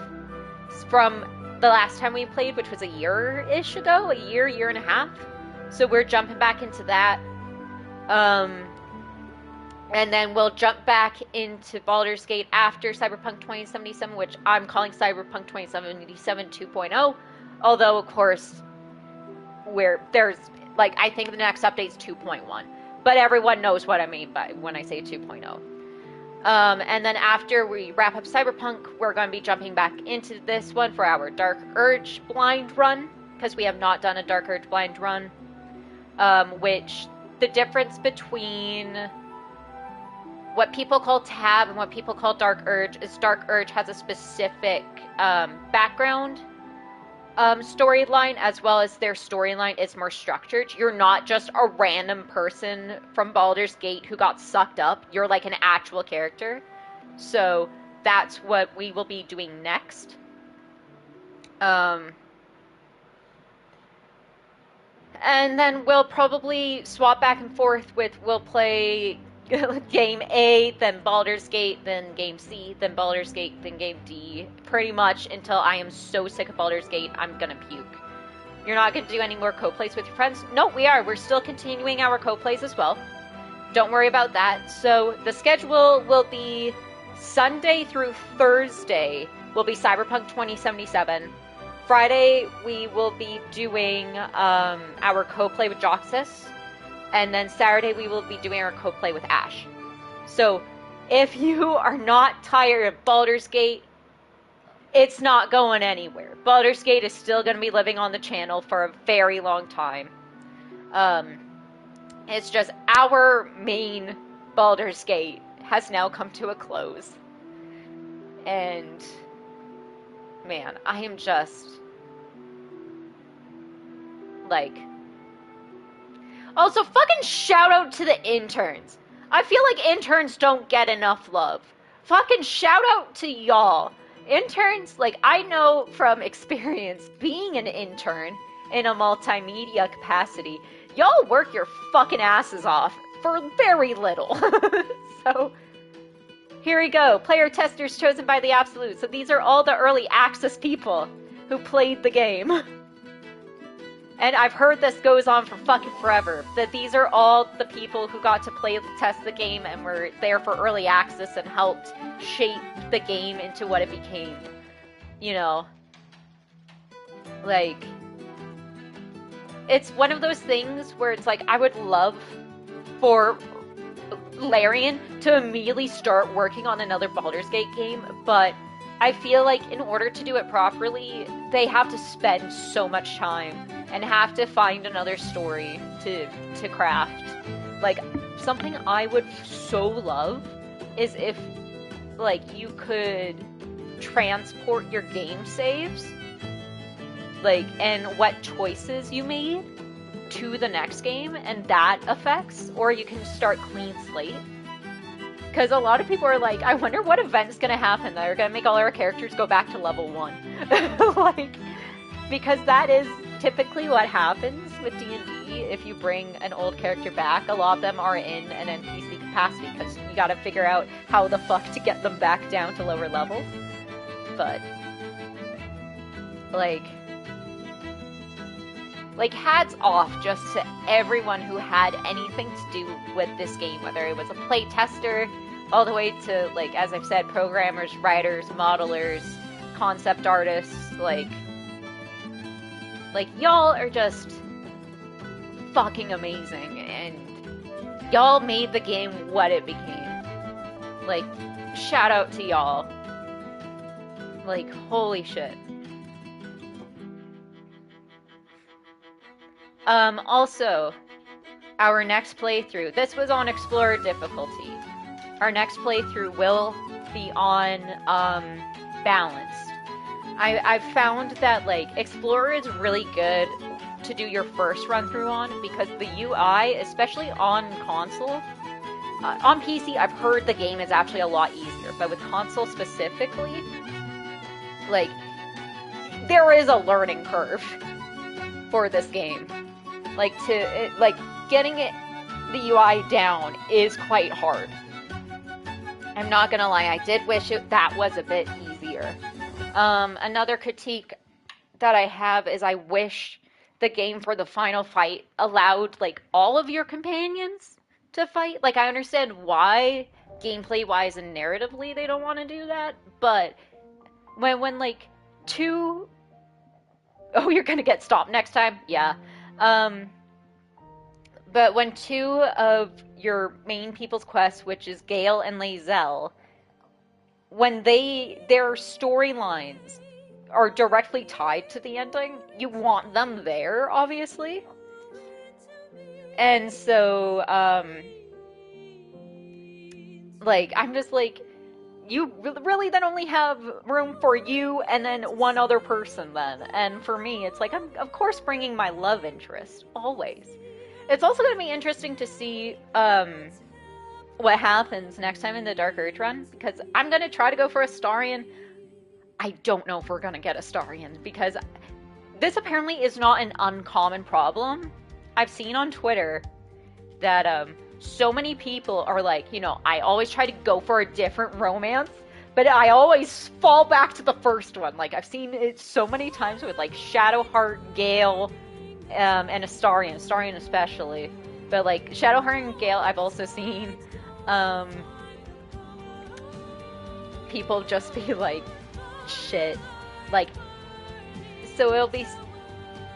Speaker 18: from the last time we played, which was a year-ish ago, a year and a half. So we're jumping back into that. And then we'll jump back into Baldur's Gate after Cyberpunk 2077, which I'm calling Cyberpunk 2077 2.0. Although, of course, there's, like, I think the next update's 2.1. But everyone knows what I mean by when I say 2.0. And then after we wrap up Cyberpunk, we're going to be jumping back into this one for our Dark Urge blind run, because we have not done a Dark Urge blind run. Which, the difference between what people call Tab and what people call Dark Urge is Dark Urge has a specific background storyline, as well as their storyline is more structured. You're not just a random person from Baldur's Gate who got sucked up. You're like an actual character. So that's what we will be doing next. And then we'll probably swap back and forth we'll play game A, then Baldur's Gate, then game C, then Baldur's Gate, then game D, pretty much until I am so sick of Baldur's Gate, I'm gonna puke. You're not gonna do any more co-plays with your friends? No, we are. We're still continuing our co-plays as well. Don't worry about that. So the schedule will be Sunday through Thursday will be Cyberpunk 2077. Friday, we will be doing our co-play with Joxus. And then Saturday, we will be doing our co-play with Ash. So, if you are not tired of Baldur's Gate, it's not going anywhere. Baldur's Gate is still going to be living on the channel for a very long time. It's just our main Baldur's Gate has now come to a close. And, man, I am just, like... Also, fucking shout out to the interns. I feel like interns don't get enough love. Fucking shout out to y'all. Interns, like, I know from experience being an intern in a multimedia capacity, y'all work your fucking asses off for very little. So, here we go. Player testers chosen by the Absolute. So these are all the early access people who played the game. And I've heard this goes on for fucking forever, that these are all the people who got to test the game and were there for early access and helped shape the game into what it became. You know? Like, it's one of those things where it's like, I would love for Larian to immediately start working on another Baldur's Gate game, but I feel like in order to do it properly, they have to spend so much time and have to find another story to craft. Like, something I would so love is if, like, you could transport your game saves, like, and what choices you made to the next game, and that affects, or you can start clean slate. Because a lot of people are like, I wonder what event's gonna happen that are gonna make all our characters go back to level 1. Like, because that is typically what happens with D&D. If you bring an old character back, a lot of them are in an NPC capacity, because you gotta figure out how the fuck to get them back down to lower levels. But, like, hats off just to everyone who had anything to do with this game, whether it was a play tester, all the way to, like, as I've said, programmers, writers, modelers, concept artists, like, y'all are just fucking amazing, and y'all made the game what it became. Like, shout out to y'all. Like, holy shit. Also, our next playthrough, this was on Explorer difficulty. Our next playthrough will be on, Balanced. I've found that, like, Explorer is really good to do your first run through on, because the UI, especially on console, on PC, I've heard the game is actually a lot easier, but with console specifically, like, there is a learning curve for this game. Like, getting the UI down is quite hard. I'm not gonna lie, I did wish that was a bit easier. Another critique that I have is I wish the game for the final fight allowed, like, all of your companions to fight. Like, I understand why, gameplay-wise and narratively, they don't want to do that, but when like, two... Oh, you're gonna get stopped next time? Yeah. But when two of your main people's quests, which is Gale and Lae'zel, when their storylines are directly tied to the ending, you want them there, obviously. And so, like, I'm just like,
Speaker 1: you really then only have room for you and then one other person then. And for me, it's like, I'm of course bringing my love interest, always. It's also going to be interesting to see what happens next time in the Dark Urge run, because I'm going to try to go for Astarion. I don't know if we're going to get Astarion, because this apparently is not an uncommon problem. I've seen on Twitter that so many people are like, you know, I always try to go for a different romance, but I always fall back to the first one. Like, I've seen it so many times with, like, Shadowheart, Gale, and Astarion especially. But, like, Shadowheart and Gale, I've also seen people just be like, shit. Like, so it'll be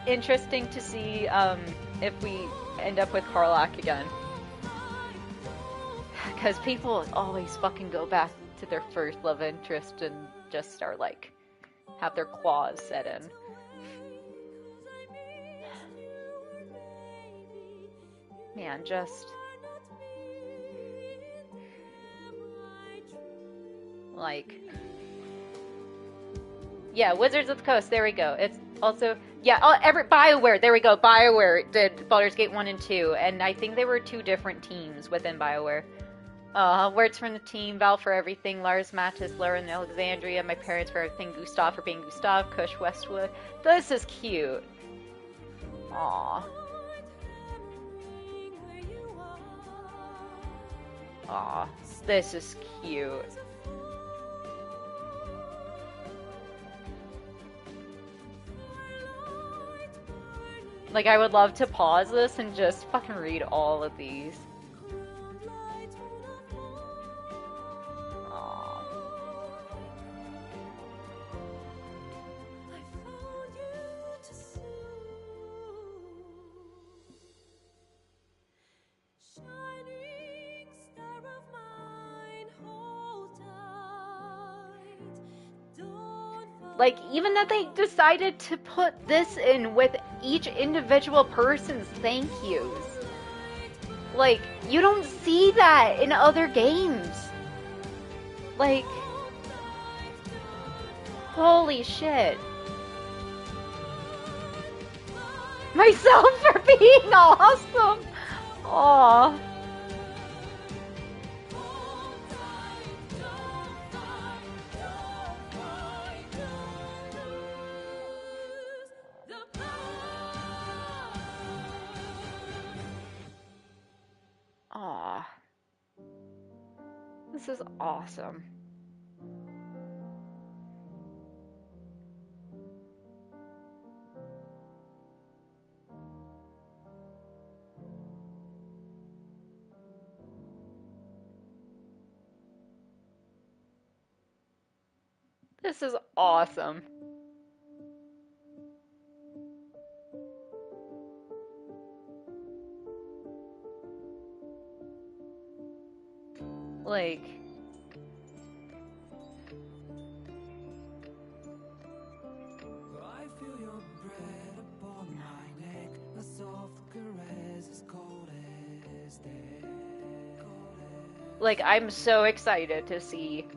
Speaker 1: interesting to see if we end up with Karlach again. Because people always fucking go back to their first love interest and just start, like, have their claws set in. Man, just... like... Yeah, Wizards of the Coast, there we go. It's also... Yeah, BioWare, there we go. BioWare did Baldur's Gate 1 and 2, and I think they were two different teams within BioWare. Words from the team, Val for everything, Lars, Mattis, Lauren, Alexandria, my parents for everything, Gustav for being Gustav, Kush, Westwood. This is cute. Aww. Aw, this is cute. Like, I would love to pause this and just fucking read all of these. Aww. Like, even that they decided to put this in with each individual person's thank yous. Like, you don't see that in other games. Like, holy shit. Myself for being awesome. Aww. Aw. This is awesome. This is awesome. Like,
Speaker 6: I feel your breath upon my neck, a soft caress as cold as death.
Speaker 1: like, I'm so excited to see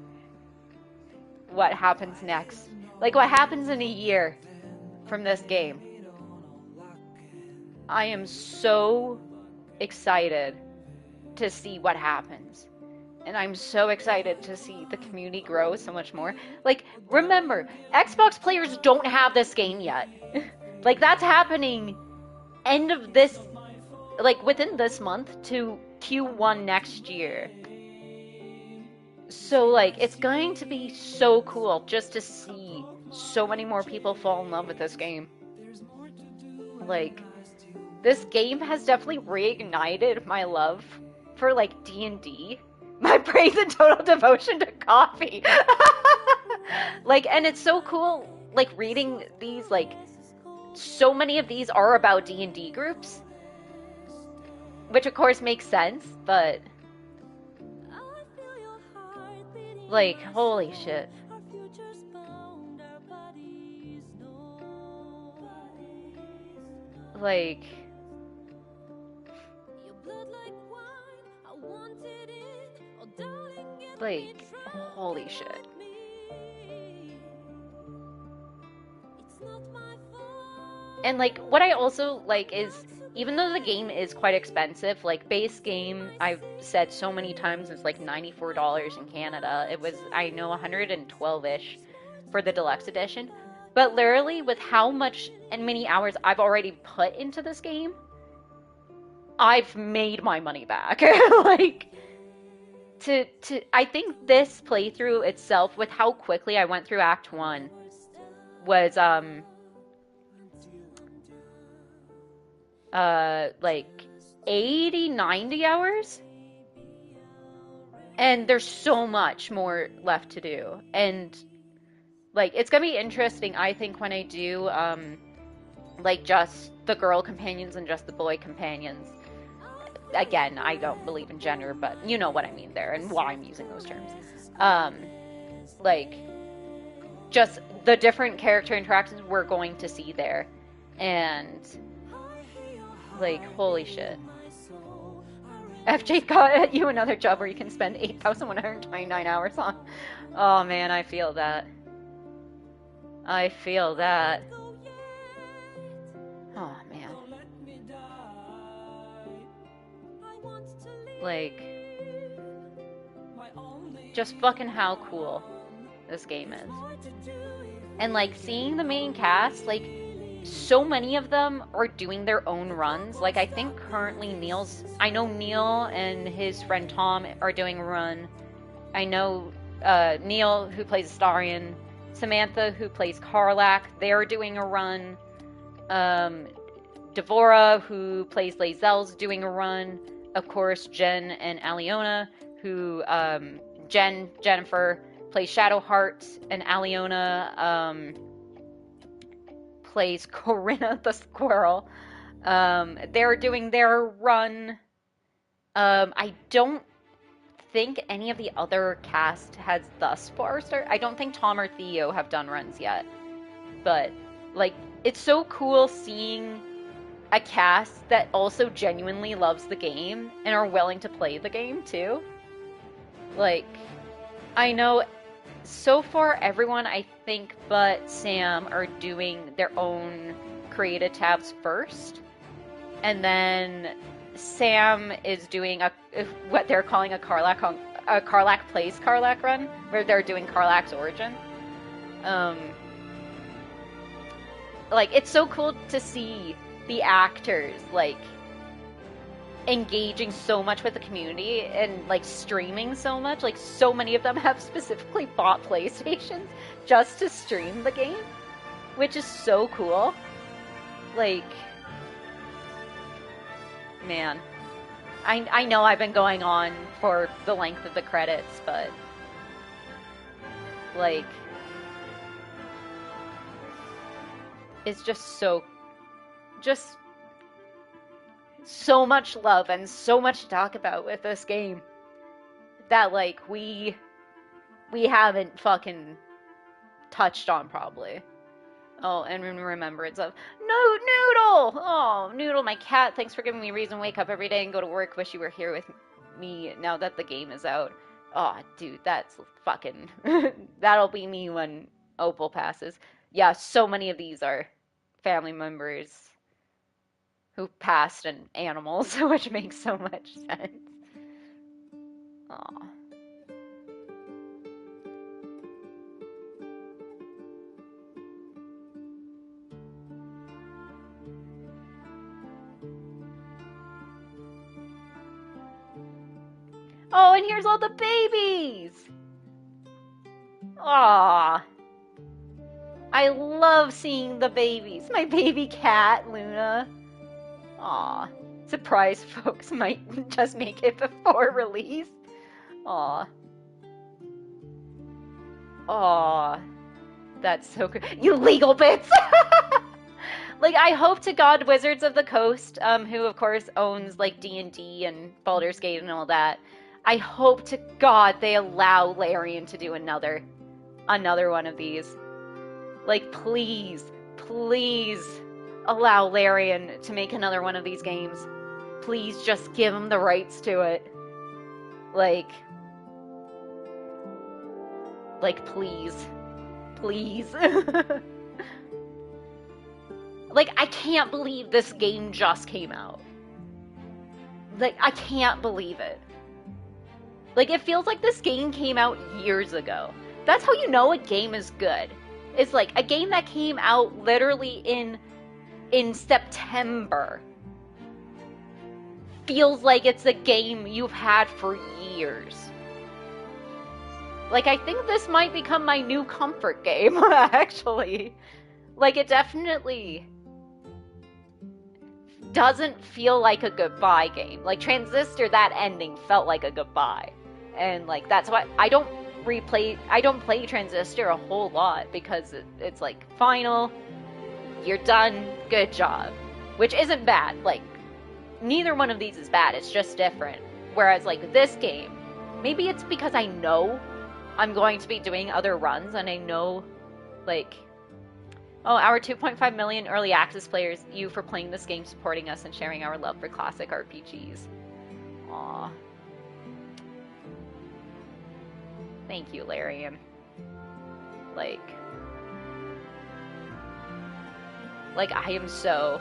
Speaker 1: what happens next. Like, what happens in a year from this game. I am so excited to see what happens. And I'm so excited to see the community grow so much more. Like, remember, Xbox players don't have this game yet. Like, that's happening end of this, like, within this month to Q1 next year. So, like, it's going to be so cool just to see so many more people fall in love with this game. Like, this game has definitely reignited my love for, like, D&D. My praise and total devotion to coffee. Like, and it's so cool, like, reading these, like, so many of these are about D&D groups. Which, of course, makes sense, but... like, holy shit. Like... like, Holy shit. And like what I also like is even though the game is quite expensive, like base game I've said so many times is like $94 in Canada. It was I know 112-ish for the deluxe edition. But literally with how much and many hours I've already put into this game, I've made my money back. Like I think this playthrough itself with how quickly I went through Act 1 was like 80, 90 hours. And there's so much more left to do. And like it's gonna be interesting, I think, when I do like just the girl companions and just the boy companions. Again, I don't believe in gender, but you know what I mean there and why I'm using those terms. Like just the different character interactions we're going to see there. And like, holy shit. FJ got you another job where you can spend 8,129 hours on. Oh man, I feel that. I feel that. Oh man. Like, just fucking how cool this game is. And like, seeing the main cast, like, so many of them are doing their own runs. Like, I think currently I know Neil and his friend Tom are doing a run. I know Neil, who plays Astarion, Samantha, who plays Karlak, they're doing a run. Devora, who plays Lae'zel's doing a run. Of course, Jen and Aliona, who, Jennifer plays Shadowheart, and Aliona, plays Corinna the Squirrel. They're doing their run. I don't think any of the other cast has thus far started. I don't think Tom or Theo have done runs yet. But, like, it's so cool seeing a cast that also genuinely loves the game and are willing to play the game, too. Like, I know so far everyone, I think, but Sam are doing their own creative tabs first. And then Sam is doing what they're calling a Karlak plays Karlak run, where they're doing Karlak's origin. Like, it's so cool to see the actors, like, engaging so much with the community and, like, streaming so much. Like, so many of them have specifically bought PlayStations just to stream the game, which is so cool. Like, man. I know I've been going on for the length of the credits, but, like, it's just so much love and so much to talk about with this game that, like, we haven't fucking touched on probably. Oh, and in remembrance of Noodle! Oh, Noodle, my cat, thanks for giving me a reason to wake up every day and go to work. Wish you were here with me now that the game is out. Oh, dude, that's fucking... That'll be me when Opal passes. Yeah, so many of these are family members who passed and animals, which makes so much sense. Aw. Oh, and here's all the babies! Aw. I love seeing the babies. My baby cat, Luna. Aw. Surprise, folks might just make it before release. Aw. Aw. That's so good. You legal bits! Like, I hope to God Wizards of the Coast, who of course owns, like, D&D and Baldur's Gate and all that, I hope to God they allow Larian to do another one of these. Like, please, please allow Larian to make another one of these games. Please just give him the rights to it. Like, Like, please. Please. Like, I can't believe this game just came out. Like, I can't believe it. Like, it feels like this game came out years ago. That's how you know a game is good. It's like a game that came out literally in September feels like it's a game you've had for years. Like, I think this might become my new comfort game, actually. Like, it definitely doesn't feel like a goodbye game. Like, Transistor, that ending felt like a goodbye. And, like, that's why I don't play Transistor a whole lot, because it's like, final, you're done, good job. Which isn't bad. Like, neither one of these is bad, it's just different. Whereas, like, this game, maybe it's because I know I'm going to be doing other runs, and I know, like, oh, our 2.5 million early access players, you for playing this game, supporting us, and sharing our love for classic RPGs. Aww. Thank you, Larian. Like, I am so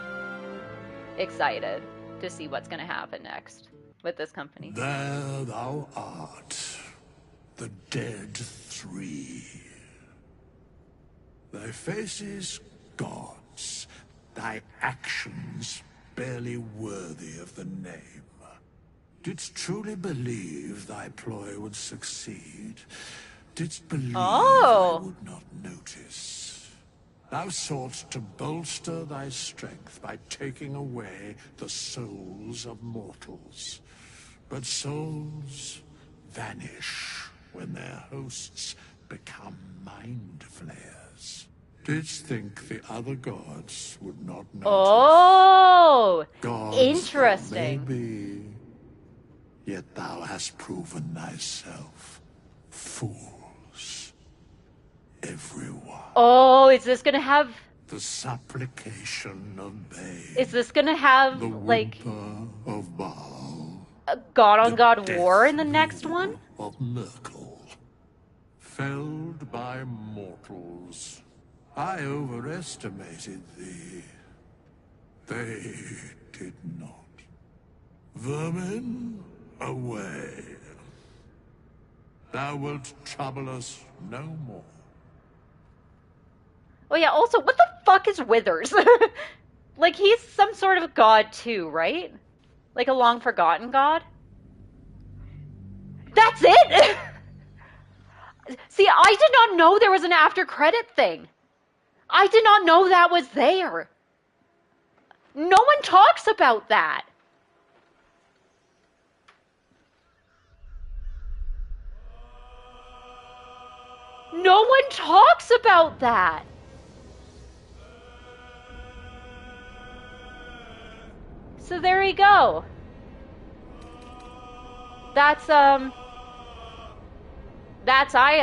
Speaker 1: excited to see what's gonna happen next with this company.
Speaker 12: There thou art, the dead three. Thy faces gods, thy actions barely worthy of the name. Didst truly believe thy ploy would succeed? Didst believe I would not notice? Thou soughtst to bolster thy strength by taking away the souls of mortals. But souls vanish when their hosts become mind flayers. Didst think the other gods would not notice?
Speaker 1: Oh!
Speaker 12: Gods
Speaker 1: Interesting.
Speaker 12: Maybe. Yet thou hast proven thyself fools. Everyone.
Speaker 1: Oh, is this gonna have...
Speaker 12: The supplication of babes.
Speaker 1: Is this gonna have,
Speaker 12: the
Speaker 1: like...
Speaker 12: of Baal.
Speaker 1: A God-on-God war in the next one?
Speaker 12: Of Merkel. Felled by mortals. I overestimated thee. They did not. Vermin, away. Thou wilt trouble us no more.
Speaker 1: Oh yeah, also, what the fuck is Withers? Like, he's some sort of god too, right? Like a long-forgotten god? That's it?! See, I did not know there was an after-credit thing. I did not know that was there. No one talks about that. No one talks about that. So there you go. That's Aya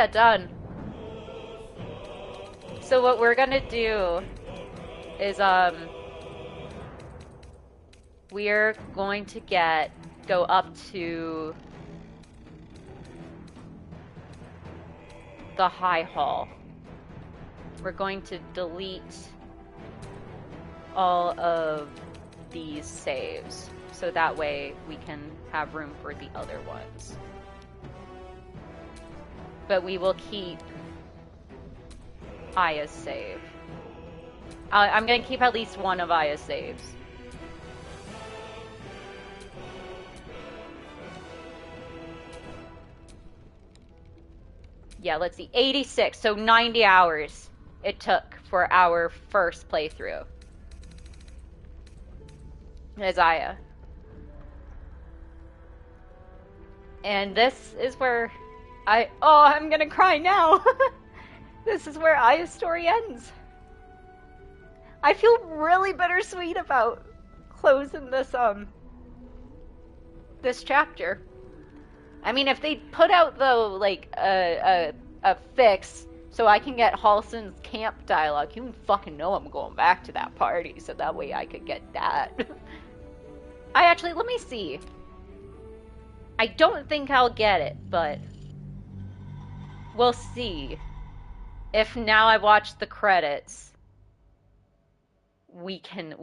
Speaker 1: done. So what we're gonna do is, we're going to go up to the High Hall. We're going to delete all of these saves, so that way we can have room for the other ones. But we will keep Aya's save. I'm gonna keep at least one of Aya's saves. Yeah, let's see, 86, so 90 hours it took for our first playthrough as Aya. And this is where I'm gonna cry now. This is where Aya's story ends. I feel really bittersweet about closing this this chapter. I mean, if they put out, though, like, a fix so I can get Halson's camp dialogue, you fucking know I'm going back to that party, so that way I could get that. Let me see. I don't think I'll get it, but we'll see if now I watch the credits, we can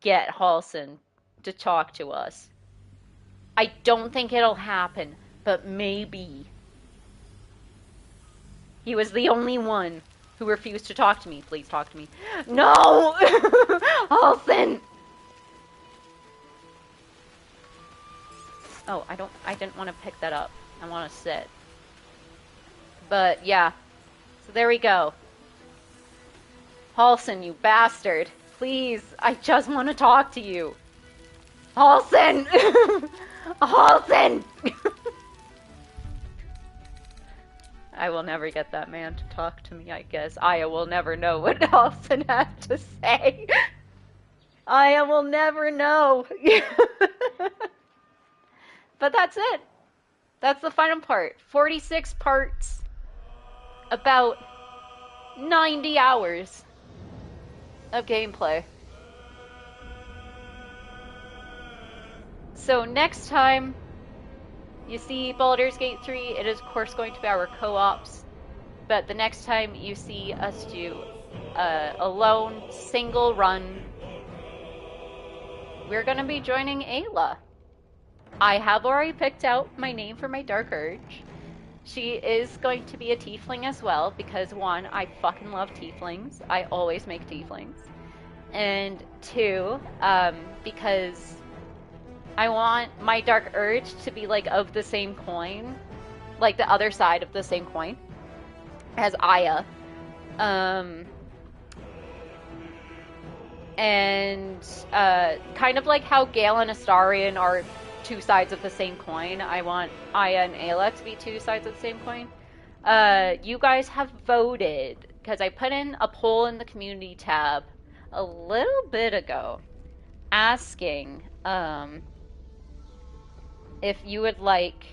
Speaker 1: get Halsin to talk to us. I don't think it'll happen, but maybe. He was the only one who refused to talk to me. Please talk to me. No! Halsin! Oh, I didn't want to pick that up. I want to sit. But, yeah. So there we go. Halsin, you bastard. Please, I just want to talk to you. Halsin! Halsin! I will never get that man to talk to me, I guess. Aya will never know what Halsin has to say. Aya will never know. But that's it. That's the final part. 46 parts. About 90 hours of gameplay. So next time you see Baldur's Gate 3, it is of course going to be our co-ops. But the next time you see us do a lone, single run, we're going to be joining Ayla. I have already picked out my name for my Dark Urge. She is going to be a tiefling as well, because one, I fucking love tieflings. I always make tieflings. And two, because I want my Dark Urge to be like of the same coin, like the other side of the same coin as Aya. And kind of like how Gale and Astarion are two sides of the same coin, I want Aya and Ayla to be two sides of the same coin. You guys have voted, because I put in a poll in the community tab a little bit ago, asking if you would like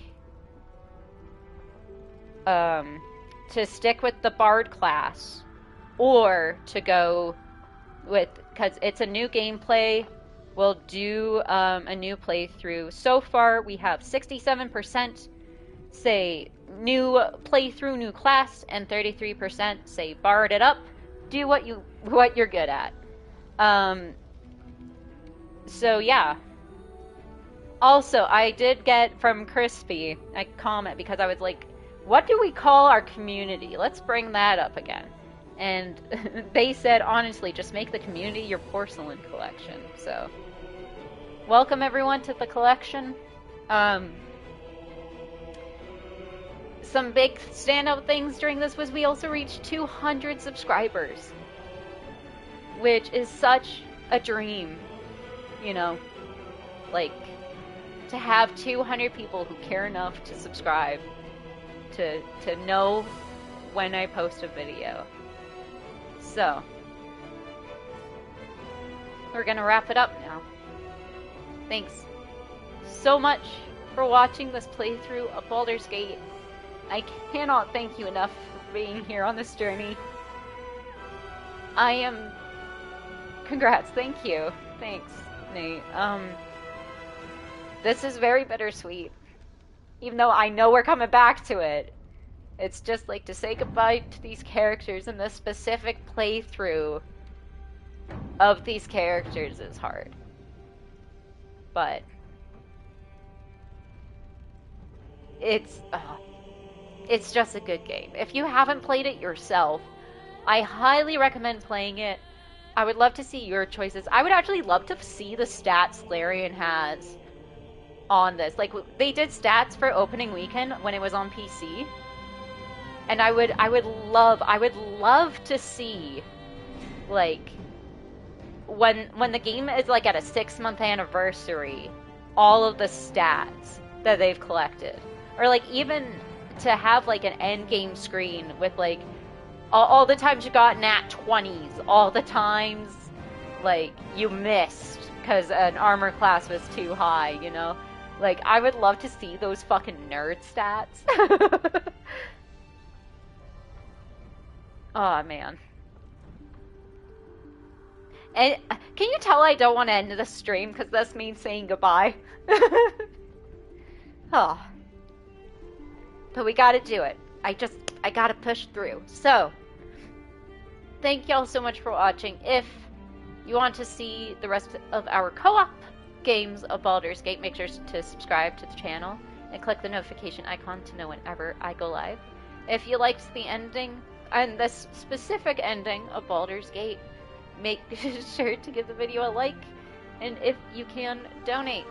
Speaker 1: to stick with the Bard class, or to go with, because it's a new gameplay, we'll do a new playthrough. So far, we have 67% say new playthrough, new class, and 33% say Bard it up. Do what you're good at. So yeah. Also, I did get from Crispy a comment, because I was like, what do we call our community? Let's bring that up again. And they said, honestly, just make the community your porcelain collection. So, welcome everyone to the collection. Some big standout things during this was we also reached 200 subscribers, which is such a dream, you know, like, to have 200 people who care enough to subscribe, to know when I post a video. So, we're gonna wrap it up now. Thanks so much for watching this playthrough of Baldur's Gate. I cannot thank you enough for being here on this journey. Congrats, thank you. Thanks, Nate. This is very bittersweet. Even though I know we're coming back to it. It's just like, to say goodbye to these characters in this specific playthrough of these characters is hard. But it's just a good game. If you haven't played it yourself, I highly recommend playing it. I would love to see your choices. I would actually love to see the stats Larian has on this. Like, they did stats for opening weekend when it was on PC. And I would love to see, like, when the game is like at a 6-month anniversary, all of the stats that they've collected, or like even to have like an end game screen with like all the times you got nat 20s, all the times like you missed because an armor class was too high, you know? Like, I would love to see those fucking nerd stats. Oh, man. And can you tell I don't want to end the stream because this means saying goodbye? Oh. But we gotta do it. I just I gotta push through. So, thank y'all so much for watching. If you want to see the rest of our co-op games of Baldur's Gate, make sure to subscribe to the channel and click the notification icon to know whenever I go live. If you liked the ending, and this specific ending of Baldur's Gate, make sure to give the video a like, and if you can, donate.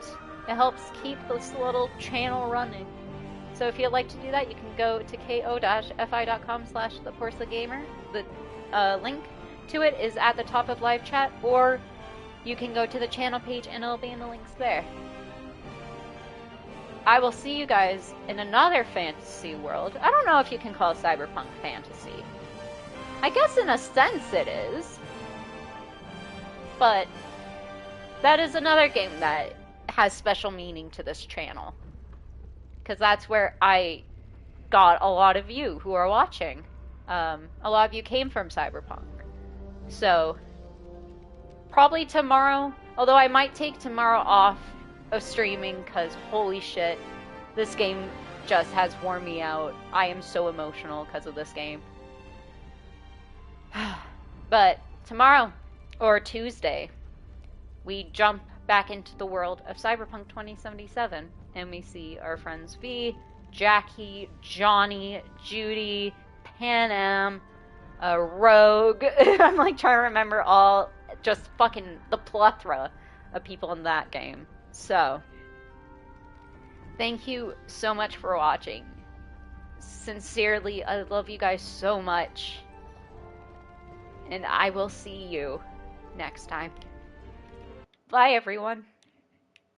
Speaker 1: It helps keep this little channel running. So if you'd like to do that, you can go to ko-fi.com/ThePorcelainGamer. The link to it is at the top of live chat, or you can go to the channel page and it'll be in the links there. I will see you guys in another fantasy world. I don't know if you can call cyberpunk fantasy. I guess in a sense it is. But that is another game that has special meaning to this channel. Because that's where I got a lot of you who are watching. A lot of you came from cyberpunk. So, probably tomorrow, although I might take tomorrow off of streaming because holy shit, this game just has worn me out. I am so emotional because of this game. But tomorrow, or Tuesday, we jump back into the world of Cyberpunk 2077 and we see our friends V, Jackie, Johnny, Judy, Panam, Rogue. I'm like trying to remember all, just fucking the plethora of people in that game. So, thank you so much for watching. Sincerely, I love you guys so much. And I will see you next time. Bye, everyone.